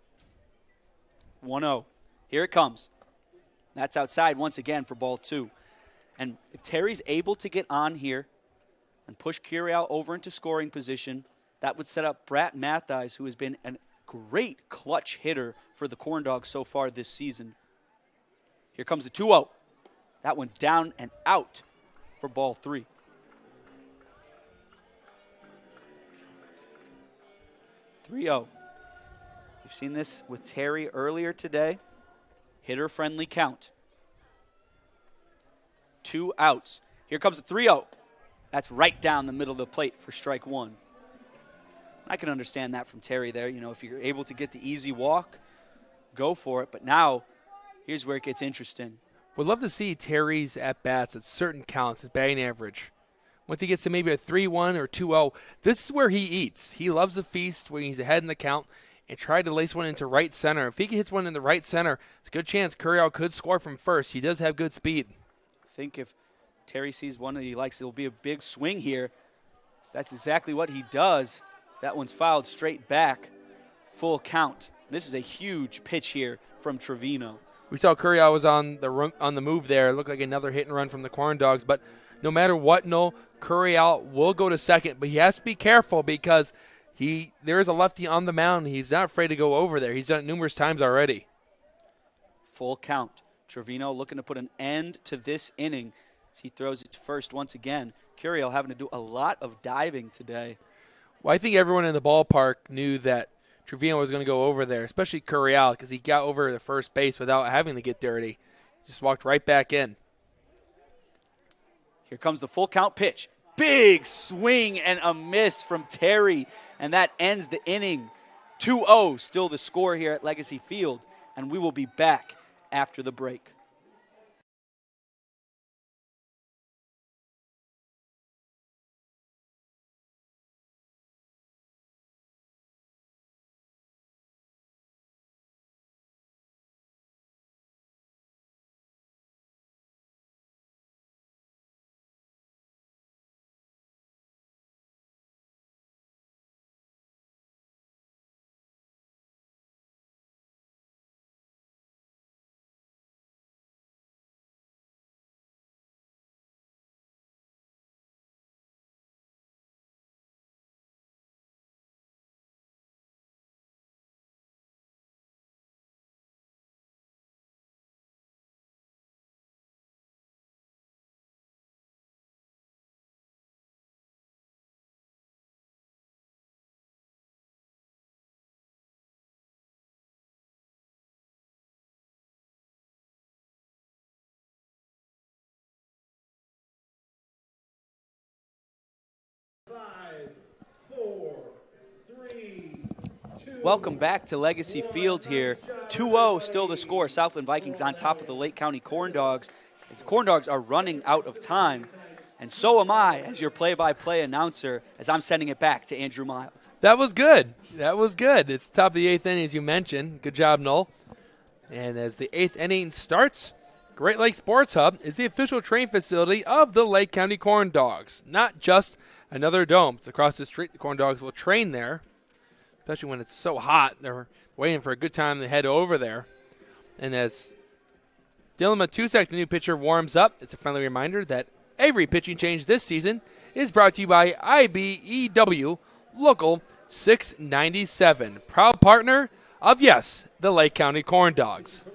1-0. Here it comes. That's outside once again for ball two. And if Terry's able to get on here and push Curiel over into scoring position, that would set up Brat Mattheis, who has been a great clutch hitter for the Corndogs so far this season. Here comes the 2-0. That one's down and out for ball three. We've seen this with Terry earlier today. Hitter-friendly count. 2 outs. Here comes the 3-0. That's right down the middle of the plate for strike one. I can understand that from Terry there. You know, if you're able to get the easy walk, go for it. But now, here's where it gets interesting. We'd love to see Terry's at-bats at certain counts, his batting average. Once he gets to maybe a 3-1 or 2-0, this is where he eats. He loves the feast when he's ahead in the count and try to lace one into right center. If he hits one in the right center, it's a good chance Curiel could score from first. He does have good speed. I think if Terry sees one that he likes, it'll be a big swing here. So that's exactly what he does. That one's fouled straight back. Full count. This is a huge pitch here from Trevino. We saw Curiel was on the move there. It looked like another hit and run from the Corndogs. But no matter what, Curiel will go to second. But he has to be careful because there is a lefty on the mound. He's not afraid to go over there. He's done it numerous times already. Full count. Trevino looking to put an end to this inning as he throws it to first once again. Curiel having to do a lot of diving today. Well, I think everyone in the ballpark knew that Trevino was going to go over there, especially Curiel, because he got over the first base without having to get dirty. Just walked right back in. Here comes the full count pitch. Big swing and a miss from Terry, and that ends the inning. 2-0 still the score here at Legacy Field, and we will be back after the break. Welcome back to Legacy Field here. 2-0 still the score. Southland Vikings on top of the Lake County Corndogs. The Corndogs are running out of time, and so am I as your play-by-play announcer as I'm sending it back to Andrew Mild. That was good. That was good. It's the top of the eighth inning, as you mentioned. Good job, Noel. And as the eighth inning starts, Great Lakes Sports Hub is the official training facility of the Lake County Corndogs. Not just another dome. It's across the street. The Corndogs will train there, especially when it's so hot. They're waiting for a good time to head over there. And as Dylan Matusek, the new pitcher, warms up, it's a friendly reminder that every pitching change this season is brought to you by IBEW Local 697, proud partner of, yes, the Lake County Corndogs.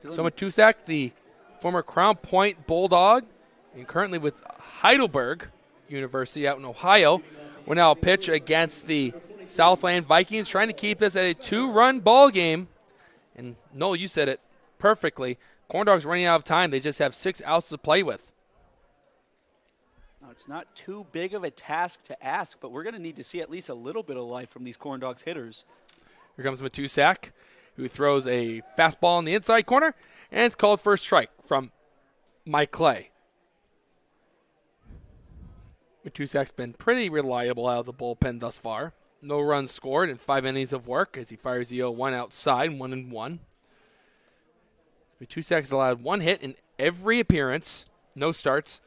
So Matusek, the former Crown Point Bulldog, and currently with Heidelberg University out in Ohio, will now pitch against the Southland Vikings, trying to keep this at a 2-run ball game. And Noel, you said it perfectly. Corndogs running out of time. They just have 6 outs to play with. Now, it's not too big of a task to ask, but we're going to need to see at least a little bit of life from these Corndogs hitters. Here comes Matusek, who throws a fastball in the inside corner, and it's called for a strike from Mike Clay. Matusek's been pretty reliable out of the bullpen thus far. No runs scored in 5 innings of work as he fires the 0-1 outside, 1-1. Matusek's allowed 1 hit in every appearance, no starts.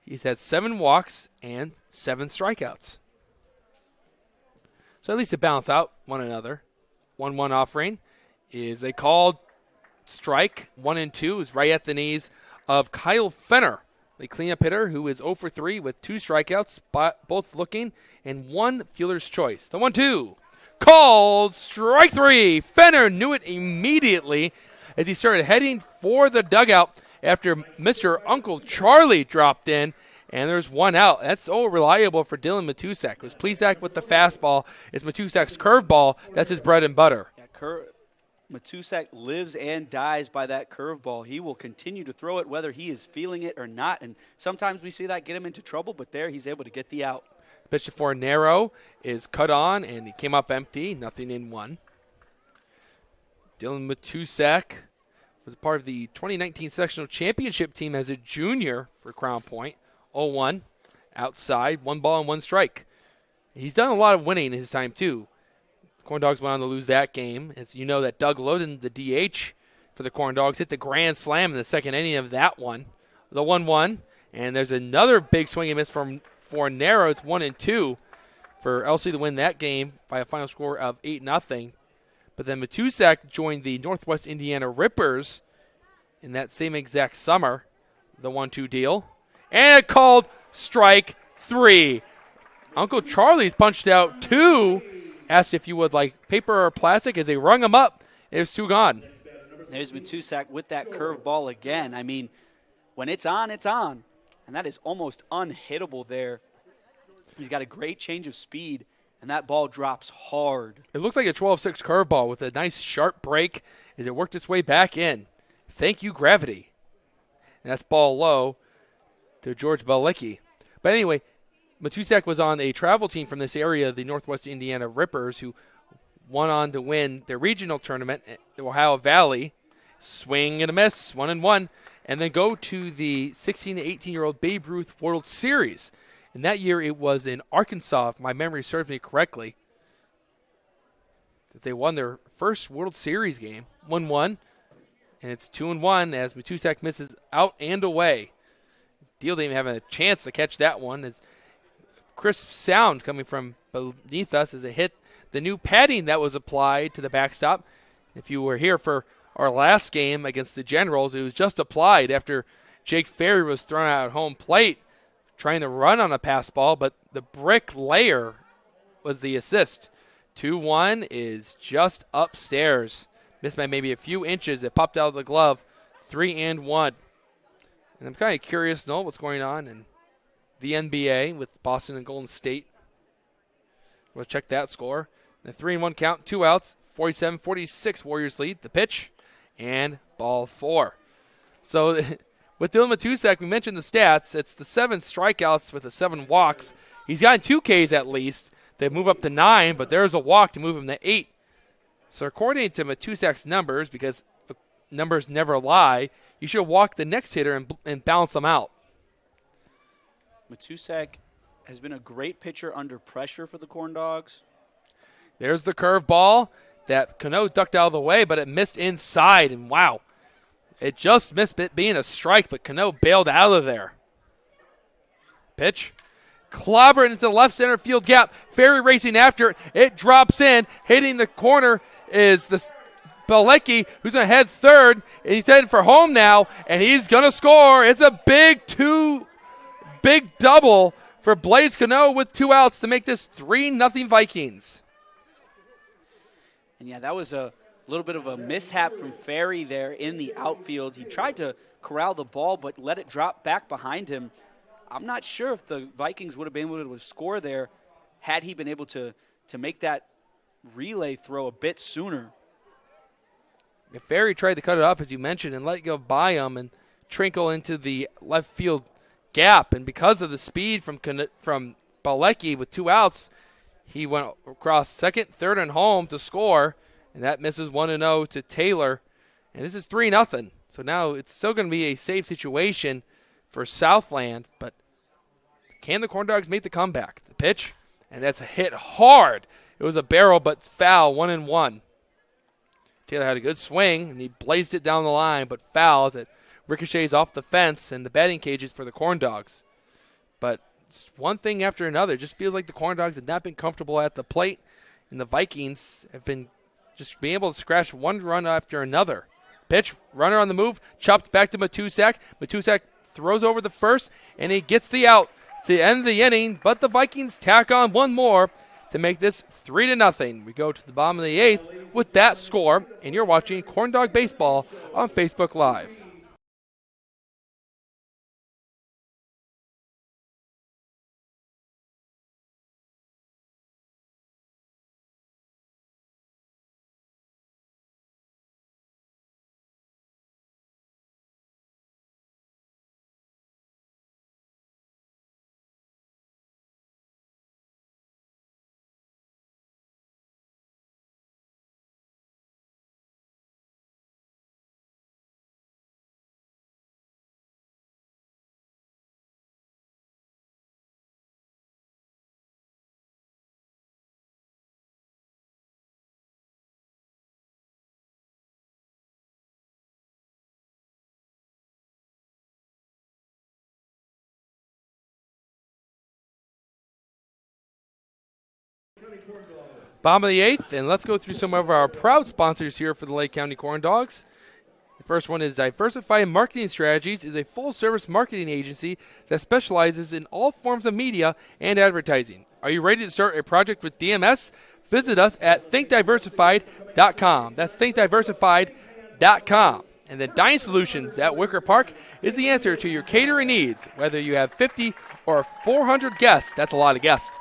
He's had 7 walks and 7 strikeouts. So at least to balance out one another. 1-1 offering is a called strike. 1-2 is right at the knees of Kyle Fenner, the cleanup hitter who is 0 for 3 with 2 strikeouts, both looking, and 1 fielder's choice. The 1-2 called strike 3. Fenner knew it immediately as he started heading for the dugout after Mr. Uncle Charlie dropped in, and there's 1 out. That's so reliable for Dylan Matusek. It was Plesac with the fastball. It's Matusek's curveball. That's his bread and butter. Yeah, Matusek lives and dies by that curveball. He will continue to throw it whether he is feeling it or not, and sometimes we see that get him into trouble, but there he's able to get the out. Pitch for narrow is cut on, and he came up empty, nothing in 1. Dylan Matusek was part of the 2019 sectional championship team as a junior for Crown Point. 0-1 outside, 1 ball and 1 strike. He's done a lot of winning in his time, too. Corndogs went on to lose that game. As you know, that Doug Loden, the DH for the Corndogs, hit the grand slam in the second inning of that one. The 1-1. And there's another big swing and miss for Nero. It's 1-2 for LC to win that game by a final score of 8-0. But then Matusak joined the Northwest Indiana Rippers in that same exact summer, the 1-2 deal. And it called strike 3. Uncle Charlie's punched out 2. Asked if you would like paper or plastic as they rung him up. It was 2 gone. There's Matusak with that curveball again. I mean, when it's on, it's on. And that is almost unhittable there. He's got a great change of speed, and that ball drops hard. It looks like a 12-6 curveball with a nice sharp break as it worked its way back in. Thank you, gravity. And that's ball low to George Balecki. But anyway, Matusak was on a travel team from this area, the Northwest Indiana Rippers, who went on to win their regional tournament at the Ohio Valley. Swing and a miss, 1-1, and then go to the 16 to 18-year-old Babe Ruth World Series. And that year it was in Arkansas, if my memory serves me correctly, that they won their first World Series game, 1-1, and it's 2-1 as Matusak misses out and away. Deal didn't even have a chance to catch that one. As crisp sound coming from beneath us as it hit the new padding that was applied to the backstop. If you were here for our last game against the Generals, it was just applied after Jake Ferry was thrown out at home plate trying to run on a pass ball, but the brick layer was the assist. 2-1 is just upstairs. Missed by maybe a few inches. It popped out of the glove. 3-1. And I'm kind of curious to know what's going on in the NBA with Boston and Golden State. We'll check that score. The 3-1 count, 2 outs, 47-46 Warriors lead. The pitch and ball 4. So with Dylan Matusak, we mentioned the stats. It's the 7 strikeouts with the 7 walks. He's gotten 2 Ks at least. They move up to 9, but there's a walk to move him to 8. So according to Matusak's numbers, because numbers never lie, you should walk the next hitter and balance them out. Matusak has been a great pitcher under pressure for the Corndogs. There's the curveball that Cano ducked out of the way, but it missed inside, and wow. It just missed it being a strike, but Cano bailed out of there. Pitch. Clobbered into the left center field gap. Ferry racing after it. It drops in. Hitting the corner is this Balecki, who's going to head third. And he's heading for home now, and he's going to score. It's a big double for Blaze Cano with 2 outs to make this 3-0 Vikings. And yeah, that was a little bit of a mishap from Ferry there in the outfield. He tried to corral the ball, but let it drop back behind him. I'm not sure if the Vikings would have been able to score there had he been able to make that relay throw a bit sooner. If Ferry tried to cut it off, as you mentioned, and let it go by him and trinkle into the left field gap, and because of the speed from Balecki with 2 outs, he went across second, third, and home to score, and that misses 1-0 to Taylor. And this is 3-0. So now it's still going to be a safe situation for Southland, but can the Corndogs make the comeback? The pitch, and that's a hit hard. It was a barrel, but foul, 1-1. Taylor had a good swing, and he blazed it down the line, but foul as it ricochets off the fence and the batting cages for the Corndogs. But it's one thing after another. It just feels like the Corndogs have not been comfortable at the plate, and the Vikings have been just being able to scratch one run after another. Pitch, runner on the move, chopped back to Matusak. Matusak throws over the first, and he gets the out to end the inning, but the Vikings tack on one more to make this 3-0. We go to the bottom of the 8th with that score, and you're watching Corndog Baseball on Facebook Live. Bottom of the 8th, and let's go through some of our proud sponsors here for the Lake County Corndogs. The first one is Diversified Marketing Strategies, is a full-service marketing agency that specializes in all forms of media and advertising. Are you ready to start a project with DMS? Visit us at thinkdiversified.com. That's thinkdiversified.com. And then Dining Solutions at Wicker Park is the answer to your catering needs. Whether you have 50 or 400 guests, that's a lot of guests,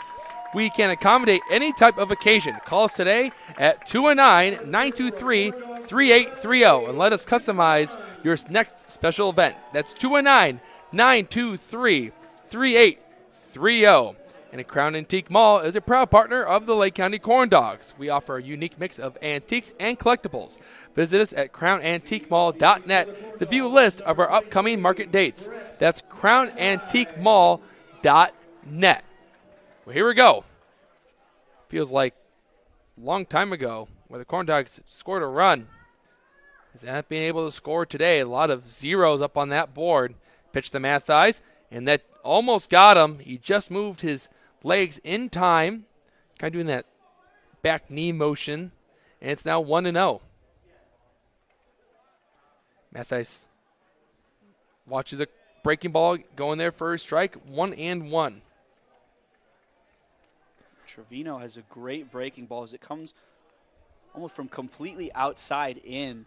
we can accommodate any type of occasion. Call us today at 219-923-3830 and let us customize your next special event. That's 219-923-3830. And Crown Antique Mall is a proud partner of the Lake County Corndogs. We offer a unique mix of antiques and collectibles. Visit us at crownantiquemall.net to view a list of our upcoming market dates. That's crownantiquemall.net. Well, here we go. Feels like a long time ago where the Corndogs scored a run. Is not being able to score today. A lot of zeros up on that board. Pitch to Mathies, and that almost got him. He just moved his legs in time, kind of doing that back knee motion, and it's now 1-0. Mathies watches a breaking ball going there for a strike, 1-1. Trevino has a great breaking ball as it comes almost from completely outside in,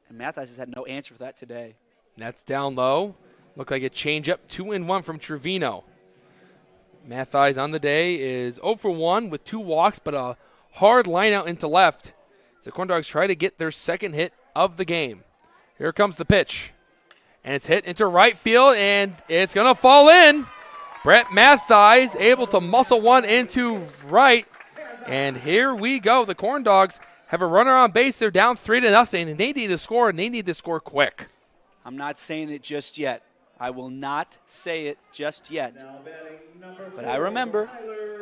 and Mathies has had no answer for that today. That's down low. Looked like a changeup, 2-1 from Trevino. Mathies on the day is 0 for 1 with 2 walks, but a hard line out into left. The Corndogs try to get their second hit of the game. Here comes the pitch. And it's hit into right field, and it's going to fall in. Brett Mathies able to muscle one into right. And here we go. The Corndogs have a runner on base. They're down 3-0, and they need to score, and they need to score quick. I'm not saying it just yet. I will not say it just yet. But I remember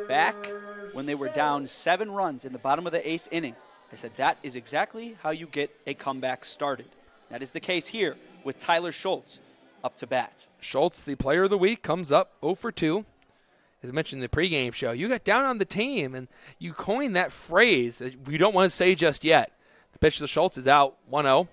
back when they were down 7 runs in the bottom of the 8th inning, I said that is exactly how you get a comeback started. That is the case here with Tyler Schultz up to bat. Schultz, the player of the week, comes up 0 for 2. As I mentioned in the pregame show, you got down on the team, and you coined that phrase that we don't want to say just yet. The pitch to Schultz is out, 1-0.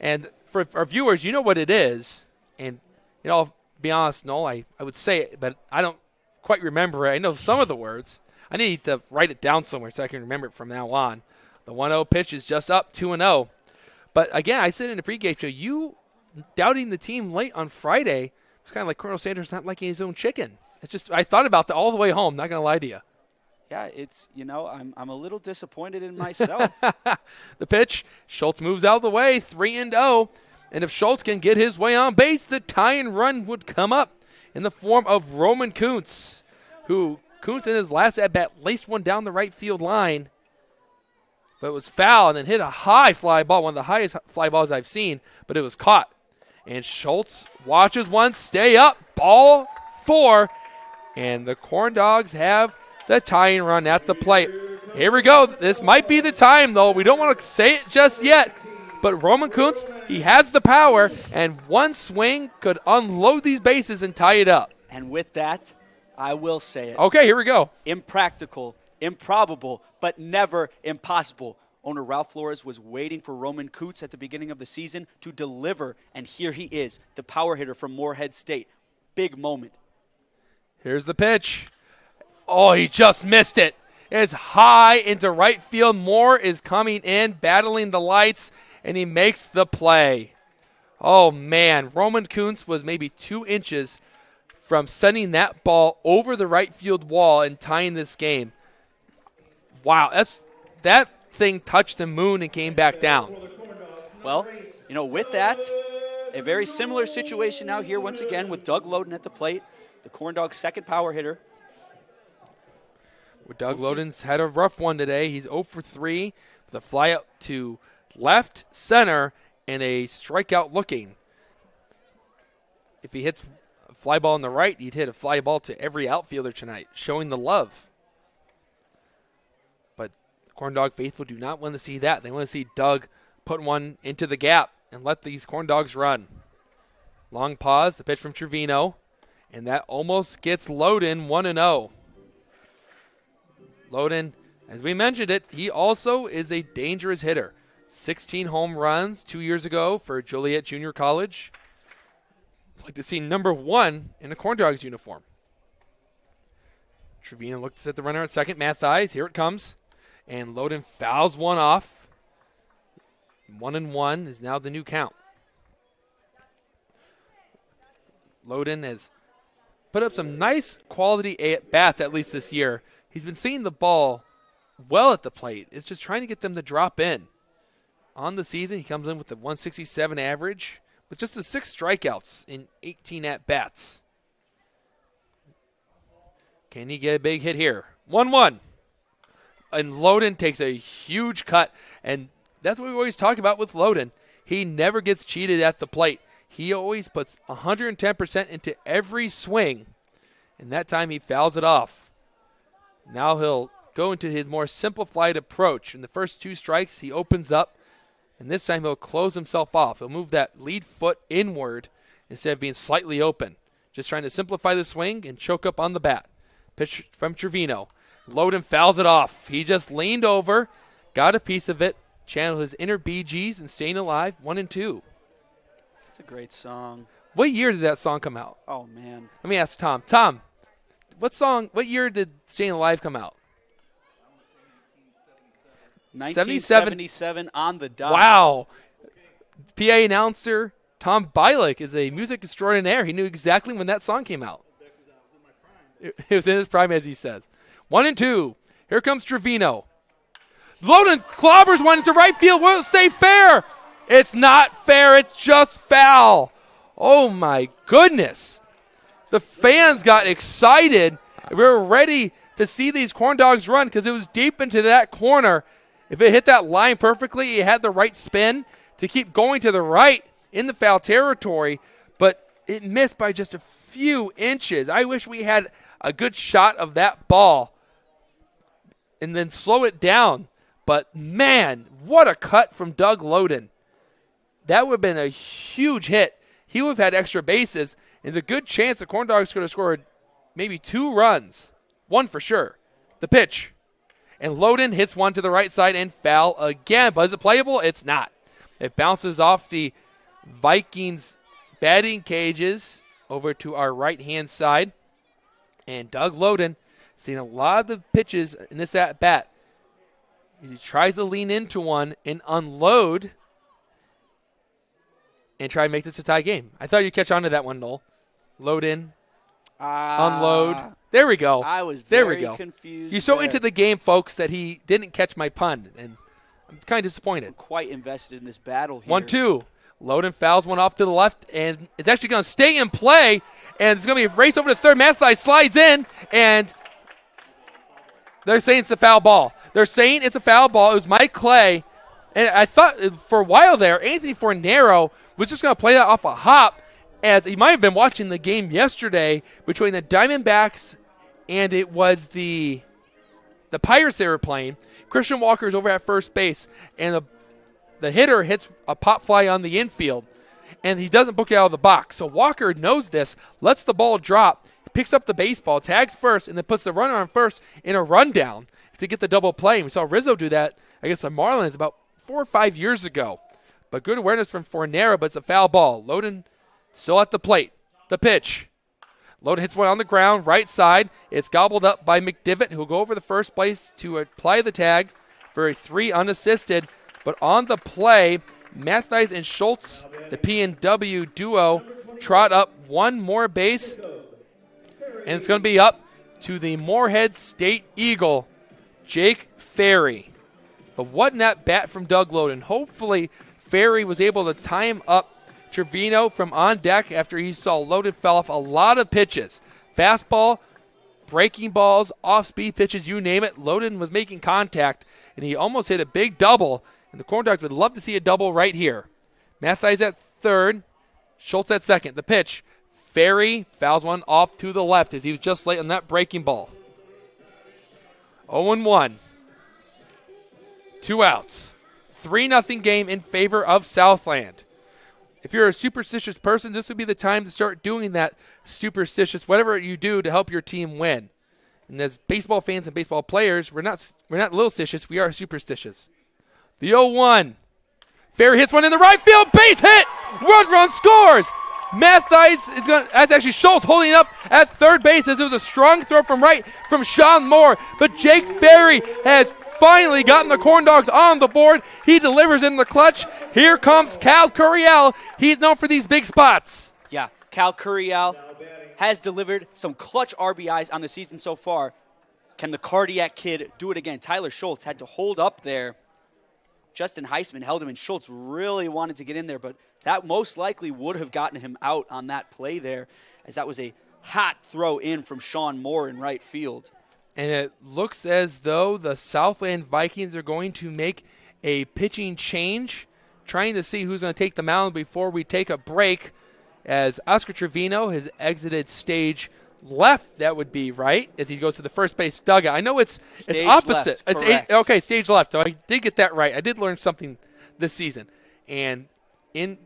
And for our viewers, you know what it is. And, I'll be honest, Noel, I would say it, but I don't quite remember it. I know some of the words. I need to write it down somewhere so I can remember it from now on. The 1-0 pitch is just up, 2-0. But, again, I said in the pregame show, you doubting the team late on Friday, it's kind of like Colonel Sanders not liking his own chicken. It's just, I thought about that all the way home, not going to lie to you. Yeah, it's, I'm a little disappointed in myself. The pitch, Schultz moves out of the way, 3-0. And if Schultz can get his way on base, the tying run would come up in the form of Roman Kuntz, who Kuntz in his last at-bat laced one down the right field line, but it was foul and then hit a high fly ball, one of the highest fly balls I've seen, but it was caught. And Schultz watches one stay up, ball 4, and the Corndogs have the tying run at the plate. Here we go. This might be the time, though. We don't want to say it just yet. But Roman Kuntz, he has the power, and one swing could unload these bases and tie it up. And with that, I will say it. Okay, here we go. Impractical, improbable, but never impossible. Owner Ralph Flores was waiting for Roman Kuntz at the beginning of the season to deliver, and here he is, the power hitter from Moorhead State. Big moment. Here's the pitch. Oh, he just missed it. It's high into right field. Moore is coming in, battling the lights, and he makes the play. Oh, man. Roman Kuntz was maybe 2 inches from sending that ball over the right field wall and tying this game. Wow, that thing touched the moon and came back down. Well, with that, a very similar situation now here once again with Doug Loden at the plate, the Corndogs' second power hitter. Doug Loden's had a rough one today. He's 0 for 3 with a fly out to left center and a strikeout looking. If he hits a fly ball on the right, he'd hit a fly ball to every outfielder tonight, showing the love. But Corndog faithful do not want to see that. They want to see Doug put one into the gap and let these Corndogs run. Long pause, the pitch from Trevino, and that almost gets Loden 1-0. Loden, as we mentioned it, he also is a dangerous hitter. 16 home runs 2 years ago for Joliet Junior College. I'd like to see number 1 in a Corndogs uniform. Trevino looks at the runner at second. Mathies, here it comes. And Loden fouls one off. 1-1 is now the new count. Loden has put up some nice quality at-bats, at least this year. He's been seeing the ball well at the plate. It's just trying to get them to drop in. On the season, he comes in with a 167 average with just the 6 strikeouts in 18 at-bats. Can he get a big hit here? 1-1. And Loden takes a huge cut, and that's what we always talk about with Loden. He never gets cheated at the plate. He always puts 110% into every swing, and that time he fouls it off. Now he'll go into his more simplified approach. In the first 2 strikes, he opens up, and this time he'll close himself off. He'll move that lead foot inward instead of being slightly open. Just trying to simplify the swing and choke up on the bat. Pitch from Trevino. Loden fouls it off. He just leaned over, got a piece of it, channeled his inner Bee Gees, and Staying Alive 1-2. It's a great song. What year did that song come out? Oh, man. Let me ask Tom. Tom, what year did Staying Alive come out? 1977 on the dot. Wow. PA announcer Tom Bialik is a music extraordinaire. He knew exactly when that song came out. It was in his prime, as he says. 1-2. Here comes Trevino. Loden clobbers one into right field. Will it stay fair? It's not fair. It's just foul. Oh, my goodness. The fans got excited. We were ready to see these Corndogs run because it was deep into that corner. If it hit that line perfectly, it had the right spin to keep going to the right in the foul territory, but it missed by just a few inches. I wish we had a good shot of that ball and then slow it down. But, man, what a cut from Doug Loden. That would have been a huge hit. He would have had extra bases, and there's a good chance the Corndogs could have scored maybe 2 runs. 1 for sure. The pitch. And Loden hits one to the right side and foul again. But is it playable? It's not. It bounces off the Vikings batting cages over to our right-hand side. And Doug Loden, seeing a lot of the pitches in this at-bat, he tries to lean into one and unload and try and make this a tie game. I thought you'd catch on to that one, Noel. Load in, unload. There we go. I was there very we go. confused. He's so there. into the game, folks, that he didn't catch my pun, and I'm kind of disappointed. Quite invested in this battle here. 1-2. Loden fouls one off to the left, and it's actually going to stay in play, and it's going to be a race over to third. Mathies slides in, and they're saying it's a foul ball. They're saying it's a foul ball. It was Mike Clay, and I thought for a while there, Anthony Fornero was just going to play that off a hop, as he might have been watching the game yesterday between the Diamondbacks and it was the Pirates they were playing. Christian Walker is over at first base, and the hitter hits a pop fly on the infield, and he doesn't book it out of the box. So Walker knows this, lets the ball drop, picks up the baseball, tags first, and then puts the runner on first in a rundown to get the double play. And we saw Rizzo do that against the Marlins about 4 or 5 years ago. But good awareness from Fornero, but it's a foul ball. Loden still at the plate. The pitch. Loden hits one on the ground, right side. It's gobbled up by McDivitt, who will go over the first place to apply the tag for a 3 unassisted. But on the play, Mathies and Schultz, the P&W duo, trot up one more base. And it's going to be up to the Moorhead State Eagle, Jake Ferry. But what an at-bat from Doug Loden. Hopefully, Ferry was able to time up Trevino from on deck after he saw Loden fell off a lot of pitches. Fastball, breaking balls, off-speed pitches, you name it. Loden was making contact, and he almost hit a big double. And the Corndogs would love to see a double right here. Mathies at third, Schultz at second. The pitch. Ferry fouls one off to the left as he was just late on that breaking ball. 0-1. 2 outs. 3-0 game in favor of Southland. If you're a superstitious person, this would be the time to start doing that superstitious, whatever you do to help your team win. And as baseball fans and baseball players, we're not little stitious, we are superstitious. The 0-1. Ferry hits one in the right field, base hit! Run scores! Mattheis is going. That's actually Schultz holding up at third base as it was a strong throw from right from Sean Moore. But Jake Ferry has finally gotten the Corndogs on the board. He delivers in the clutch. Here comes Cal Curiel. He's known for these big spots. Yeah, Cal Curiel has delivered some clutch RBIs on the season so far. Can the cardiac kid do it again? Tyler Schultz had to hold up there. Justin Heisman held him, and Schultz really wanted to get in there, but that most likely would have gotten him out on that play there, as that was a hot throw in from Sean Moore in right field. And it looks as though the Southland Vikings are going to make a pitching change, trying to see who's going to take the mound before we take a break, as Oscar Trevino has exited stage left, that would be right, as he goes to the first base dugout. I know it's opposite. Left, okay, stage left. So I did get that right. I did learn something this season. And in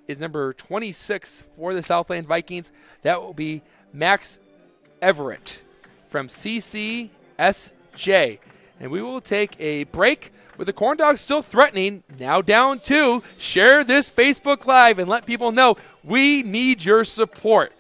is number 26 for the Southland Vikings. That will be Max Everett from CCSJ. And we will take a break with the Corndogs still threatening, now down 2. Share this Facebook Live and let people know we need your support.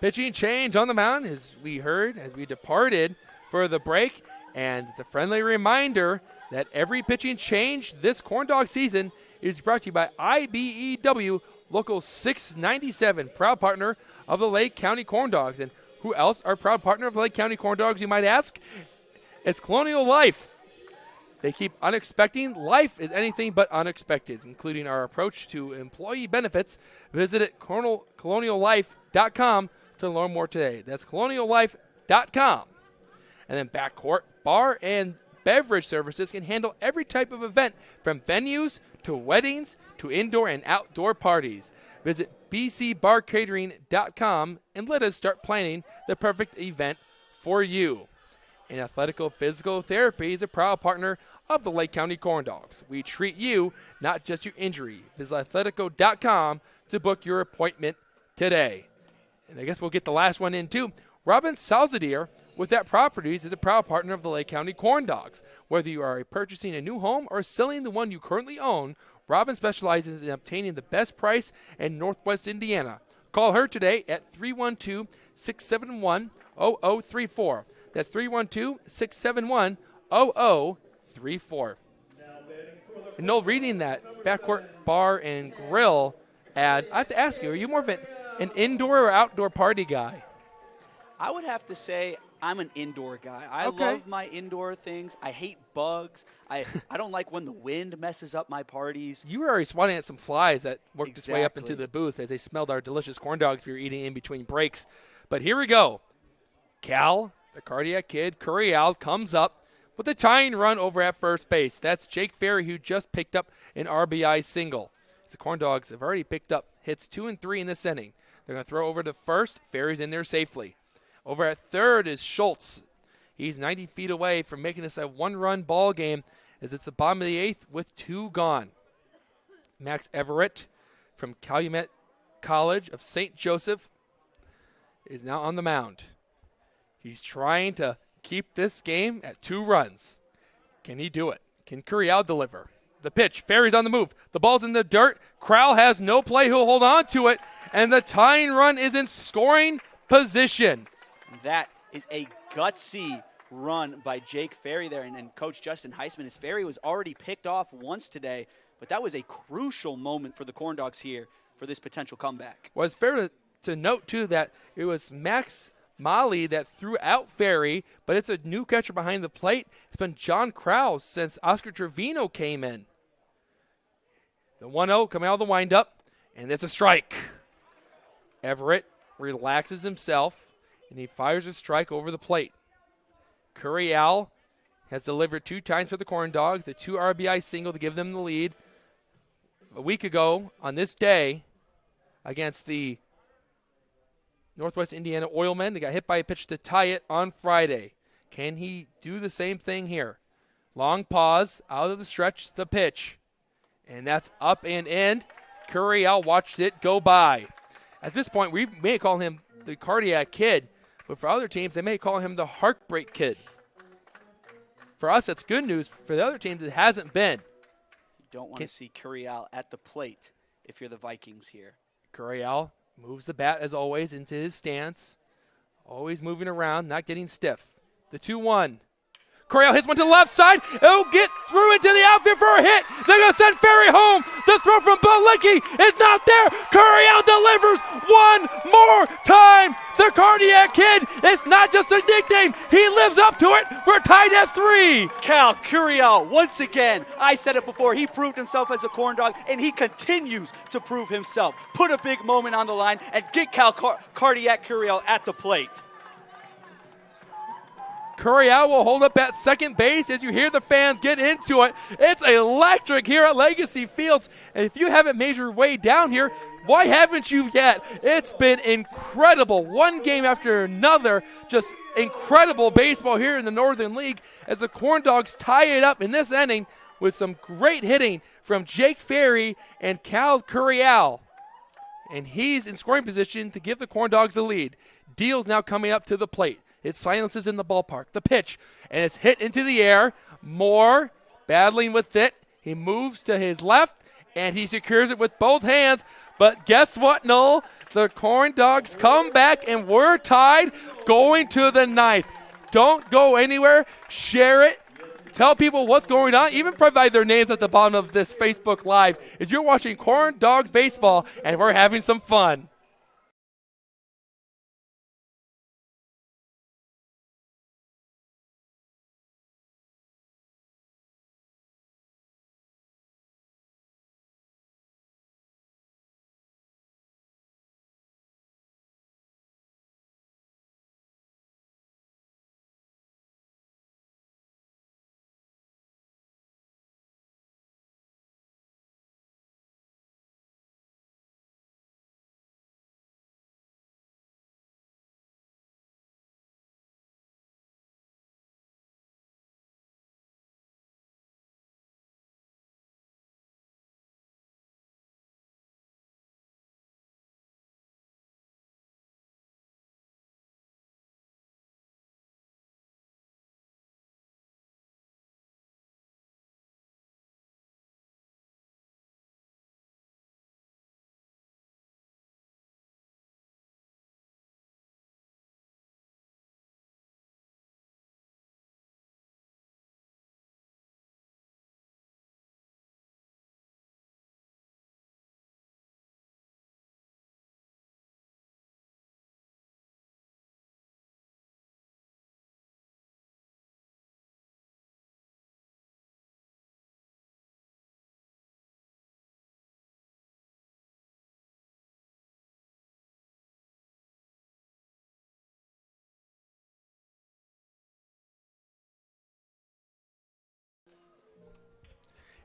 Pitching change on the mound, as we heard, as we departed for the break. And it's a friendly reminder that every pitching change this Corndog season is brought to you by IBEW Local 697, proud partner of the Lake County Corndogs. And who else are proud partner of the Lake County Corndogs, you might ask? It's Colonial Life. They keep unexpecting. Life is anything but unexpected, including our approach to employee benefits. Visit it coloniallife.com to learn more today. That's coloniallife.com. And then Backcourt Bar and Beverage Services can handle every type of event, from venues to weddings to indoor and outdoor parties. Visit bcbarcatering.com and let us start planning the perfect event for you. And Athletico Physical Therapy is a proud partner of the Lake County Corndogs. We treat you, not just your injury. Visit athletico.com to book your appointment today. And I guess we'll get the last one in too. Robin Salzadier with That Properties is a proud partner of the Lake County Corndogs. Whether you are purchasing a new home or selling the one you currently own, Robin specializes in obtaining the best price in Northwest Indiana. Call her today at 312-671-0034. That's 312-671-0034. And Noel, reading that Backcourt Bar and Grill ad, I have to ask you, are you more of an indoor or outdoor party guy? I would have to say I'm an indoor guy. I Okay. love my indoor things. I hate bugs. I don't like when the wind messes up my parties. You were already swatting at some flies that worked its way up into Exactly. the booth as they smelled our delicious corn dogs we were eating in between breaks. But here we go. Cal, the cardiac kid, Curiel, comes up with a tying run over at first base. That's Jake Ferry, who just picked up an RBI single. The Corn Dogs have already picked up hits 2 and 3 in this inning. They're going to throw over to first. Ferry's in there safely. Over at third is Schultz. He's 90 feet away from making this a one-run ball game, as it's the bottom of the 8th with 2 gone. Max Everett from Calumet College of St. Joseph is now on the mound. He's trying to keep this game at 2 runs. Can he do it? Can Curiel deliver? The pitch. Ferry's on the move. The ball's in the dirt. Crowell has no play. He'll hold on to it. And the tying run is in scoring position. That is a gutsy run by Jake Ferry there. And Coach Justin Heisman, as Ferry was already picked off once today, but that was a crucial moment for the Corndogs here for this potential comeback. Well, it's fair to to note, too, that it was Max Molly that threw out Ferry, but it's a new catcher behind the plate. It's been John Krause since Oscar Trevino came in. The 1-0 coming out of the windup, and it's a strike. Everett relaxes himself, and he fires a strike over the plate. Curiel has delivered 2 times for the Corndogs, a 2 RBI single to give them the lead. A week ago on this day against the Northwest Indiana Oilmen, they got hit by a pitch to tie it on Friday. Can he do the same thing here? Long pause, out of the stretch, the pitch. And that's up and in. Curiel watched it go by. At this point, we may call him the cardiac kid, but for other teams, they may call him the heartbreak kid. For us, that's good news. For the other teams, it hasn't been. You don't want to see Curiel at the plate if you're the Vikings here. Curiel moves the bat, as always, into his stance. Always moving around, not getting stiff. The 2-1. Curiel hits one to the left side. It'll get through into the outfield for a hit. They're going to send Ferry home. The throw from Balicki is not there. Curiel delivers one more time. The cardiac kid is not just a nickname. He lives up to it. We're tied at 3. Cal Curiel, once again, I said it before, he proved himself as a corn dog, and he continues to prove himself. Put a big moment on the line and get cardiac Curiel at the plate. Curiel will hold up at second base as you hear the fans get into it. It's electric here at Legacy Fields. And if you haven't made your way down here, why haven't you yet? It's been incredible. One game after another. Just incredible baseball here in the Northern League as the Corndogs tie it up in this inning with some great hitting from Jake Ferry and Cal Curiel. And he's in scoring position to give the Corndogs the lead. Deal's now coming up to the plate. It silences in the ballpark. The pitch, and it's hit into the air. Moore battling with it. He moves to his left, and he secures it with both hands. But guess what, Noel? The Corndogs come back, and we're tied going to the 9th. Don't go anywhere. Share it. Tell people what's going on. Even provide their names at the bottom of this Facebook Live as you're watching Corndogs baseball, and we're having some fun.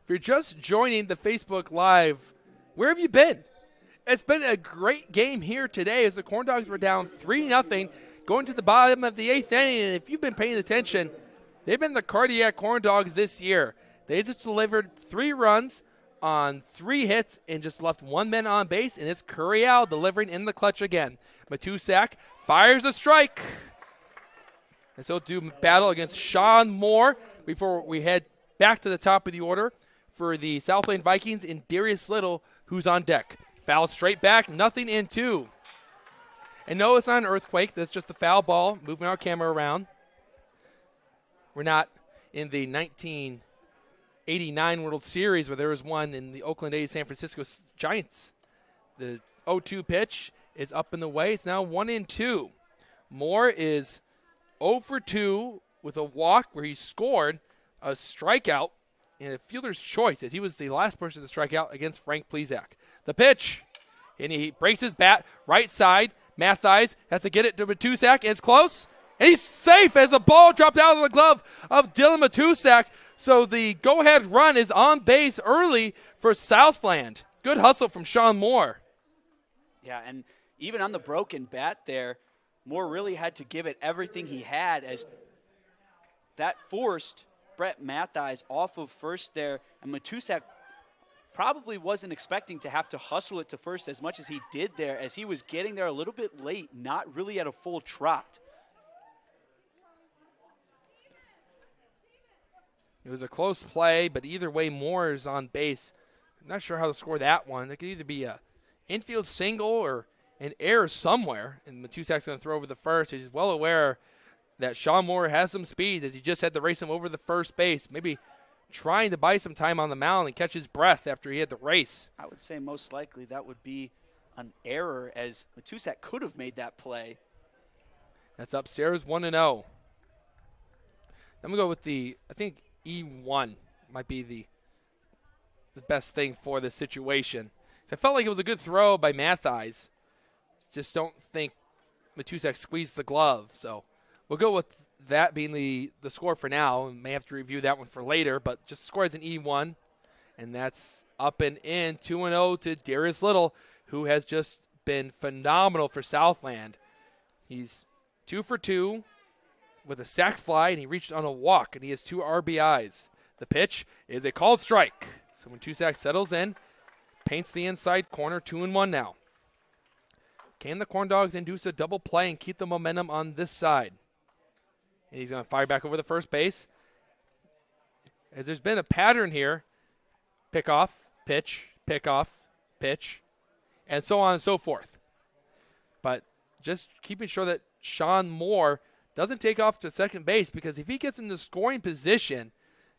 If you're just joining the Facebook Live, where have you been? It's been a great game here today as the Corndogs were down 3-0 going to the bottom of the 8th inning. And if you've been paying attention, they've been the cardiac Corndogs this year. They just delivered 3 runs on 3 hits and just left 1 man on base, and it's Curiel delivering in the clutch again. Matusak fires a strike. And so do battle against Sean Moore before we head back to the top of the order for the Southland Vikings and Darius Little, who's on deck. Foul straight back, nothing in 2. And no, it's not an earthquake. That's just a foul ball, moving our camera around. We're not in the 1989 World Series where there was one in the Oakland A's San Francisco Giants. The 0-2 pitch, is up in the way. It's now 1-2. Moore is 0 for 2 with a walk where he scored a strikeout and a fielder's choice as he was the last person to strike out against Frank Plezak. The pitch, and he breaks his bat right side. Mathies has to get it to Matusak, and it's close. And he's safe as the ball dropped out of the glove of Dylan Matusak. So the go-ahead run is on base early for Southland. Good hustle from Sean Moore. Yeah, and even on the broken bat there, Moore really had to give it everything he had as that forced Brett Mathies off of first there. And Matusak probably wasn't expecting to have to hustle it to first as much as he did there, as he was getting there a little bit late, not really at a full trot. It was a close play, but either way, Moore is on base. I'm not sure how to score that one. It could either be a infield single or an error somewhere, and Matusak's going to throw over the first. He's well aware that Sean Moore has some speed as he just had to race him over the first base. Maybe trying to buy some time on the mound and catch his breath after he had the race. I would say most likely that would be an error, as Matusak could have made that play. That's upstairs, 1-0. Then we go with I think E1 might be the best thing for this situation. So I felt like it was a good throw by Mathies. Just don't think Matusak squeezed the glove. So we'll go with that being the score for now. We may have to review that one for later, but just score as an E1. And that's up and in, 2-0 to Darius Little, who has just been phenomenal for Southland. He's 2 for 2 with a sac fly, and he reached on a walk, and he has 2 RBIs. The pitch is a called strike. So when Matusak settles in, paints the inside corner, 2-1 now. Can the Corndogs induce a double play and keep the momentum on this side? And he's going to fire back over the first base. As there's been a pattern here, pick off, pitch, and so on and so forth. But just keeping sure that Sean Moore doesn't take off to second base, because if he gets in the scoring position,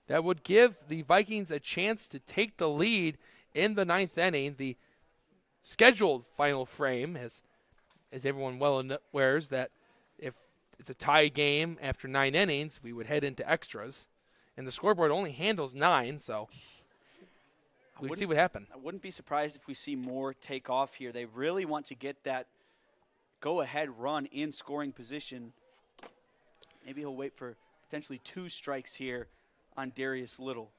that would give the Vikings a chance to take the lead in the 9th inning. The scheduled final frame, as everyone well aware, that if it's a tie game after 9 innings, we would head into extras. And the scoreboard only handles 9, so we can see what happens. I wouldn't be surprised if we see Moore take off here. They really want to get that go-ahead run in scoring position. Maybe he'll wait for potentially 2 strikes here on Darius Little.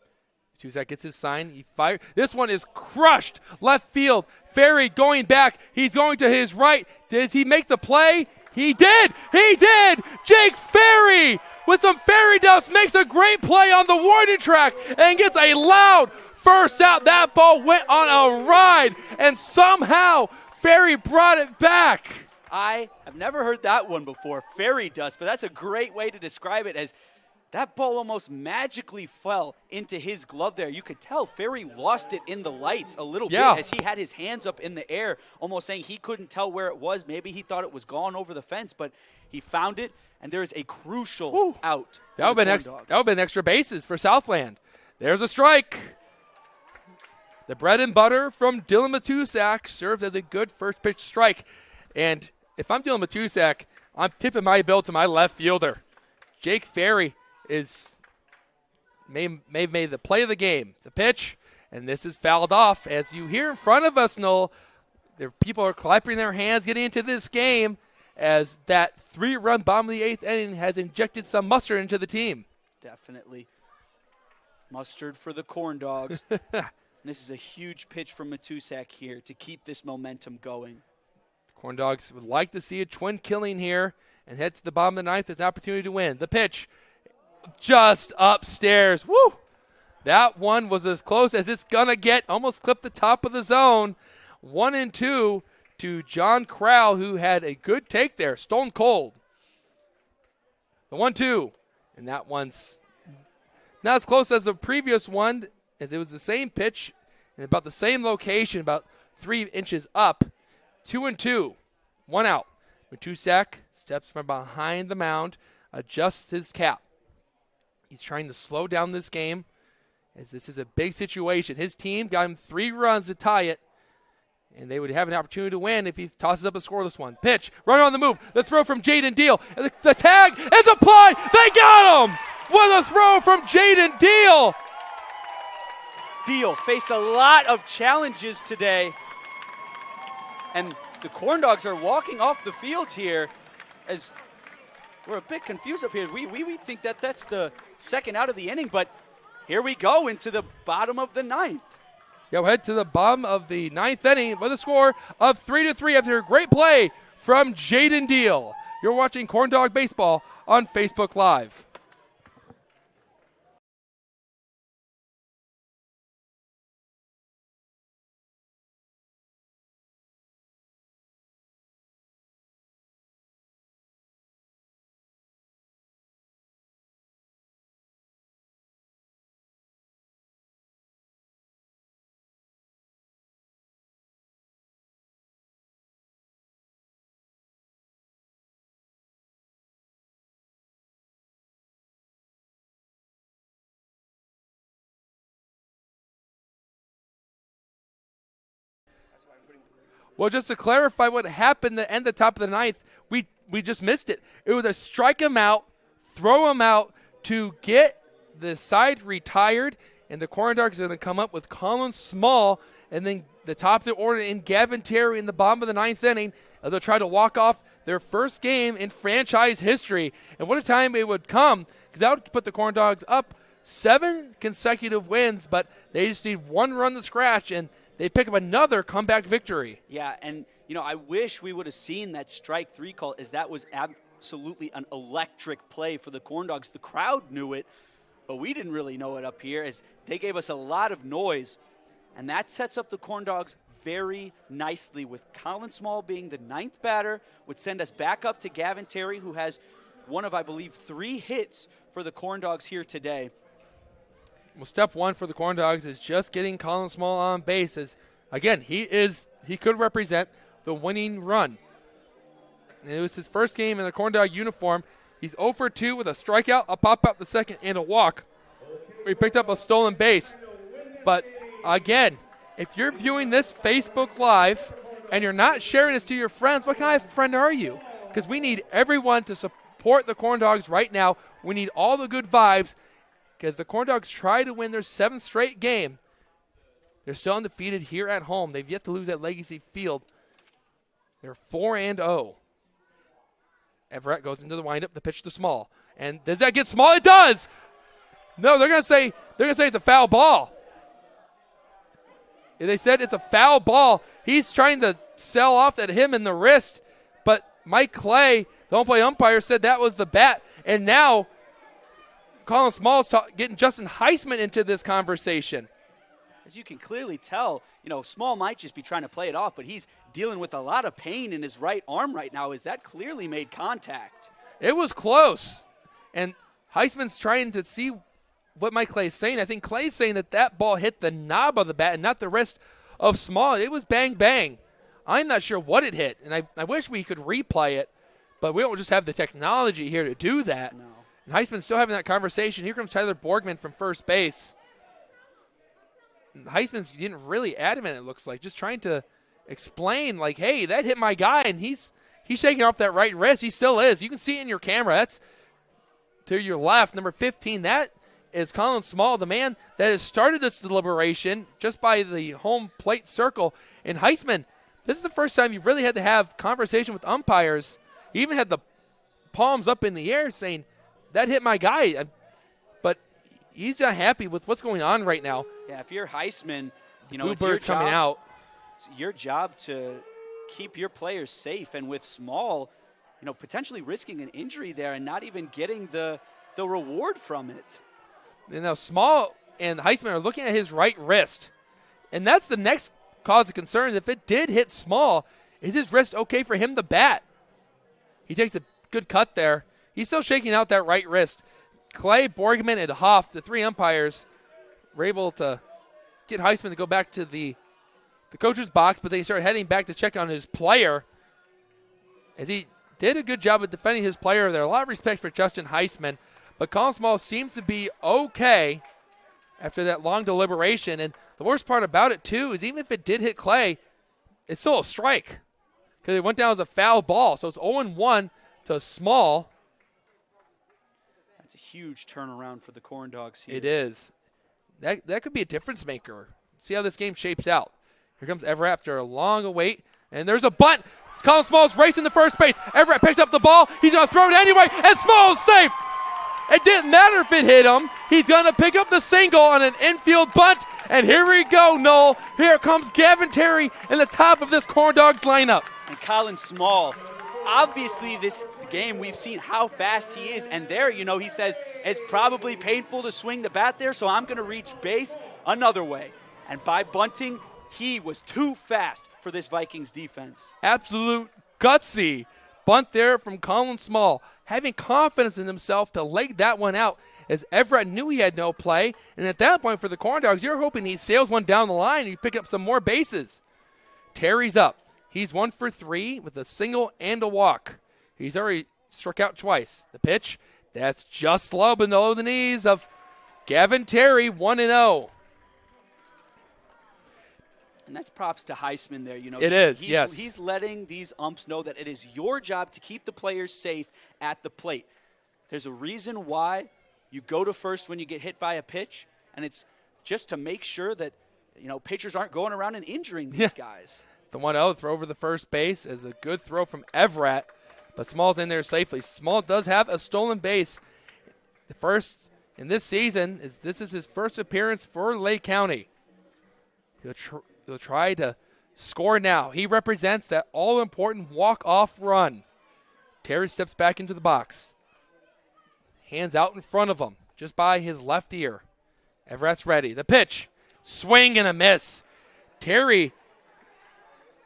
Matusak gets his sign. He fires. This one is crushed. Left field. Ferry going back. He's going to his right. Does he make the play? He did. He did. Jake Ferry with some fairy dust makes a great play on the warning track and gets a loud first out. That ball went on a ride, and somehow Ferry brought it back. I have never heard that one before, fairy dust, but that's a great way to describe it, as that ball almost magically fell into his glove there. You could tell Ferry lost it in the lights a little bit as he had his hands up in the air, almost saying he couldn't tell where it was. Maybe he thought it was gone over the fence, but he found it, and there is a crucial out. That would have been extra bases for Southland. There's a strike. The bread and butter from Dylan Matusak serves as a good first pitch strike. And if I'm Dylan Matusak, I'm tipping my bill to my left fielder. Jake Ferry may have made the play of the game. The pitch, and this is fouled off. As you hear in front of us, Noel, people are clapping their hands getting into this game, as that 3-run bomb of the 8th inning has injected some mustard into the team. Definitely mustard for the Corndogs. This is a huge pitch from Matusak here to keep this momentum going. Corndogs would like to see a twin killing here and head to the bottom of the 9th with an opportunity to win. The pitch just upstairs. Woo! That one was as close as it's going to get. Almost clipped the top of the zone. 1-2 to John Crowell, who had a good take there. Stone cold. The 1-2. And that one's not as close as the previous one, as it was the same pitch and about the same location, about 3 inches up. 2-2, 1 out. Matusak steps from behind the mound, adjusts his cap. He's trying to slow down this game, as this is a big situation. His team got him 3 runs to tie it, And they would have an opportunity to win if he tosses up a scoreless one. Pitch, runner on the move. The throw from Jaden Deal. And the tag is applied. They got him! What a throw from Jaden Deal! Deal faced a lot of challenges today. And the Corndogs are walking off the field here as we're a bit confused up here. We think that that's the second out of the inning, but here we go into the bottom of the ninth. Yeah, we'll head to the bottom of the ninth inning with a score of 3-3 after a great play from Jaden Deal. You're watching Corndog Baseball on Facebook Live. Well, just to clarify what happened at the top of the ninth, we just missed it. It was a strike him out, throw him out to get the side retired, and the Corndogs are going to come up with Colin Small, and then the top of the order in Gavin Terry in the bottom of the ninth inning. They'll try to walk off their first game in franchise history. And what a time it would come, because that would put the Corndogs up 7 consecutive wins, but they just need one run to scratch, and they pick up another comeback victory. Yeah, and, I wish we would have seen that strike 3 call, as that was absolutely an electric play for the Corndogs. The crowd knew it, but we didn't really know it up here, as they gave us a lot of noise. And that sets up the Corndogs very nicely, with Colin Small being the 9th batter, would send us back up to Gavin Terry, who has one of, I believe, 3 hits for the Corndogs here today. Well, step one for the Corndogs is just getting Colin Small on base. As again, he could represent the winning run. And it was his first game in the Corndog uniform. He's 0 for 2 with a strikeout, a pop out the second, and a walk. He picked up a stolen base. But again, if you're viewing this Facebook Live and you're not sharing this to your friends, what kind of friend are you? Because we need everyone to support the Corndogs right now. We need all the good vibes, because the Corndogs try to win their 7th straight game. They're still undefeated here at home. They've yet to lose at Legacy Field. They're 4-0. Everett goes into the windup, the pitch to Small. And does that get Small? It does! No, they're gonna say it's a foul ball. They said it's a foul ball. He's trying to sell off at him in the wrist, but Mike Clay, the home plate umpire, said that was the bat. And now Colin Small's getting Justin Heisman into this conversation. As you can clearly tell, Small might just be trying to play it off, but he's dealing with a lot of pain in his right arm right now, as that clearly made contact. It was close. And Heisman's trying to see what Mike Clay's saying. I think Clay's saying that ball hit the knob of the bat and not the wrist of Small. It was bang, bang. I'm not sure what it hit, and I wish we could replay it, but we don't just have the technology here to do that. No. And Heisman's still having that conversation. Here comes Tyler Borgman from first base. And Heisman's getting really adamant, it looks like, just trying to explain, like, hey, that hit my guy, and he's shaking off that right wrist. He still is. You can see it in your camera. That's to your left, number 15. That is Colin Small, the man that has started this deliberation just by the home plate circle. And Heisman, this is the first time you've really had to have conversation with umpires. He even had the palms up in the air saying, that hit my guy. But he's not happy with what's going on right now. Yeah, if you're Heisman, It's your job coming out. It's your job to keep your players safe. And with Small, potentially risking an injury there and not even getting the reward from it. And now Small and Heisman are looking at his right wrist. And that's the next cause of concern. If it did hit Small, is his wrist okay for him to bat? He takes a good cut there. He's still shaking out that right wrist. Clay, Borgman, and Hoff, the 3 umpires, were able to get Heisman to go back to the coach's box, but they started heading back to check on his player, as he did a good job of defending his player there. A lot of respect for Justin Heisman, but Colin Small seems to be okay after that long deliberation. And the worst part about it, too, is even if it did hit Clay, it's still a strike because it went down as a foul ball. So it's 0-1 to Small. That's a huge turnaround for the Corndogs here. It is. That could be a difference maker. See how this game shapes out. Here comes Everett after a long wait, and there's a bunt. Colin Small's racing the first base. Everett picks up the ball. He's going to throw it anyway, and Small's safe. It didn't matter if it hit him. He's going to pick up the single on an infield bunt, and here we go, Noel. Here comes Gavin Terry in the top of this Corndogs lineup. And Colin Small, obviously this game we've seen how fast he is, and there, he says it's probably painful to swing the bat there, so I'm going to reach base another way. And by bunting, he was too fast for this Vikings defense. Absolute gutsy bunt there from Colin Small, having confidence in himself to leg that one out as Everett knew he had no play. And at that point for the Corndogs, you're hoping he sails one down the line and you pick up some more bases. Terry's up. He's 1 for 3 with a single and a walk. He's already struck out twice. The pitch, that's just low below the knees of Gavin Terry, 1-0. And that's props to Heisman there. Yes. He's letting these umps know that it is your job to keep the players safe at the plate. There's a reason why you go to first when you get hit by a pitch, and it's just to make sure that, pitchers aren't going around and injuring these guys. The 1-0 throw over the first base is a good throw from Everett, but Small's in there safely. Small does have a stolen base. The first in this season, this is his first appearance for Lake County. He'll try to score now. He represents that all-important walk-off run. Terry steps back into the box. Hands out in front of him, just by his left ear. Everett's ready. The pitch. Swing and a miss. Terry,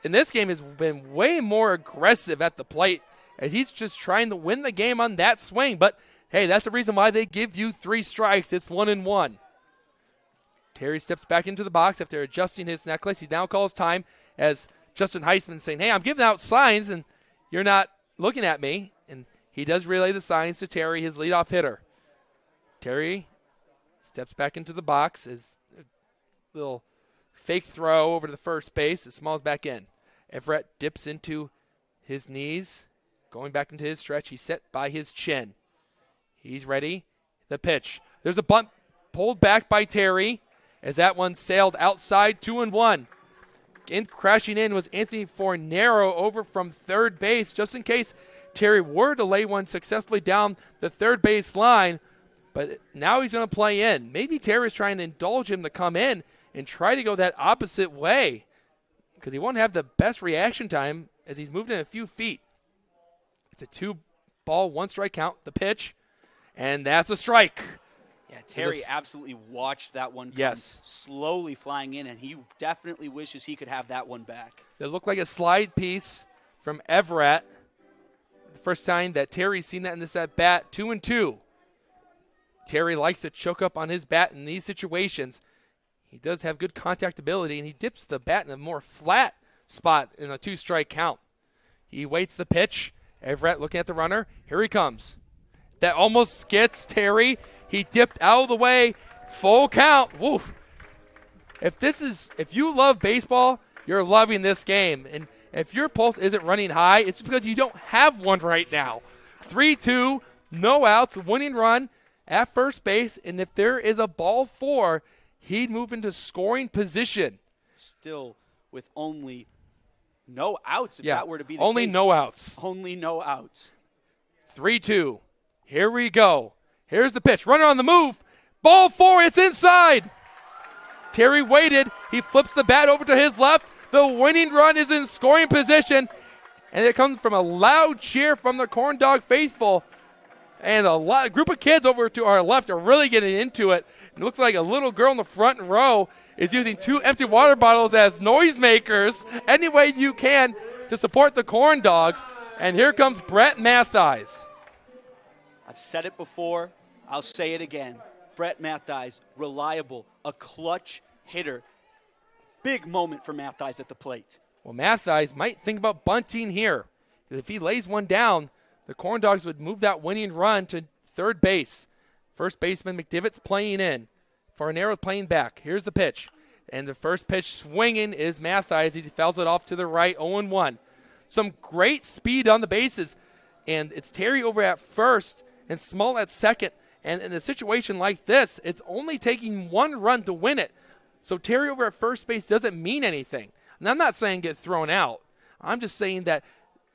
in this game, has been way more aggressive at the plate as he's just trying to win the game on that swing. But, hey, that's the reason why they give you 3 strikes. It's 1-1. Terry steps back into the box after adjusting his necklace. He now calls time as Justin Heisman saying, hey, I'm giving out signs and you're not looking at me. And he does relay the signs to Terry, his leadoff hitter. Terry steps back into the box as a little fake throw over to the first base as Small's back in. Everett dips into his knees, going back into his stretch. He's set by his chin. He's ready. The pitch. There's a bunt pulled back by Terry as that one sailed outside, 2-1. Crashing in was Anthony Fornero over from third base, just in case Terry were to lay one successfully down the third base line. But now he's going to play in. Maybe Terry's trying to indulge him to come in and try to go that opposite way because he won't have the best reaction time as he's moved in a few feet. It's a 2-ball, 1-strike count, the pitch, and that's a strike. Yeah, Terry absolutely watched that one come slowly flying in, and he definitely wishes he could have that one back. It looked like a slide piece from Everett. The first time that Terry's seen that in this at-bat, 2-2. Terry likes to choke up on his bat in these situations. He does have good contact ability, and he dips the bat in a more flat spot in a 2-strike count. He waits the pitch. Everett looking at the runner. Here he comes. That almost gets Terry. He dipped out of the way. Full count. Woof. If you love baseball, you're loving this game. And if your pulse isn't running high, it's because you don't have one right now. 3-2, no outs, winning run at first base. And if there is a ball 4, he'd move into scoring position. Still with only no outs if that were to be the only case. No outs. Only no outs. 3-2. Here we go. Here's the pitch. Runner on the move. Ball 4. It's inside. Terry waited. He flips the bat over to his left. The winning run is in scoring position. And it comes from a loud cheer from the Corndog faithful. And a group of kids over to our left are really getting into it. It looks like a little girl in the front row is using 2 empty water bottles as noisemakers any way you can to support the Corndogs. And here comes Brett Mathies. I've said it before. I'll say it again. Brett Mathies, reliable, a clutch hitter. Big moment for Mathies at the plate. Well, Mathies might think about bunting here. If he lays one down, the Corndogs would move that winning run to third base. First baseman McDivitt's playing in. Fornero playing back. Here's the pitch. And the first pitch swinging is Mathias. He fouls it off to the right, 0-1. Some great speed on the bases. And it's Terry over at first and Small at second. And in a situation like this, it's only taking one run to win it. So Terry over at first base doesn't mean anything. And I'm not saying get thrown out. I'm just saying that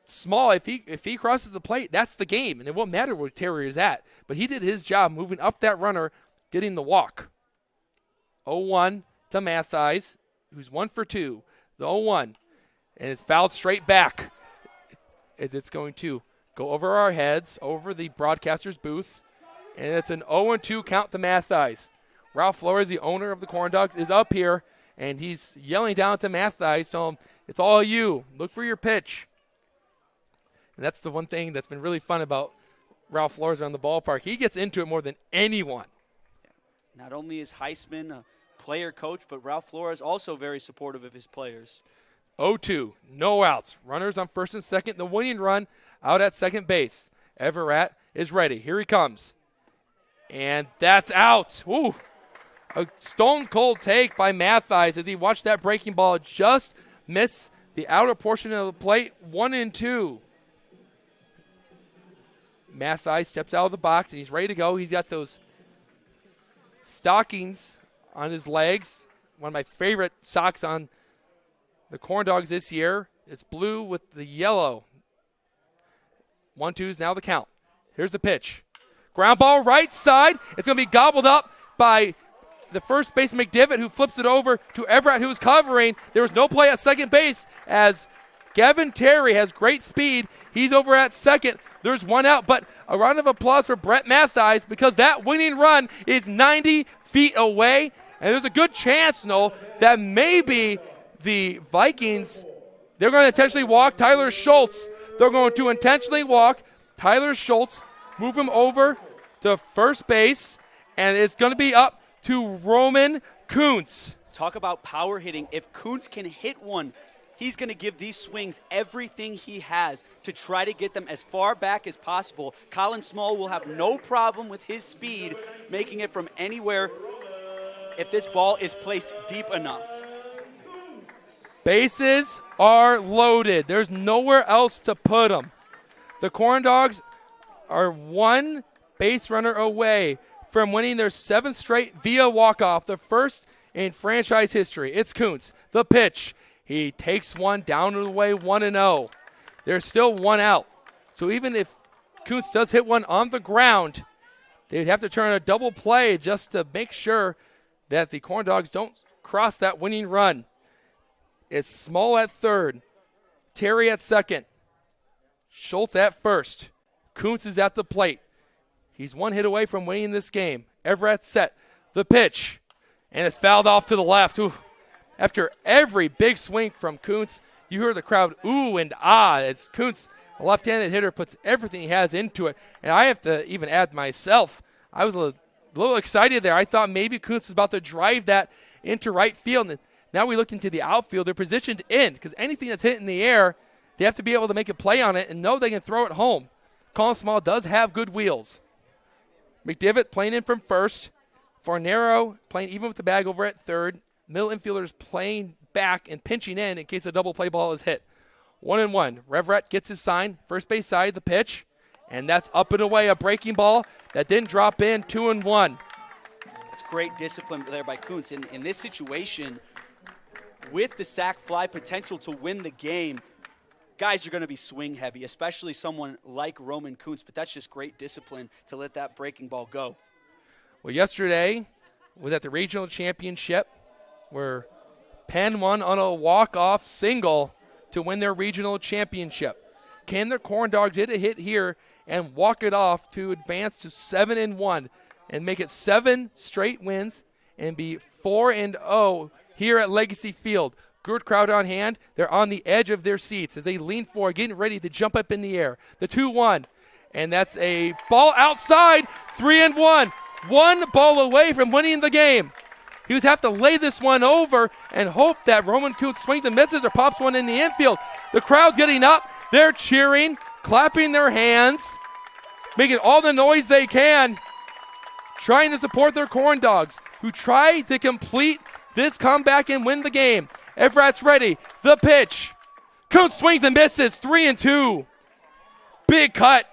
Small, if he crosses the plate, that's the game. And it won't matter where Terry is at. But he did his job moving up that runner, getting the walk. 0-1 to Mathias, who's 1 for 2. The 0-1. And it's fouled straight back. It's going to go over our heads, over the broadcaster's booth. And it's an 0-2 count to Mathias. Ralph Flores, the owner of the Corndogs, is up here, and he's yelling down to Mathias, telling him, it's all you. Look for your pitch. And that's the one thing that's been really fun about Ralph Flores around the ballpark. He gets into it more than anyone. Not only is Heisman a player coach, but Ralph Flores also very supportive of his players. 0-2, no outs. Runners on first and second. The winning run out at second base. Everett is ready. Here he comes. And that's out. Ooh. A stone-cold take by Mathias as he watched that breaking ball just miss the outer portion of the plate. 1-2. Mathias steps out of the box, and he's ready to go. He's got those stockings on his legs. One of my favorite socks on the Corndogs this year. It's blue with the yellow. 1-2 is now the count. Here's the pitch. Ground ball right side. It's going to be gobbled up by the first baseman McDivitt, who flips it over to Everett, who's covering. There was no play at second base as Gavin Terry has great speed. He's over at second. There's one out, but a round of applause for Brett Mathias because that winning run is 90 feet away. And there's a good chance, Noel, that maybe the Vikings, they're going to intentionally walk Tyler Schultz. They're going to intentionally walk Tyler Schultz, move him over to first base, and it's going to be up to Roman Kuntz. Talk about power hitting. If Kuntz can hit one, he's going to give these swings everything he has to try to get them as far back as possible. Colin Small will have no problem with his speed making it from anywhere if this ball is placed deep enough. Bases are loaded. There's nowhere else to put them. The Corndogs are one base runner away from winning their 7th straight via walk-off, the first in franchise history. It's Kuntz. The pitch. He takes one down to the way, 1-0. There's still one out. So even if Kuntz does hit one on the ground, they'd have to turn a double play just to make sure that the Corndogs don't cross that winning run. It's Small at third, Terry at second, Schultz at first. Kuntz is at the plate. He's one hit away from winning this game. Everett set the pitch, and it's fouled off to the left. Ooh. After every big swing from Kuntz, you hear the crowd ooh and ah as Kuntz, a left-handed hitter, puts everything he has into it. And I have to even add myself, I was a little excited there. I thought maybe Kuntz was about to drive that into right field. And now we look into the outfield. They're positioned in because anything that's hit in the air, they have to be able to make a play on it and know they can throw it home. Colin Small does have good wheels. McDivitt playing in from first. Fornero playing even with the bag over at third. Middle infielders playing back and pinching in case a double play ball is hit. 1-1. Revret gets his sign. First base side, the pitch. And that's up and away, a breaking ball that didn't drop in. 2-1. It's great discipline there by Kuntz. In this situation, with the sac fly potential to win the game, guys are going to be swing heavy, especially someone like Roman Kuntz. But that's just great discipline to let that breaking ball go. Well, yesterday was at the regional championship where Penn won on a walk-off single to win their regional championship. Can the Corndogs hit a hit here and walk it off to advance to 7-1 and make it 7 straight wins and be 4-0 here at Legacy Field? Good crowd on hand. They're on the edge of their seats as they lean forward, getting ready to jump up in the air. The 2-1, and that's a ball outside, 3-1. One ball away from winning the game. He would have to lay this one over and hope that Roman Kuntz swings and misses or pops one in the infield. The crowd's getting up. They're cheering, clapping their hands, making all the noise they can, trying to support their Corndogs, who try to complete this comeback and win the game. Everett's ready. The pitch. Kuntz swings and misses. 3-2. Big cut.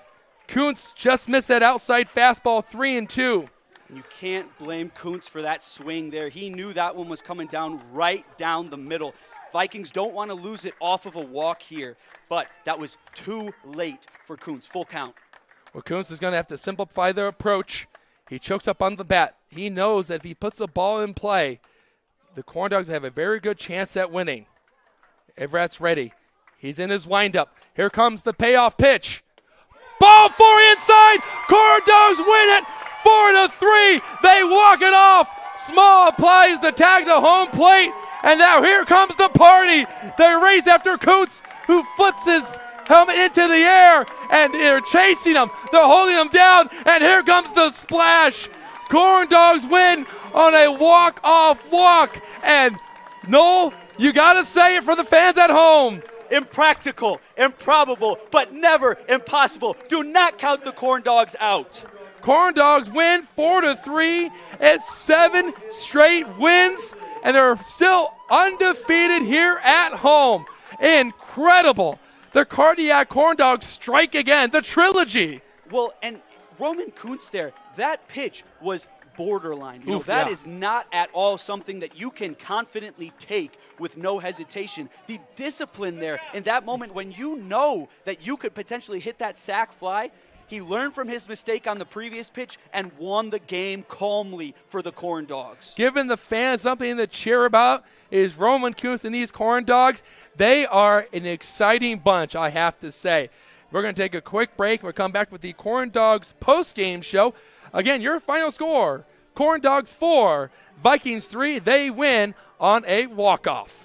Kuntz just missed that outside fastball. 3-2. You can't blame Kuntz for that swing there. He knew that one was coming down right down the middle. Vikings don't want to lose it off of a walk here, but that was too late for Kuntz. Full count. Well, Kuntz is going to have to simplify their approach. He chokes up on the bat. He knows that if he puts the ball in play, the Corndogs have a very good chance at winning. Everett's ready. He's in his windup. Here comes the payoff pitch. Ball 4 inside. Corndogs win it. 4-3. They walk it off. Small applies the tag to home plate. And now here comes the party. They race after Kuntz, who flips his helmet into the air. And they're chasing him. They're holding him down. And here comes the splash. Corndogs win on a walk-off walk. And Noel, you got to say it for the fans at home. Impractical, improbable, but never impossible. Do not count the Corndogs out. Corndogs win 4-3. It's 7 straight wins, and they're still undefeated here at home. Incredible. The Cardiac Corndogs strike again, the trilogy. Well, and Roman Kuntz there, that pitch was borderline. Oof, That yeah. is not at all something that you can confidently take with no hesitation. The discipline there in that moment when you know that you could potentially hit that sac fly, he learned from his mistake on the previous pitch and won the game calmly for the Corndogs. Giving the fans something to cheer about is Roman Kuntz and these Corndogs. They are an exciting bunch, I have to say. We're going to take a quick break. We'll come back with the Corndogs post-game show. Again, your final score, Corndogs 4, Vikings 3. They win on a walk-off.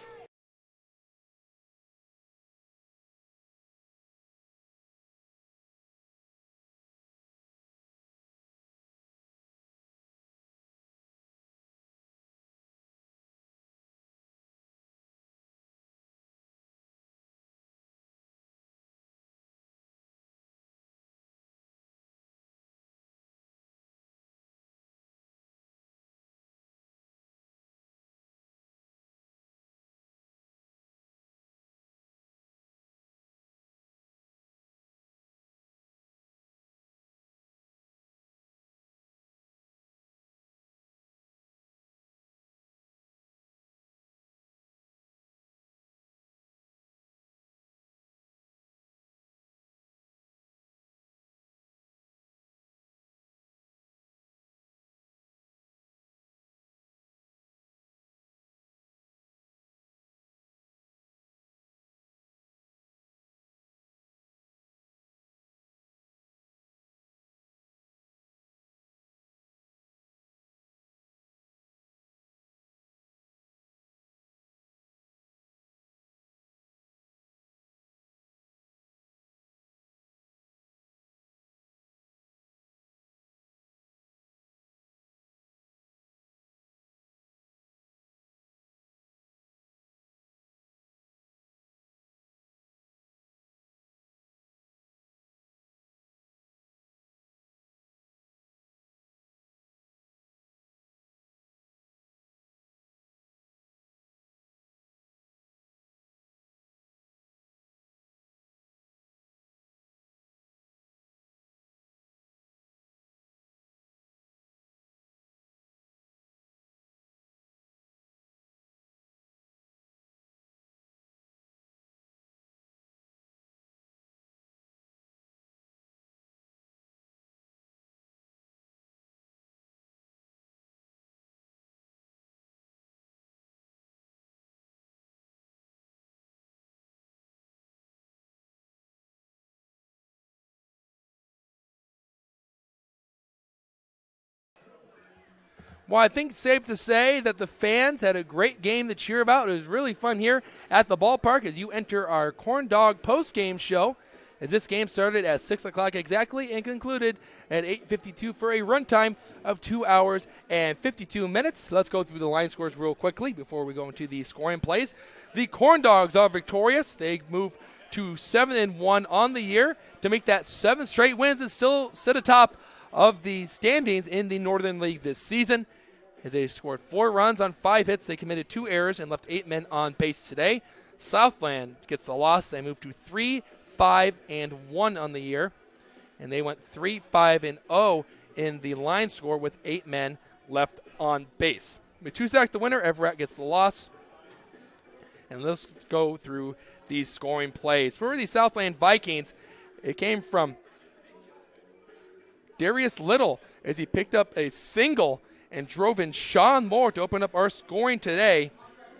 Well, I think it's safe to say that the fans had a great game to cheer about. It was really fun here at the ballpark as you enter our Corn Dog post-game show. As this game started at 6 o'clock exactly and concluded at 8:52 for a runtime of 2 hours and 52 minutes. Let's go through the line scores real quickly before we go into the scoring plays. The Corn Dogs are victorious. They move to 7-1 on the year to make that 7 straight wins and still sit atop of the standings in the Northern League this season. as they scored 4 runs on 5 hits. They committed 2 errors and left 8 men on base today. Southland gets the loss. They moved to 3-5-1 on the year, and they went 3-5-0 in the line score with 8 men left on base. Matusak the winner. Everett gets the loss. And let's go through these scoring plays. For the Southland Vikings, it came from Darius Little as he picked up a single and drove in Sean Moore to open up our scoring today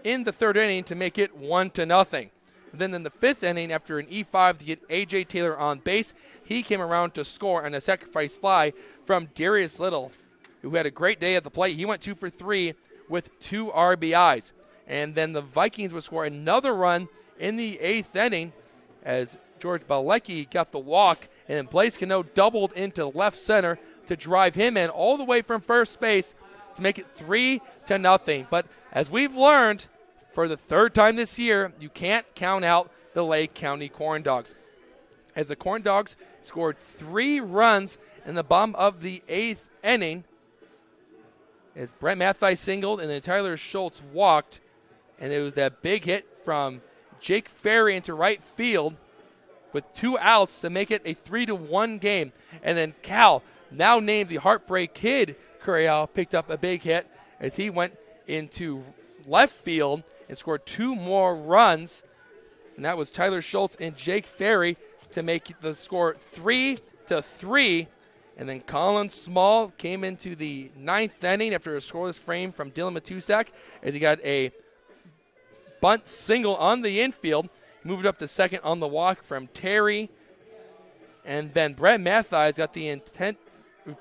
in the 3rd inning to make it 1-0. Then in the 5th inning, after an E5 to get A.J. Taylor on base, he came around to score on a sacrifice fly from Darius Little, who had a great day at the plate. He went 2 for 3 with 2 RBIs. And then the Vikings would score another run in the 8th inning as George Balecki got the walk, and then Blaze Cano doubled into left center to drive him in all the way from first base to make it 3-0. But as we've learned for the 3rd time this year, you can't count out the Lake County Corndogs, as the Corndogs scored 3 runs in the bottom of the 8th inning as Brent Mathai singled and then Tyler Schultz walked, and it was that big hit from Jake Ferry into right field with 2 outs to make it a 3-1 game. And then Cal, now named the Heartbreak Kid, Correal, picked up a big hit as he went into left field and scored 2 more runs. And that was Tyler Schultz and Jake Ferry to make the score 3-3. And then Colin Small came into the 9th inning after a scoreless frame from Dylan Matusak as he got a bunt single on the infield. Moved up to second on the walk from Terry. And then Brett Mathies got the intent.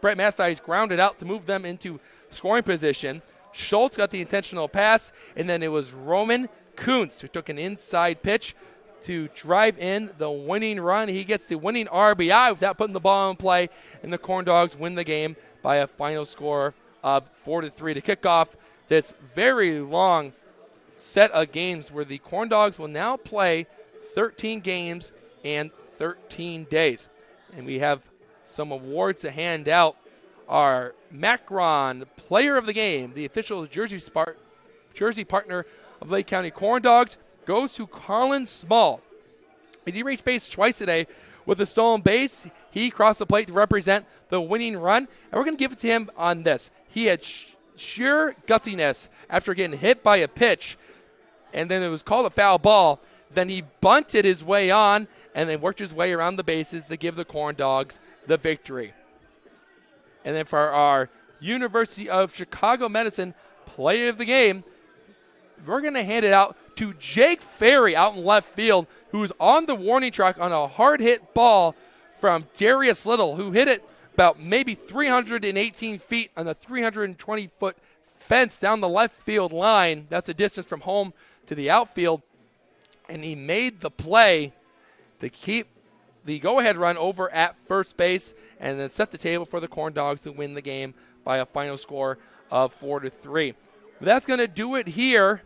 Brett Mathies grounded out to move them into scoring position. Schultz got the intentional pass. And then it was Roman Kuntz who took an inside pitch to drive in the winning run. He gets the winning RBI without putting the ball in play. And the Corndogs win the game by a final score of 4-3 to kick off this very long set of games where the Corndogs will now play 13 games and 13 days. And we have some awards to hand out. Our Macron Player of the Game, the official jersey partner of Lake County Corndogs, goes to Colin Small. As he reached base twice today with a stolen base, he crossed the plate to represent the winning run. And we're going to give it to him on this. He had sheer gutsiness after getting hit by a pitch, and then it was called a foul ball. Then he bunted his way on and then worked his way around the bases to give the Corndogs the victory. And then for our University of Chicago Medicine Player of the Game, we're going to hand it out to Jake Ferry out in left field, who's on the warning track on a hard hit ball from Darius Little, who hit it about maybe 318 feet on the 320-foot fence down the left field line. That's the distance from home to the outfield. And he made the play to keep the go-ahead run over at first base and then set the table for the Corndogs to win the game by a final score of 4-3. But that's going to do it here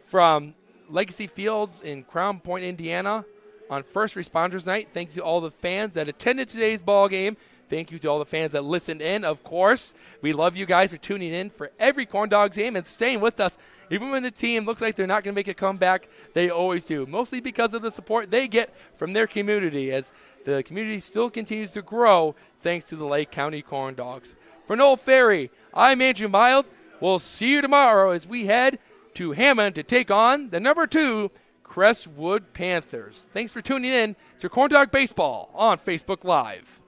from Legacy Fields in Crown Point, Indiana on First Responders Night. Thank you to all the fans that attended today's ball game. Thank you to all the fans that listened in, of course. We love you guys for tuning in for every Corndogs game and staying with us. Even when the team looks like they're not going to make a comeback, they always do, mostly because of the support they get from their community as the community still continues to grow thanks to the Lake County Corndogs. For Noel Ferry, I'm Andrew Mild. We'll see you tomorrow as we head to Hammond to take on the number 2 Crestwood Panthers. Thanks for tuning in to Corndog Baseball on Facebook Live.